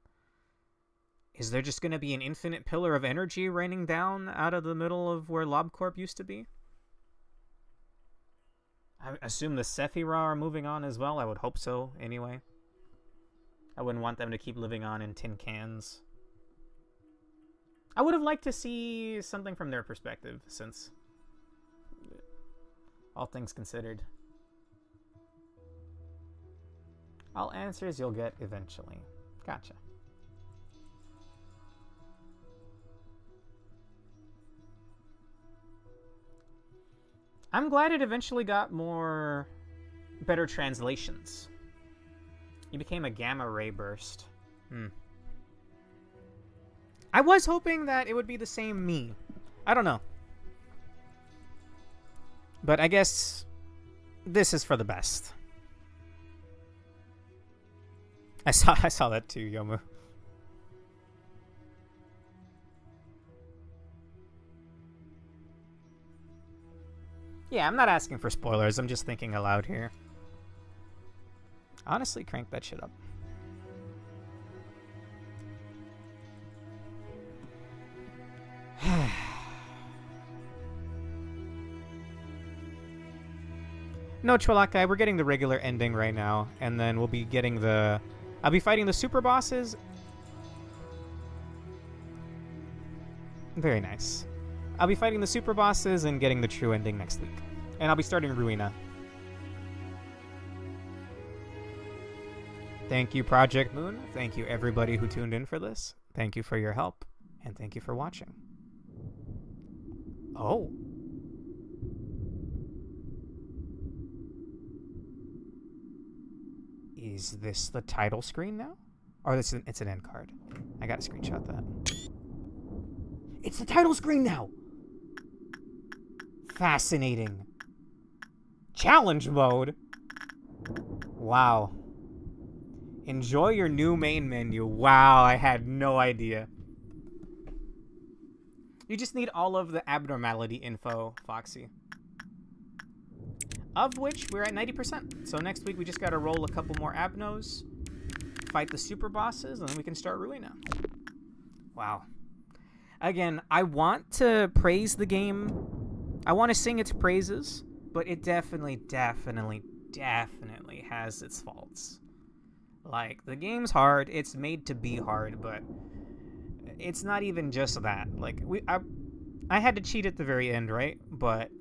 is there just going to be an infinite pillar of energy raining down out of the middle of where LobCorp used to be? I assume the Sephiroth are moving on as well. I would hope so, anyway. I wouldn't want them to keep living on in tin cans. I would have liked to see something from their perspective, since all things considered. All answers you'll get eventually. Gotcha. I'm glad it eventually got better translations. You became a gamma ray burst. I was hoping that it would be the same me. I don't know. But I guess this is for the best. I saw that too, Yomu. Yeah, I'm not asking for spoilers. I'm just thinking aloud here. Honestly, crank that shit up. No, Chwalakai, we're getting the regular ending right now, and then we'll be getting the... I'll be fighting the super bosses. Very nice. I'll be fighting the super bosses and getting the true ending next week. And I'll be starting Ruina. Thank you, Project Moon. Thank you, everybody who tuned in for this. Thank you for your help. And thank you for watching. Oh. Is this the title screen now? Or it's an end card. I gotta screenshot that. It's the title screen now! Fascinating. Challenge mode? Wow. Enjoy your new main menu. Wow, I had no idea. You just need all of the abnormality info, Foxy. Of which we're at 90%. So next week we just gotta roll a couple more abnos, fight the super bosses, and then we can start Ruina. Wow. Again, I want to praise the game. I want to sing its praises, but it definitely has its faults. Like, the game's hard. It's made to be hard, but it's not even just that. Like, I had to cheat at the very end, right? But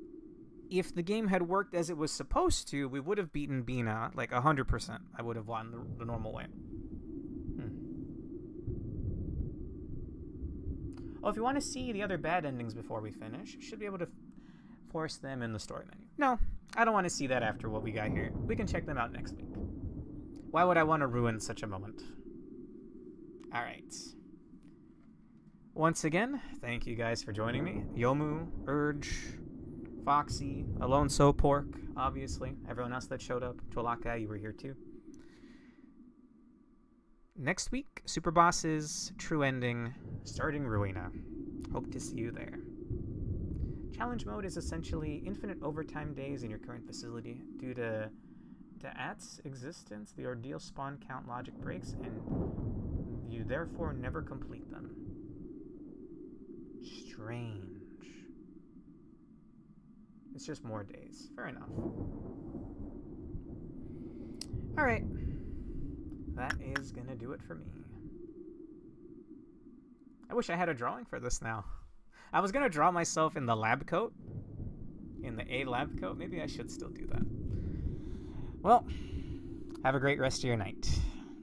if the game had worked as it was supposed to, we would have beaten Binah, like 100%. I would have won the normal way. Oh, if you want to see the other bad endings before we finish, you should be able to force them in the story menu. No, I don't want to see that after what we got here. We can check them out next week. Why would I want to ruin such a moment? Alright. Once again, thank you guys for joining me. Yomu, Urge, Foxy, Alone So Pork, obviously. Everyone else that showed up. Tolaka, you were here too. Next week, Super Bosses, True Ending, starting Ruina. Hope to see you there. Challenge mode is essentially infinite overtime days in your current facility. Due to AT's existence, the ordeal spawn count logic breaks, and you therefore never complete them. Strange. It's just more days. Fair enough. Alright. That is gonna do it for me. I wish I had a drawing for this now. I was gonna draw myself in the lab coat. In the A lab coat. Maybe I should still do that. Well, have a great rest of your night.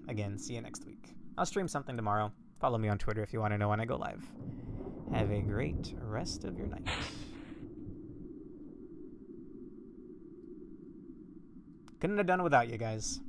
Again, see you next week. I'll stream something tomorrow. Follow me on Twitter if you want to know when I go live. Have a great rest of your night. Couldn't have done it without you guys.